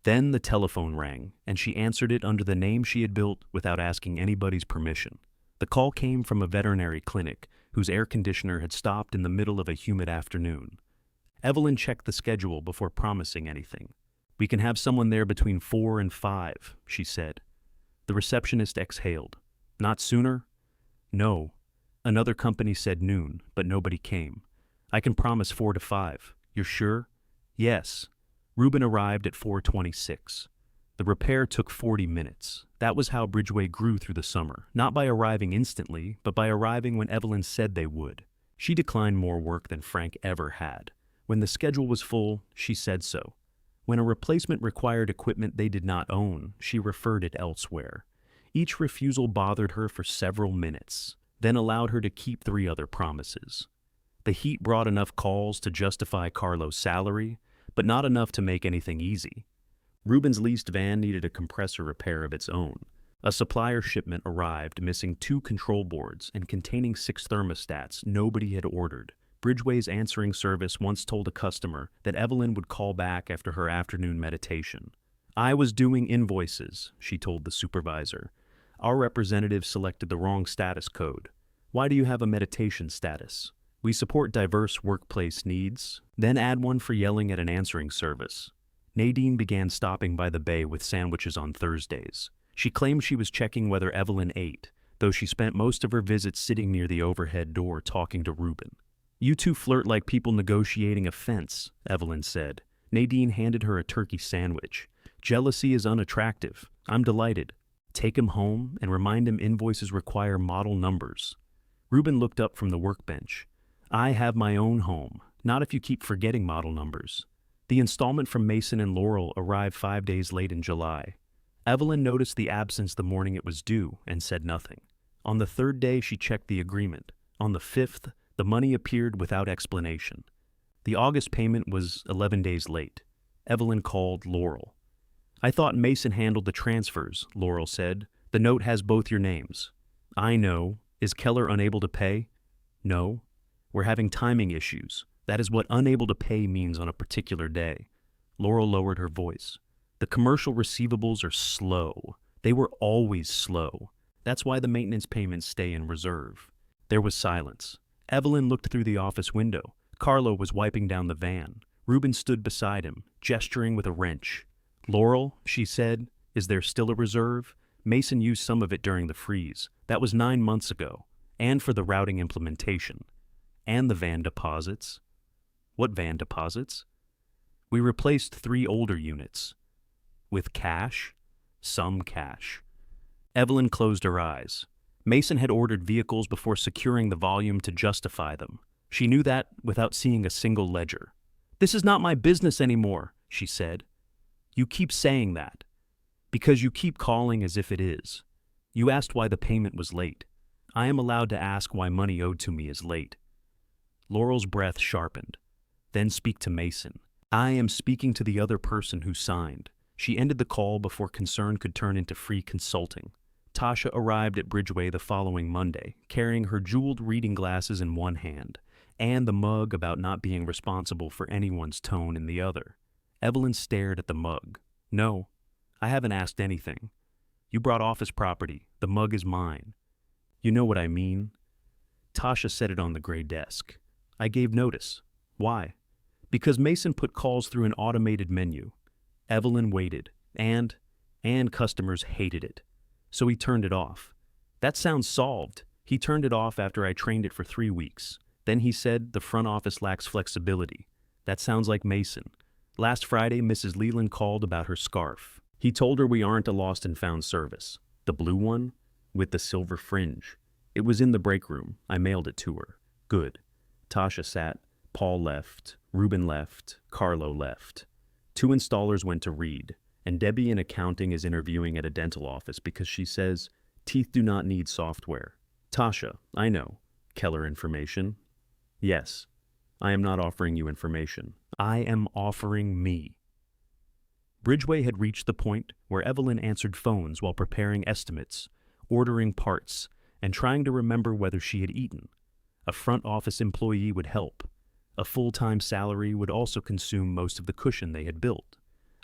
Then the telephone rang, and she answered it under the name she had built without asking anybody's permission. The call came from a veterinary clinic whose air conditioner had stopped in the middle of a humid afternoon. Evelyn checked the schedule before promising anything. "We can have someone there between 4 and 5, she said. The receptionist exhaled. "Not sooner?" "No." Another company said noon, but nobody came. "I can promise 4 to 5. You're sure?" "Yes." Reuben arrived at 4:26. The repair took 40 minutes. That was how Bridgeway grew through the summer, not by arriving instantly, but by arriving when Evelyn said they would. She declined more work than Frank ever had. When the schedule was full, she said so. When a replacement required equipment they did not own, she referred it elsewhere. Each refusal bothered her for several minutes, then allowed her to keep 3 other promises. The heat brought enough calls to justify Carlo's salary, but not enough to make anything easy. Reuben's leased van needed a compressor repair of its own. A supplier shipment arrived missing 2 control boards and containing 6 thermostats nobody had ordered. Bridgeway's answering service once told a customer that Evelyn would call back after her afternoon meditation. "I was doing invoices," she told the supervisor. "Our representative selected the wrong status code. Why do you have a meditation status? We support diverse workplace needs, then add one for yelling at an answering service." Nadine began stopping by the bay with sandwiches on Thursdays. She claimed she was checking whether Evelyn ate, though she spent most of her visits sitting near the overhead door talking to Reuben. "You two flirt like people negotiating a fence," Evelyn said. Nadine handed her a turkey sandwich. "Jealousy is unattractive. I'm delighted. Take him home and remind him invoices require model numbers." Reuben looked up from the workbench. "I have my own home, not if you keep forgetting model numbers." The installment from Mason and Laurel arrived 5 days late in July. Evelyn noticed the absence the morning it was due and said nothing. On the 3rd day, she checked the agreement. On the 5th, the money appeared without explanation. The August payment was 11 days late. Evelyn called Laurel. "I thought Mason handled the transfers," Laurel said. "The note has both your names." "I know. Is Keller unable to pay?" "No. We're having timing issues. That is what unable to pay means on a particular day." Laurel lowered her voice. "The commercial receivables are slow. They were always slow. That's why the maintenance payments stay in reserve." There was silence. Evelyn looked through the office window. Carlo was wiping down the van. Reuben stood beside him, gesturing with a wrench. "Laurel," she said, "is there still a reserve? Mason used some of it during the freeze. That was 9 months ago. And for the routing implementation. And the van deposits." "What van deposits?" "We replaced 3 older units." "With cash?" "Some cash." Evelyn closed her eyes. Mason had ordered vehicles before securing the volume to justify them. She knew that without seeing a single ledger. "This is not my business anymore," she said. "You keep saying that. Because you keep calling as if it is. You asked why the payment was late. I am allowed to ask why money owed to me is late." Laurel's breath sharpened. "Then speak to Mason. I am speaking to the other person who signed." She ended the call before concern could turn into free consulting. Tasha arrived at Bridgeway the following Monday, carrying her jeweled reading glasses in one hand, and the mug about not being responsible for anyone's tone in the other. Evelyn stared at the mug. "No, I haven't asked anything. You brought office property. The mug is mine." "You know what I mean." Tasha set it on the gray desk. "I gave notice." "Why?" "Because Mason put calls through an automated menu." Evelyn waited, and customers hated it. So he turned it off. "That sounds solved. He turned it off after I trained it for 3 weeks. Then he said the front office lacks flexibility. That sounds like Mason. Last Friday, Mrs. Leland called about her scarf. He told her we aren't a lost and found service. The blue one? With the silver fringe. It was in the break room. I mailed it to her. Good. Tasha sat. Paul left. Ruben left. Carlo left. 2 installers went to Reed, and Debbie in accounting is interviewing at a dental office because she says teeth do not need software. Tasha, I know. Keller information. Yes. I am not offering you information. I am offering me. Bridgeway had reached the point where Evelyn answered phones while preparing estimates, ordering parts, and trying to remember whether she had eaten. A front office employee would help. A full-time salary would also consume most of the cushion they had built.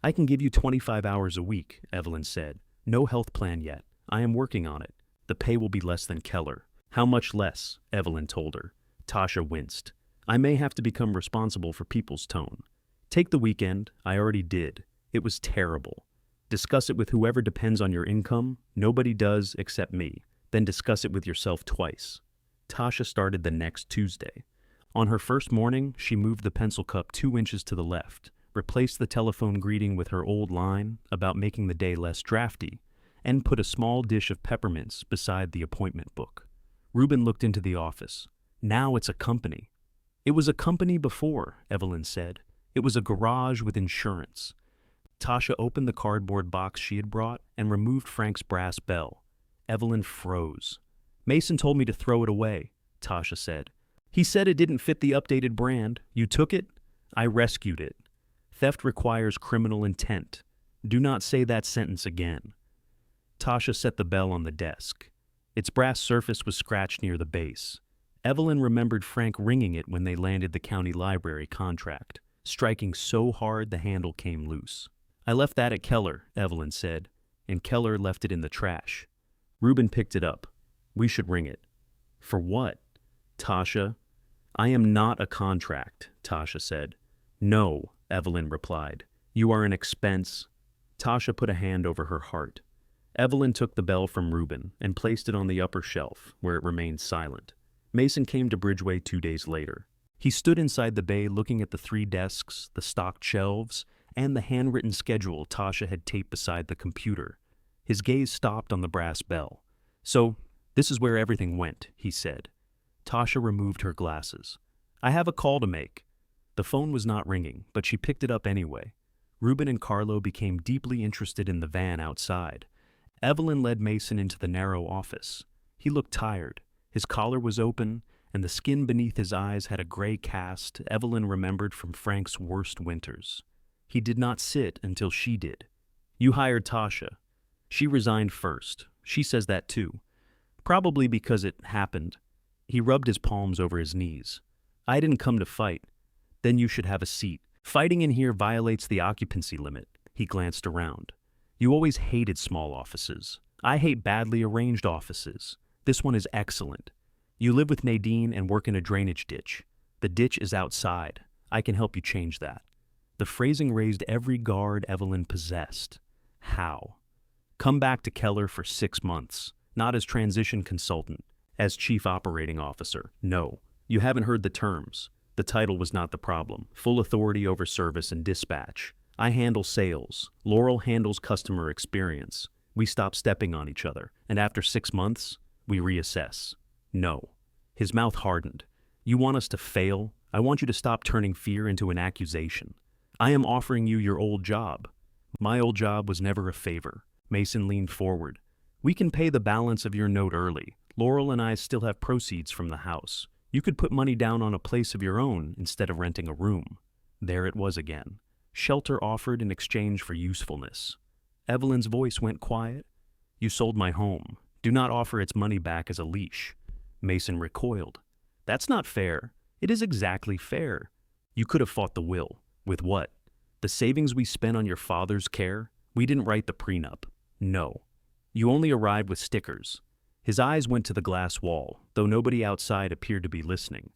I can give you 25 hours a week, Evelyn said. No health plan yet. I am working on it. The pay will be less than Keller. How much less? Evelyn told her. Tasha winced. I may have to become responsible for people's tone. Take the weekend. I already did. It was terrible. Discuss it with whoever depends on your income. Nobody does except me. Then discuss it with yourself twice. Tasha started the next Tuesday. On her first morning, she moved the pencil cup 2 inches to the left, replaced the telephone greeting with her old line about making the day less drafty, and put a small dish of peppermints beside the appointment book. Ruben looked into the office. Now it's a company. It was a company before, Evelyn said. It was a garage with insurance. Tasha opened the cardboard box she had brought and removed Frank's brass bell. Evelyn froze. Mason told me to throw it away, Tasha said. He said it didn't fit the updated brand. You took it? I rescued it. Theft requires criminal intent. Do not say that sentence again. Tasha set the bell on the desk. Its brass surface was scratched near the base. Evelyn remembered Frank ringing it when they landed the county library contract, striking so hard the handle came loose. I left that at Keller, Evelyn said, and Keller left it in the trash. Ruben picked it up. We should ring it. For what? Tasha. I am not a contract, Tasha said. No, Evelyn replied. You are an expense. Tasha put a hand over her heart. Evelyn took the bell from Ruben and placed it on the upper shelf, where it remained silent. Mason came to Bridgeway 2 days later. He stood inside the bay looking at the 3 desks, the stocked shelves, and the handwritten schedule Tasha had taped beside the computer. His gaze stopped on the brass bell. So, this is where everything went, he said. Tasha removed her glasses. I have a call to make. The phone was not ringing, but she picked it up anyway. Ruben and Carlo became deeply interested in the van outside. Evelyn led Mason into the narrow office. He looked tired. His collar was open, and the skin beneath his eyes had a gray cast Evelyn remembered from Frank's worst winters. He did not sit until she did. You hired Tasha. She resigned first. She says that too. Probably because it happened. He rubbed his palms over his knees. I didn't come to fight. Then you should have a seat. Fighting in here violates the occupancy limit. He glanced around. You always hated small offices. I hate badly arranged offices. This one is excellent. You live with Nadine and work in a drainage ditch. The ditch is outside. I can help you change that. The phrasing raised every guard Evelyn possessed. How? Come back to Keller for 6 months, not as transition consultant, as chief operating officer. No, you haven't heard the terms. The title was not the problem. Full authority over service and dispatch. I handle sales. Laurel handles customer experience. We stop stepping on each other, and after 6 months, we reassess. No. His mouth hardened. You want us to fail? I want you to stop turning fear into an accusation. I am offering you your old job. My old job was never a favor. Mason leaned forward. We can pay the balance of your note early. Laurel and I still have proceeds from the house. You could put money down on a place of your own instead of renting a room. There it was again. Shelter offered in exchange for usefulness. Evelyn's voice went quiet. You sold my home. Do not offer its money back as a leash. Mason recoiled. That's not fair. It is exactly fair. You could have fought the will. With what? The savings we spent on your father's care? We didn't write the prenup. No. You only arrived with stickers. His eyes went to the glass wall, though nobody outside appeared to be listening.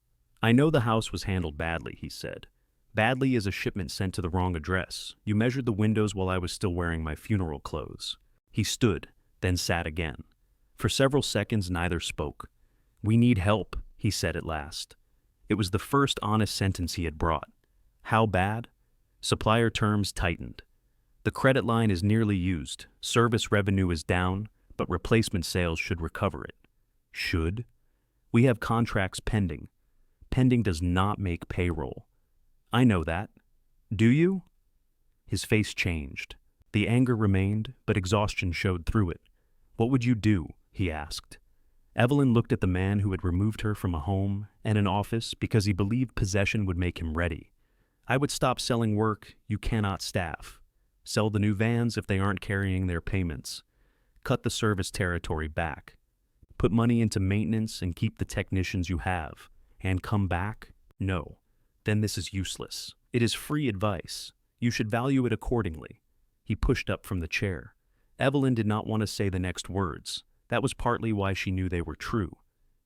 I know the house was handled badly, he said. Badly as a shipment sent to the wrong address. You measured the windows while I was still wearing my funeral clothes. He stood, then sat again. For several seconds, neither spoke. We need help, he said at last. It was the first honest sentence he had brought. How bad? Supplier terms tightened. The credit line is nearly used, service revenue is down, but replacement sales should recover it. Should? We have contracts pending. Pending does not make payroll. I know that. Do you? His face changed. The anger remained, but exhaustion showed through it. What would you do? He asked. Evelyn looked at the man who had removed her from a home and an office because he believed possession would make him ready. I would stop selling work you cannot staff. Sell the new vans if they aren't carrying their payments. Cut the service territory back. Put money into maintenance and keep the technicians you have. And come back? No. Then this is useless. It is free advice. You should value it accordingly. He pushed up from the chair. Evelyn did not want to say the next words. That was partly why she knew they were true.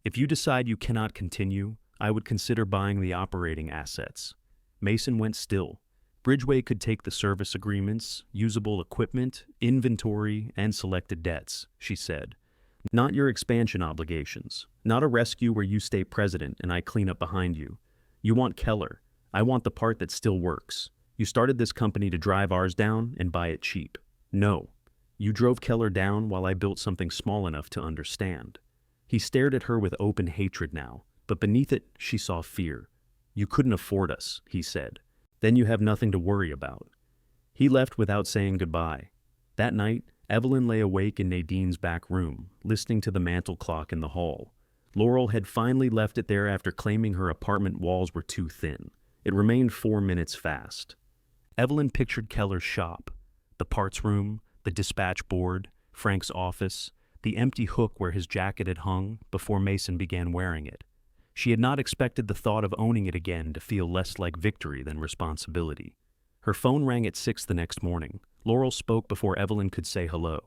If you decide you cannot continue, I would consider buying the operating assets. Mason went still. Bridgeway could take the service agreements, usable equipment, inventory, and selected debts, she said. Not your expansion obligations. Not a rescue where you stay president and I clean up behind you. You want Keller. I want the part that still works. You started this company to drive ours down and buy it cheap. No. You drove Keller down while I built something small enough to understand. He stared at her with open hatred now, but beneath it she saw fear. You couldn't afford us, he said. Then you have nothing to worry about. He left without saying goodbye. That night, Evelyn lay awake in Nadine's back room, listening to the mantel clock in the hall. Laurel had finally left it there after claiming her apartment walls were too thin. It remained 4 minutes fast. Evelyn pictured Keller's shop, the parts room, the dispatch board, Frank's office, the empty hook where his jacket had hung before Mason began wearing it. She had not expected the thought of owning it again to feel less like victory than responsibility. Her phone rang at 6 the next morning. Laurel spoke before Evelyn could say hello.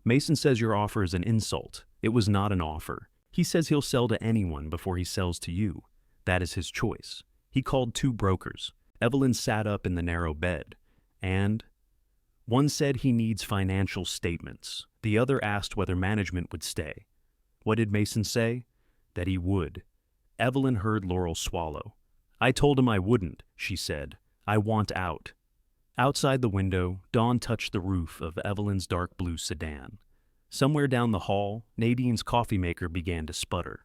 Mason says your offer is an insult. It was not an offer. He says he'll sell to anyone before he sells to you. That is his choice. He called 2 brokers. Evelyn sat up in the narrow bed. And one said he needs financial statements. The other asked whether management would stay. What did Mason say? That he would. Evelyn heard Laurel swallow. I told him I wouldn't, she said. I want out. Outside the window, dawn touched the roof of Evelyn's dark blue sedan. Somewhere down the hall, Nadine's coffee maker began to sputter.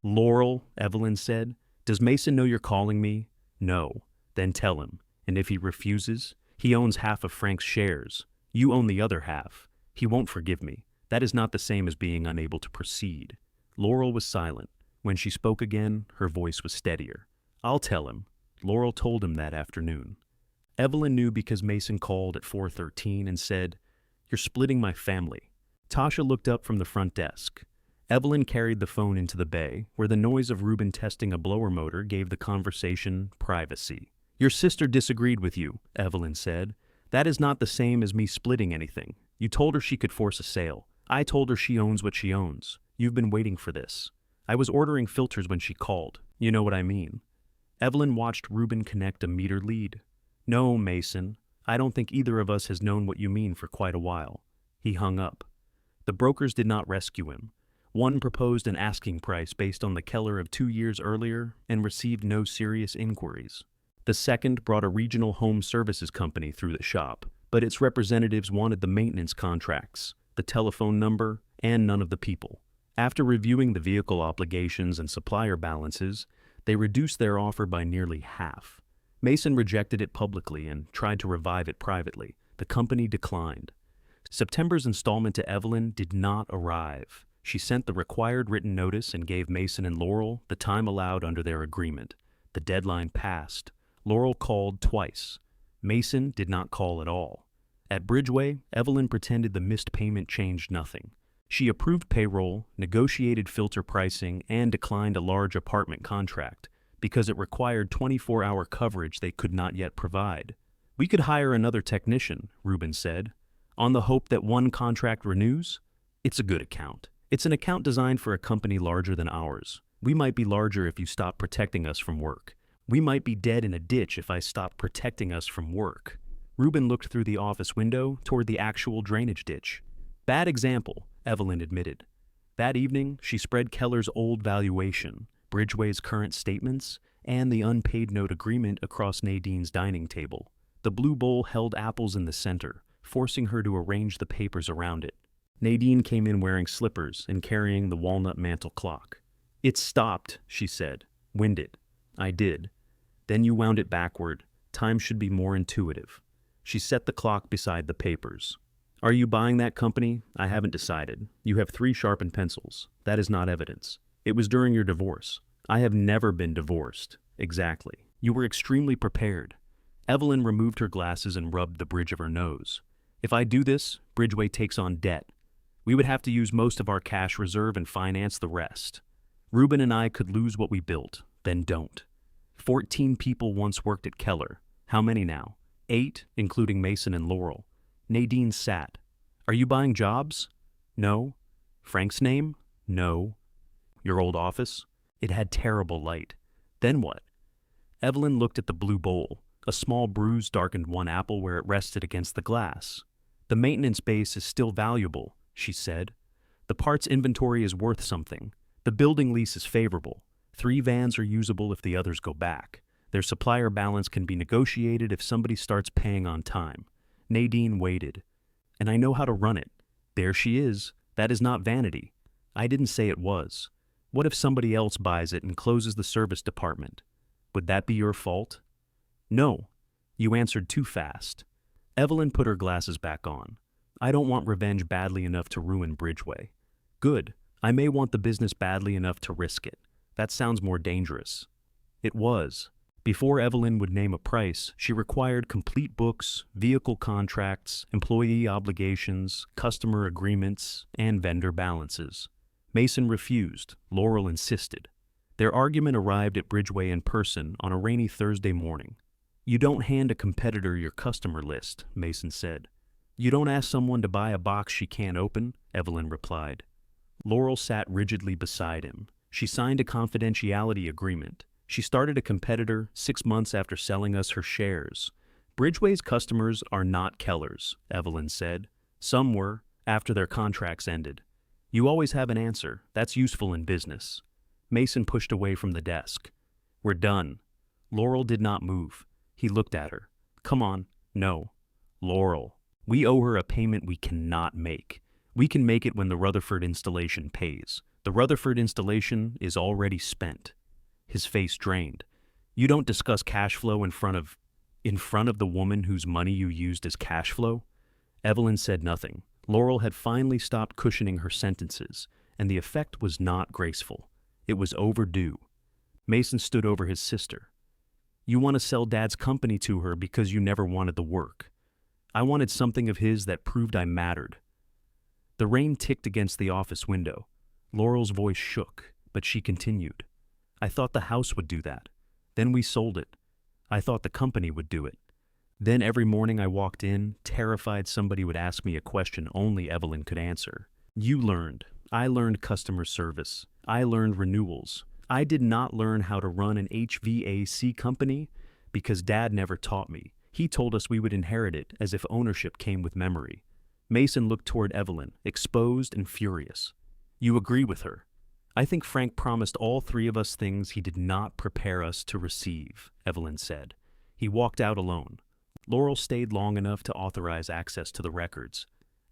Laurel, Evelyn said, does Mason know you're calling me? No. Then tell him. And if he refuses, he owns half of Frank's shares. You own the other half. He won't forgive me. That is not the same as being unable to proceed. Laurel was silent. When she spoke again, her voice was steadier. I'll tell him. Laurel told him that afternoon. Evelyn knew because Mason called at 4:13 and said, You're splitting my family. Tasha looked up from the front desk. Evelyn carried the phone into the bay, where the noise of Ruben testing a blower motor gave the conversation privacy. Your sister disagreed with you, Evelyn said. That is not the same as me splitting anything. You told her she could force a sale. I told her she owns what she owns. You've been waiting for this. I was ordering filters when she called. You know what I mean. Evelyn watched Ruben connect a meter lead. No, Mason. I don't think either of us has known what you mean for quite a while. He hung up. The brokers did not rescue him. One proposed an asking price based on the Keller of 2 years earlier and received no serious inquiries. The second brought a regional home services company through the shop, but its representatives wanted the maintenance contracts, the telephone number, and none of the people. After reviewing the vehicle obligations and supplier balances, they reduced their offer by nearly half. Mason rejected it publicly and tried to revive it privately. The company declined. September's installment to Evelyn did not arrive. She sent the required written notice and gave Mason and Laurel the time allowed under their agreement. The deadline passed. Laurel called twice. Mason did not call at all. At Bridgeway, Evelyn pretended the missed payment changed nothing. She approved payroll, negotiated filter pricing, and declined a large apartment contract because it required 24-hour coverage they could not yet provide. We could hire another technician, Ruben said, on the hope that one contract renews. It's a good account. It's an account designed for a company larger than ours. We might be larger if you stop protecting us from work. We might be dead in a ditch if I stop protecting us from work. Ruben looked through the office window toward the actual drainage ditch. Bad example, Evelyn admitted. That evening, she spread Keller's old valuation, Bridgeway's current statements, and the unpaid note agreement across Nadine's dining table. The blue bowl held apples in the center, forcing her to arrange the papers around it. Nadine came in wearing slippers and carrying the walnut mantel clock. "It stopped," she said. "Wind it." "I did." "Then you wound it backward. Time should be more intuitive." She set the clock beside the papers. "Are you buying that company?" "I haven't decided. You have 3 sharpened pencils. That is not evidence. It was during your divorce." "I have never been divorced." "Exactly. You were extremely prepared." Evelyn removed her glasses and rubbed the bridge of her nose. "If I do this, Bridgeway takes on debt. We would have to use most of our cash reserve and finance the rest. Reuben and I could lose what we built, then don't. 14 people once worked at Keller. How many now? 8, including Mason and Laurel." Nadine sat. "Are you buying jobs?" "No." "Frank's name?" "No." "Your old office?" "It had terrible light." "Then what?" Evelyn looked at the blue bowl. A small bruise darkened one apple where it rested against the glass. "The maintenance base is still valuable," she said. "The parts inventory is worth something. The building lease is favorable. 3 vans are usable if the others go back. Their supplier balance can be negotiated if somebody starts paying on time." Nadine waited. "And I know how to run it." "There she is. That is not vanity." "I didn't say it was. What if somebody else buys it and closes the service department? Would that be your fault?" "No." "You answered too fast." Evelyn put her glasses back on. "I don't want revenge badly enough to ruin Bridgeway." "Good. I may want the business badly enough to risk it." "That sounds more dangerous." It was. Before Evelyn would name a price, she required complete books, vehicle contracts, employee obligations, customer agreements, and vendor balances. Mason refused. Laurel insisted. Their argument arrived at Bridgeway in person on a rainy Thursday morning. "You don't hand a competitor your customer list," Mason said. "You don't ask someone to buy a box she can't open," Evelyn replied. Laurel sat rigidly beside him. She signed a confidentiality agreement. "She started a competitor 6 months after selling us her shares." "Bridgeway's customers are not Keller's," Evelyn said. "Some were, after their contracts ended." "You always have an answer. That's useful in business." Mason pushed away from the desk. "We're done." Laurel did not move. He looked at her. "Come on." "No." "Laurel, we owe her a payment we cannot make. We can make it when the Rutherford installation pays. The Rutherford installation is already spent." His face drained. "You don't discuss cash flow in front of the woman whose money you used as cash flow?" Evelyn said nothing. Laurel had finally stopped cushioning her sentences, and the effect was not graceful. It was overdue. Mason stood over his sister. "You want to sell Dad's company to her because you never wanted the work. I wanted something of his that proved I mattered." The rain ticked against the office window. Laurel's voice shook, but she continued. "I thought the house would do that. Then we sold it. I thought the company would do it. Then every morning I walked in, terrified somebody would ask me a question only Evelyn could answer. You learned. I learned customer service. I learned renewals. I did not learn how to run an HVAC company because Dad never taught me. He told us we would inherit it as if ownership came with memory." Mason looked toward Evelyn, exposed and furious. "You agree with her?" "I think Frank promised all 3 of us things he did not prepare us to receive," Evelyn said. He walked out alone. Laurel stayed long enough to authorize access to the records.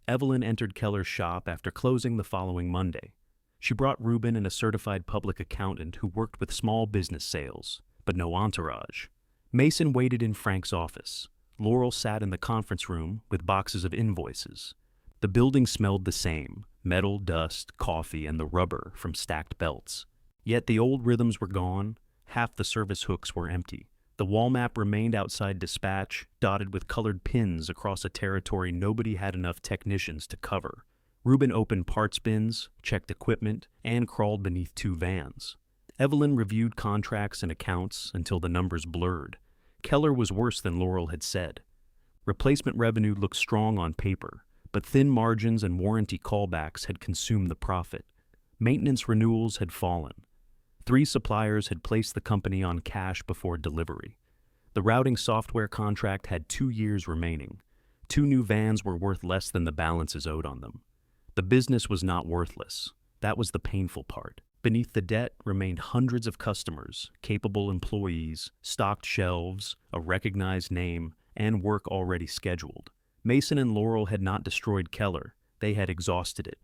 Evelyn entered Keller's shop after closing the following Monday. She brought Reuben and a certified public accountant who worked with small business sales, but no entourage. Mason waited in Frank's office. Laurel sat in the conference room with boxes of invoices. The building smelled the same: metal, dust, coffee, and the rubber from stacked belts. Yet the old rhythms were gone. Half the service hooks were empty. The wall map remained outside dispatch, dotted with colored pins across a territory nobody had enough technicians to cover. Reuben opened parts bins, checked equipment, and crawled beneath 2 vans. Evelyn reviewed contracts and accounts until the numbers blurred. Keller was worse than Laurel had said. Replacement revenue looked strong on paper, but thin margins and warranty callbacks had consumed the profit. Maintenance renewals had fallen. 3 suppliers had placed the company on cash before delivery. The routing software contract had 2 years remaining. 2 new vans were worth less than the balances owed on them. The business was not worthless. That was the painful part. Beneath the debt remained hundreds of customers, capable employees, stocked shelves, a recognized name, and work already scheduled. Mason and Laurel had not destroyed Keller. They had exhausted it.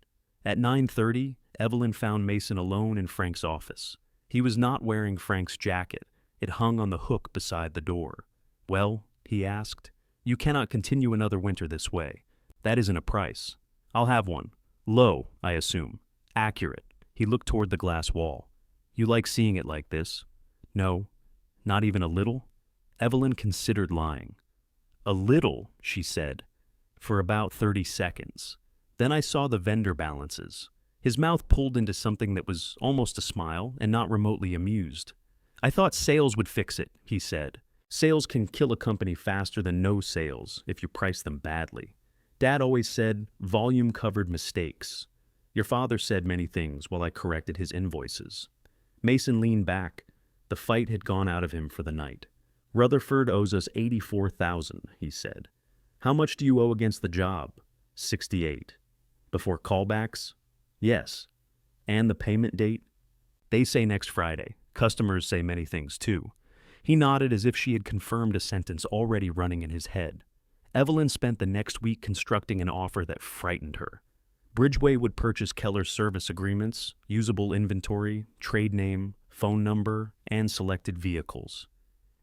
At 9:30, Evelyn found Mason alone in Frank's office. He was not wearing Frank's jacket. It hung on the hook beside the door. "Well," he asked, "you cannot continue another winter this way. That isn't a price. I'll have one. Low, I assume. Accurate." He looked toward the glass wall. "You like seeing it like this?" "No. Not even a little?" Evelyn considered lying. "A little," she said, "for about 30 seconds. Then I saw the vendor balances." His mouth pulled into something that was almost a smile and not remotely amused. "I thought sales would fix it," he said. "Sales can kill a company faster than no sales if you price them badly. Dad always said volume covered mistakes. Your father said many things while I corrected his invoices." Mason leaned back. The fight had gone out of him for the night. "Rutherford owes us $84,000, he said. "How much do you owe against the job?" "68. "Before callbacks?" "Yes." "And the payment date?" "They say next Friday. Customers say many things too." He nodded as if she had confirmed a sentence already running in his head. Evelyn spent the next week constructing an offer that frightened her. Bridgeway would purchase Keller's service agreements, usable inventory, trade name, phone number, and selected vehicles.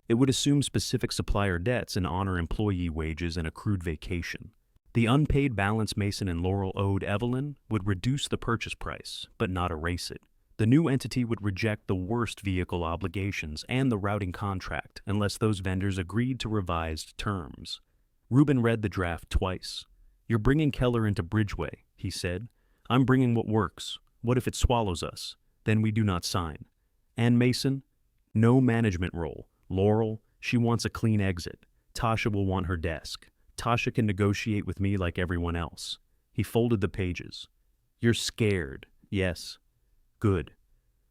It would assume specific supplier debts and honor employee wages and accrued vacation. The unpaid balance Mason and Laurel owed Evelyn would reduce the purchase price, but not erase it. The new entity would reject the worst vehicle obligations and the routing contract unless those vendors agreed to revised terms. Rubin read the draft twice. "You're bringing Keller into Bridgeway," he said. "I'm bringing what works. What if it swallows us? Then we do not sign." "And Mason?" "No management role. Laurel, she wants a clean exit. Tasha will want her desk. Tasha can negotiate with me like everyone else." He folded the pages. "You're scared, yes. Good."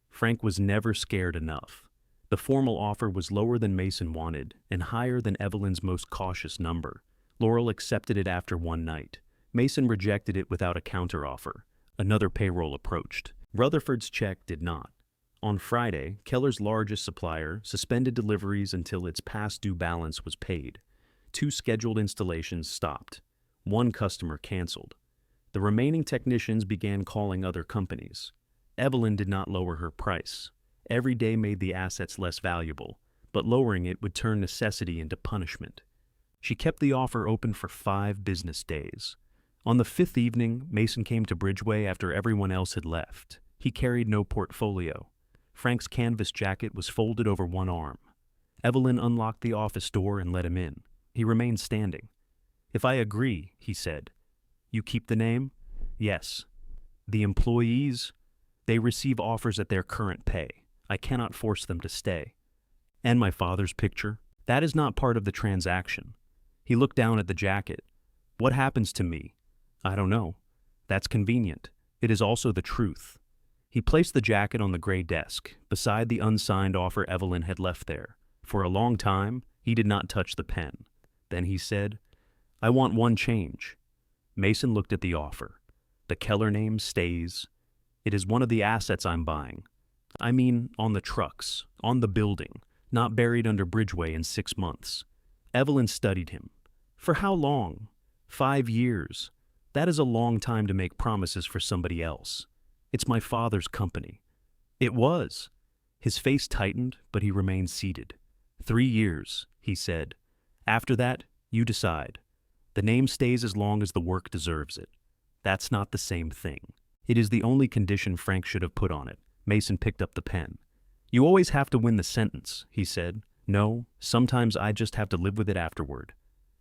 Frank was never scared enough. The formal offer was lower than Mason wanted and higher than Evelyn's most cautious number. Laurel accepted it after one night. Mason rejected it without a counteroffer. Another payroll approached. Rutherford's check did not. On Friday, Keller's largest supplier suspended deliveries until its past due balance was paid. 2 scheduled installations stopped. 1 customer canceled. The remaining technicians began calling other companies. Evelyn did not lower her price. Every day made the assets less valuable, but lowering it would turn necessity into punishment. She kept the offer open for 5 business days. On the 5th evening, Mason came to Bridgeway after everyone else had left. He carried no portfolio. Frank's canvas jacket was folded over one arm. Evelyn unlocked the office door and let him in. He remained standing. "If I agree," he said. "You keep the name?" "Yes." "The employees?" "They receive offers at their current pay. I cannot force them to stay." "And my father's picture?" "That is not part of the transaction." He looked down at the jacket. "What happens to me?" "I don't know." "That's convenient. It is also the truth." He placed the jacket on the gray desk, beside the unsigned offer Evelyn had left there. For a long time, he did not touch the pen. Then he said, "I want one change." Mason looked at the offer. "The Keller name stays. It is one of the assets I'm buying. I mean, on the trucks, on the building, not buried under Bridgeway in 6 months." Evelyn studied him. "For how long?" 5 years. That is a long time to make promises for somebody else. It's my father's company." "It was." His face tightened, but he remained seated. 3 years, he said. "After that, you decide. The name stays as long as the work deserves it. That's not the same thing. It is the only condition Frank should have put on it." Mason picked up the pen. "You always have to win the sentence," he said. "No, sometimes I just have to live with it afterward."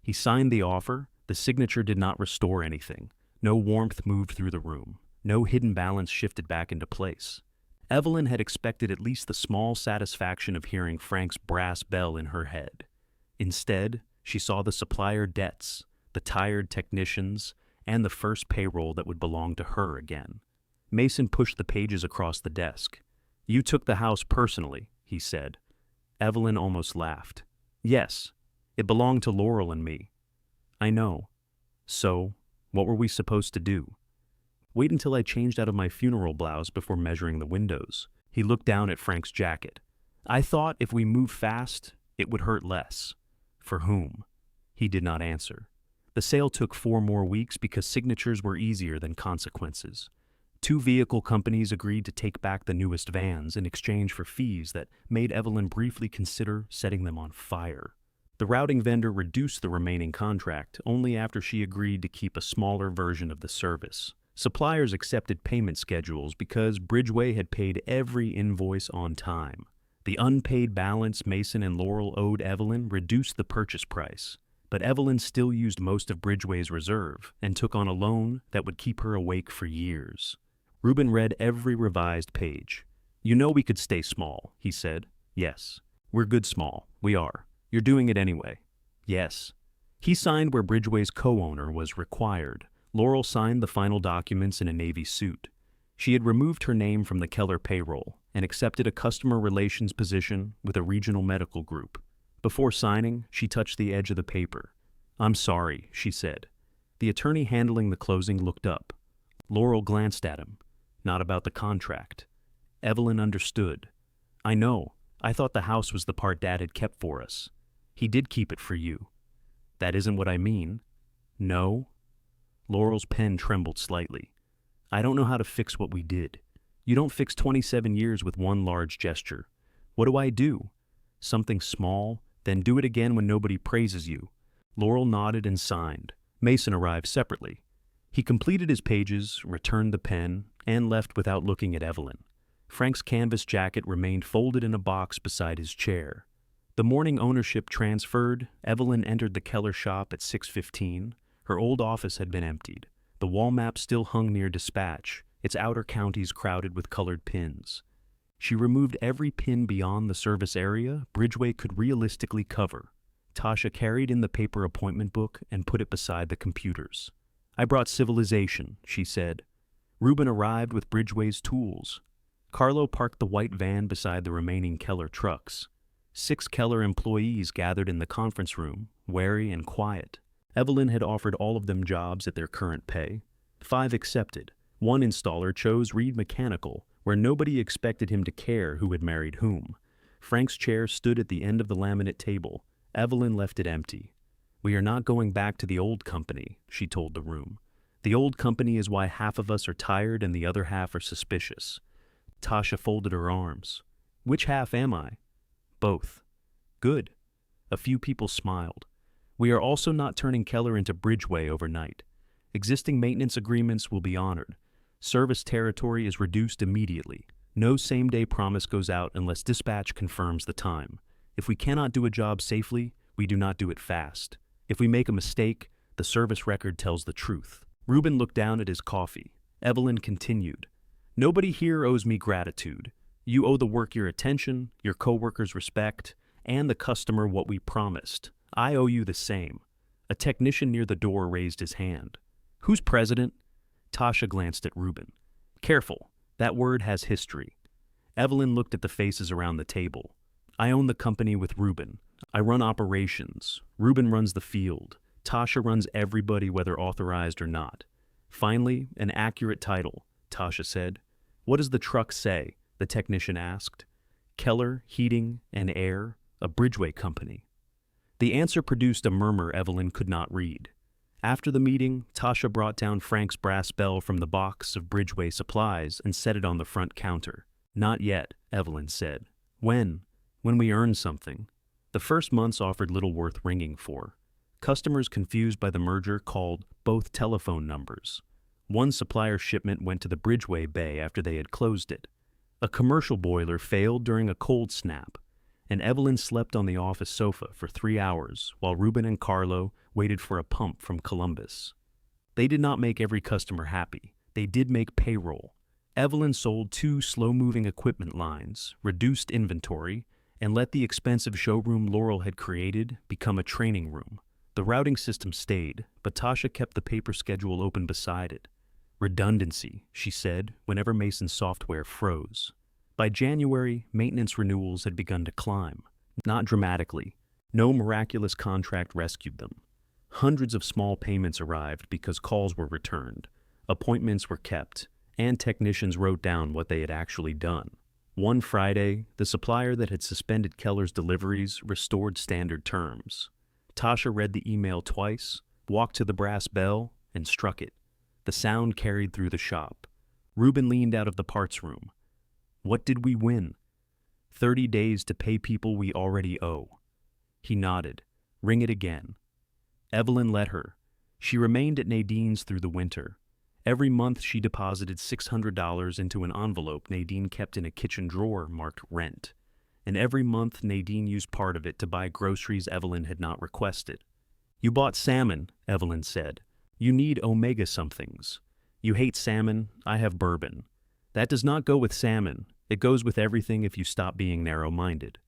He signed the offer. The signature did not restore anything. No warmth moved through the room. No hidden balance shifted back into place. Evelyn had expected at least the small satisfaction of hearing Frank's brass bell in her head. Instead, she saw the supplier debts, the tired technicians, and the first payroll that would belong to her again. Mason pushed the pages across the desk. "You took the house personally," he said. Evelyn almost laughed. "Yes, it belonged to Laurel and me." "I know. So, what were we supposed to do?" Wait until I changed out of my funeral blouse before measuring the windows. He looked down at Frank's jacket. I thought if we move fast, it would hurt less. For whom? He did not answer. The sale took 4 more weeks because signatures were easier than consequences. 2 vehicle companies agreed to take back the newest vans in exchange for fees that made Evelyn briefly consider setting them on fire. The routing vendor reduced the remaining contract only after she agreed to keep a smaller version of the service. Suppliers accepted payment schedules because Bridgeway had paid every invoice on time. The unpaid balance Mason and Laurel owed Evelyn reduced the purchase price, but Evelyn still used most of Bridgeway's reserve and took on a loan that would keep her awake for years. Reuben read every revised page. You know we could stay small, he said. Yes. We're good small. We are. You're doing it anyway. Yes. He signed where Bridgeway's co-owner was required. Laurel signed the final documents in a navy suit. She had removed her name from the Keller payroll and accepted a customer relations position with a regional medical group. Before signing, she touched the edge of the paper. I'm sorry, she said. The attorney handling the closing looked up. Laurel glanced at him. Not about the contract. Evelyn understood. I know. I thought the house was the part Dad had kept for us. He did keep it for you. That isn't what I mean. No? Laurel's pen trembled slightly. I don't know how to fix what we did. You don't fix 27 years with one large gesture. What do I do? Something small, then do it again when nobody praises you. Laurel nodded and signed. Mason arrived separately. He completed his pages, returned the pen, and left without looking at Evelyn. Frank's canvas jacket remained folded in a box beside his chair. The morning ownership transferred, Evelyn entered the Keller shop at 6:15. Her old office had been emptied. The wall map still hung near dispatch, its outer counties crowded with colored pins. She removed every pin beyond the service area Bridgeway could realistically cover. Tasha carried in the paper appointment book and put it beside the computers. I brought civilization, she said. Reuben arrived with Bridgeway's tools. Carlo parked the white van beside the remaining Keller trucks. 6 Keller employees gathered in the conference room, wary and quiet. Evelyn had offered all of them jobs at their current pay. 5 accepted. 1 installer chose Reed Mechanical, where nobody expected him to care who had married whom. Frank's chair stood at the end of the laminate table. Evelyn left it empty. We are not going back to the old company, she told the room. The old company is why half of us are tired and the other half are suspicious. Tasha folded her arms. Which half am I? Both. Good. A few people smiled. We are also not turning Keller into Bridgeway overnight. Existing maintenance agreements will be honored. Service territory is reduced immediately. No same-day promise goes out unless dispatch confirms the time. If we cannot do a job safely, we do not do it fast. If we make a mistake, the service record tells the truth. Reuben looked down at his coffee. Evelyn continued. Nobody here owes me gratitude. You owe the work your attention, your coworkers respect, and the customer what we promised. I owe you the same. A technician near the door raised his hand. Who's president? Tasha glanced at Reuben. Careful, that word has history. Evelyn looked at the faces around the table. I own the company with Reuben. I run operations. Reuben runs the field. Tasha runs everybody whether authorized or not. Finally, an accurate title, Tasha said. What does the truck say? The technician asked. Keller, Heating, and Air, a Bridgeway company. The answer produced a murmur Evelyn could not read. After the meeting, Tasha brought down Frank's brass bell from the box of Bridgeway supplies and set it on the front counter. Not yet, Evelyn said. When? When we earn something. The first months offered little worth ringing for. Customers confused by the merger called both telephone numbers. One supplier's shipment went to the Bridgeway bay after they had closed it. A commercial boiler failed during a cold snap, and Evelyn slept on the office sofa for 3 hours while Reuben and Carlo waited for a pump from Columbus. They did not make every customer happy. They did make payroll. Evelyn sold 2 slow-moving equipment lines, reduced inventory, and let the expensive showroom Laurel had created become a training room. The routing system stayed, but Tasha kept the paper schedule open beside it. Redundancy, she said, whenever Mason's software froze. By January, maintenance renewals had begun to climb. Not dramatically. No miraculous contract rescued them. Hundreds of small payments arrived because calls were returned. Appointments were kept, and technicians wrote down what they had actually done. One Friday, the supplier that had suspended Keller's deliveries restored standard terms. Tasha read the email twice, walked to the brass bell, and struck it. The sound carried through the shop. Reuben leaned out of the parts room. What did we win? 30 days to pay people we already owe. He nodded. Ring it again. Evelyn let her. She remained at Nadine's through the winter. Every month she deposited $600 into an envelope Nadine kept in a kitchen drawer marked rent. And every month Nadine used part of it to buy groceries Evelyn had not requested. You bought salmon, Evelyn said. You need omega somethings. You hate salmon, I have bourbon. That does not go with salmon. It goes with everything if you stop being narrow-minded.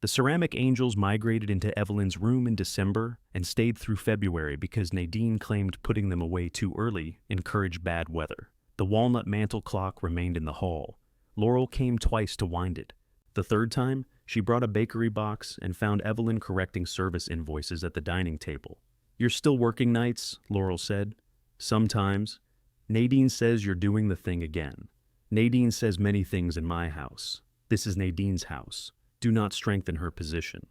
The ceramic angels migrated into Evelyn's room in December and stayed through February because Nadine claimed putting them away too early encouraged bad weather. The walnut mantel clock remained in the hall. Laurel came twice to wind it. The third time, she brought a bakery box and found Evelyn correcting service invoices at the dining table. You're still working nights, Laurel said. Sometimes. Nadine says you're doing the thing again. Nadine says many things in my house. This is Nadine's house. Do not strengthen her position.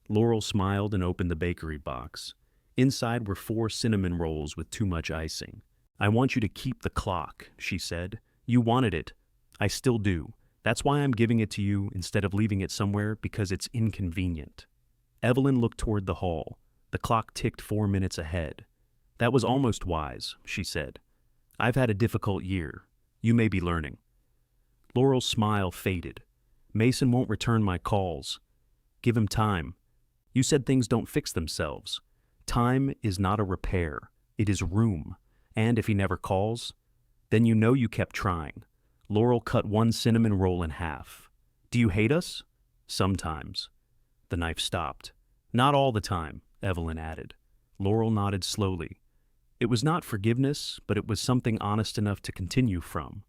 Laurel smiled and opened the bakery box. Inside were 4 cinnamon rolls with too much icing. I want you to keep the clock, she said. You wanted it. I still do. That's why I'm giving it to you instead of leaving it somewhere because it's inconvenient. Evelyn looked toward the hall. The clock ticked 4 minutes ahead. That was almost wise, she said. I've had a difficult year. You may be learning. Laurel's smile faded. Mason won't return my calls. Give him time. You said things don't fix themselves. Time is not a repair. It is room. And if he never calls, then you know you kept trying. Laurel cut 1 cinnamon roll in half. Do you hate us? Sometimes. The knife stopped. Not all the time, Evelyn added. Laurel nodded slowly. It was not forgiveness, but it was something honest enough to continue from.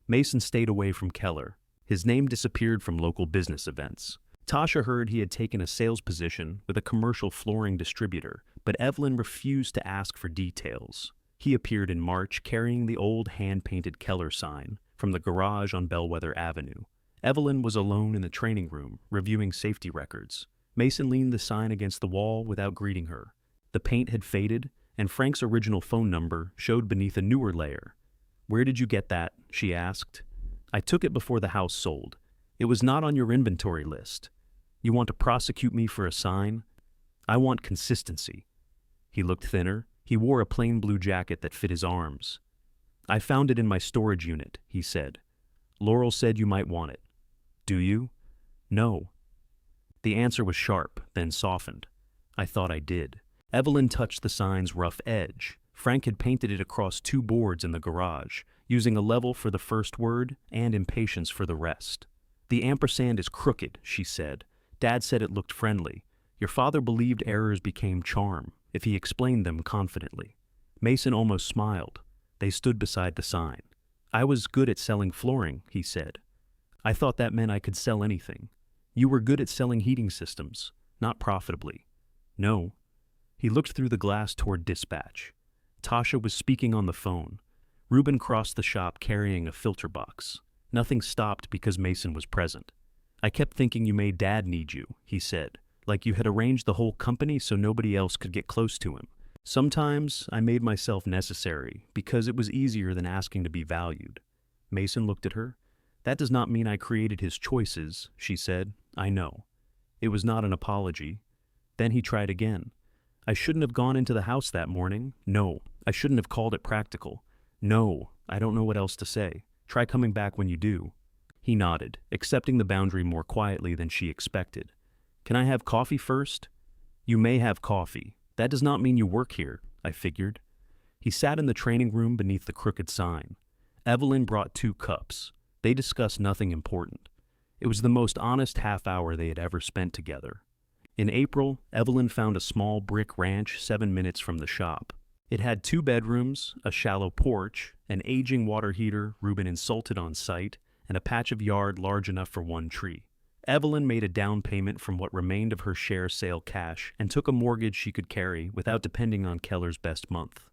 Mason stayed away from Keller. His name disappeared from local business events. Tasha heard he had taken a sales position with a commercial flooring distributor, but Evelyn refused to ask for details. He appeared in March carrying the old hand-painted Keller sign from the garage on Bellwether Avenue. Evelyn was alone in the training room, reviewing safety records. Mason leaned the sign against the wall without greeting her. The paint had faded, and Frank's original phone number showed beneath a newer layer. Where did you get that? She asked. I took it before the house sold. It was not on your inventory list. You want to prosecute me for a sign? I want consistency. He looked thinner. He wore a plain blue jacket that fit his arms. I found it in my storage unit, he said. Laurel said you might want it. Do you? No. The answer was sharp, then softened. I thought I did. Evelyn touched the sign's rough edge. Frank had painted it across 2 boards in the garage, using a level for the first word and impatience for the rest. The ampersand is crooked, she said. Dad said it looked friendly. Your father believed errors became charm, if he explained them confidently. Mason almost smiled. They stood beside the sign. I was good at selling flooring, he said. I thought that meant I could sell anything. You were good at selling heating systems, not profitably. No. He looked through the glass toward dispatch. Tasha was speaking on the phone. Reuben crossed the shop carrying a filter box. Nothing stopped because Mason was present. I kept thinking you made Dad need you, he said, like you had arranged the whole company so nobody else could get close to him. Sometimes I made myself necessary because it was easier than asking to be valued. Mason looked at her. That does not mean I created his choices, she said. I know. It was not an apology. Then he tried again. I shouldn't have gone into the house that morning. No, I shouldn't have called it practical. No, I don't know what else to say. Try coming back when you do. He nodded, accepting the boundary more quietly than she expected. Can I have coffee first? You may have coffee. That does not mean you work here, I figured. He sat in the training room beneath the crooked sign. Evelyn brought 2 cups. They discussed nothing important. It was the most honest half hour they had ever spent together. In April, Evelyn found a small brick ranch 7 minutes from the shop. It had 2 bedrooms, a shallow porch, an aging water heater Reuben insulted on site, and a patch of yard large enough for 1 tree. Evelyn made a down payment from what remained of her share sale cash and took a mortgage she could carry without depending on Keller's best month.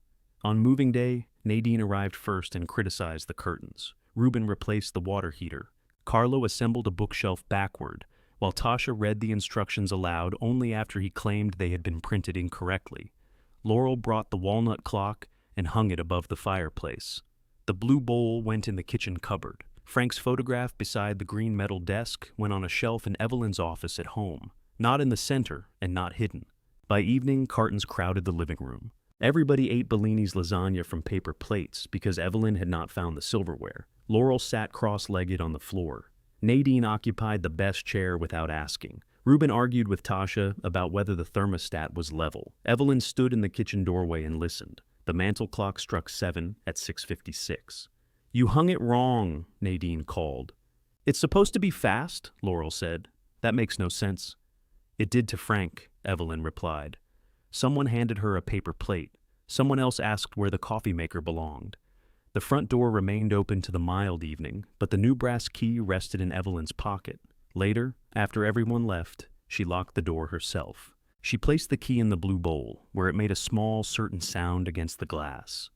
On moving day, Nadine arrived first and criticized the curtains. Ruben replaced the water heater. Carlo assembled a bookshelf backward, while Tasha read the instructions aloud only after he claimed they had been printed incorrectly. Laurel brought the walnut clock and hung it above the fireplace. The blue bowl went in the kitchen cupboard. Frank's photograph beside the green metal desk went on a shelf in Evelyn's office at home, not in the center and not hidden. By evening, cartons crowded the living room. Everybody ate Bellini's lasagna from paper plates because Evelyn had not found the silverware. Laurel sat cross-legged on the floor. Nadine occupied the best chair without asking. Ruben argued with Tasha about whether the thermostat was level. Evelyn stood in the kitchen doorway and listened. The mantel clock struck 7 at 6:56. "You hung it wrong," Nadine called. "It's supposed to be fast," Laurel said. "That makes no sense." "It did to Frank," Evelyn replied. Someone handed her a paper plate. Someone else asked where the coffee maker belonged. The front door remained open to the mild evening, but the new brass key rested in Evelyn's pocket. Later, after everyone left, she locked the door herself. She placed the key in the blue bowl, where it made a small, certain sound against the glass.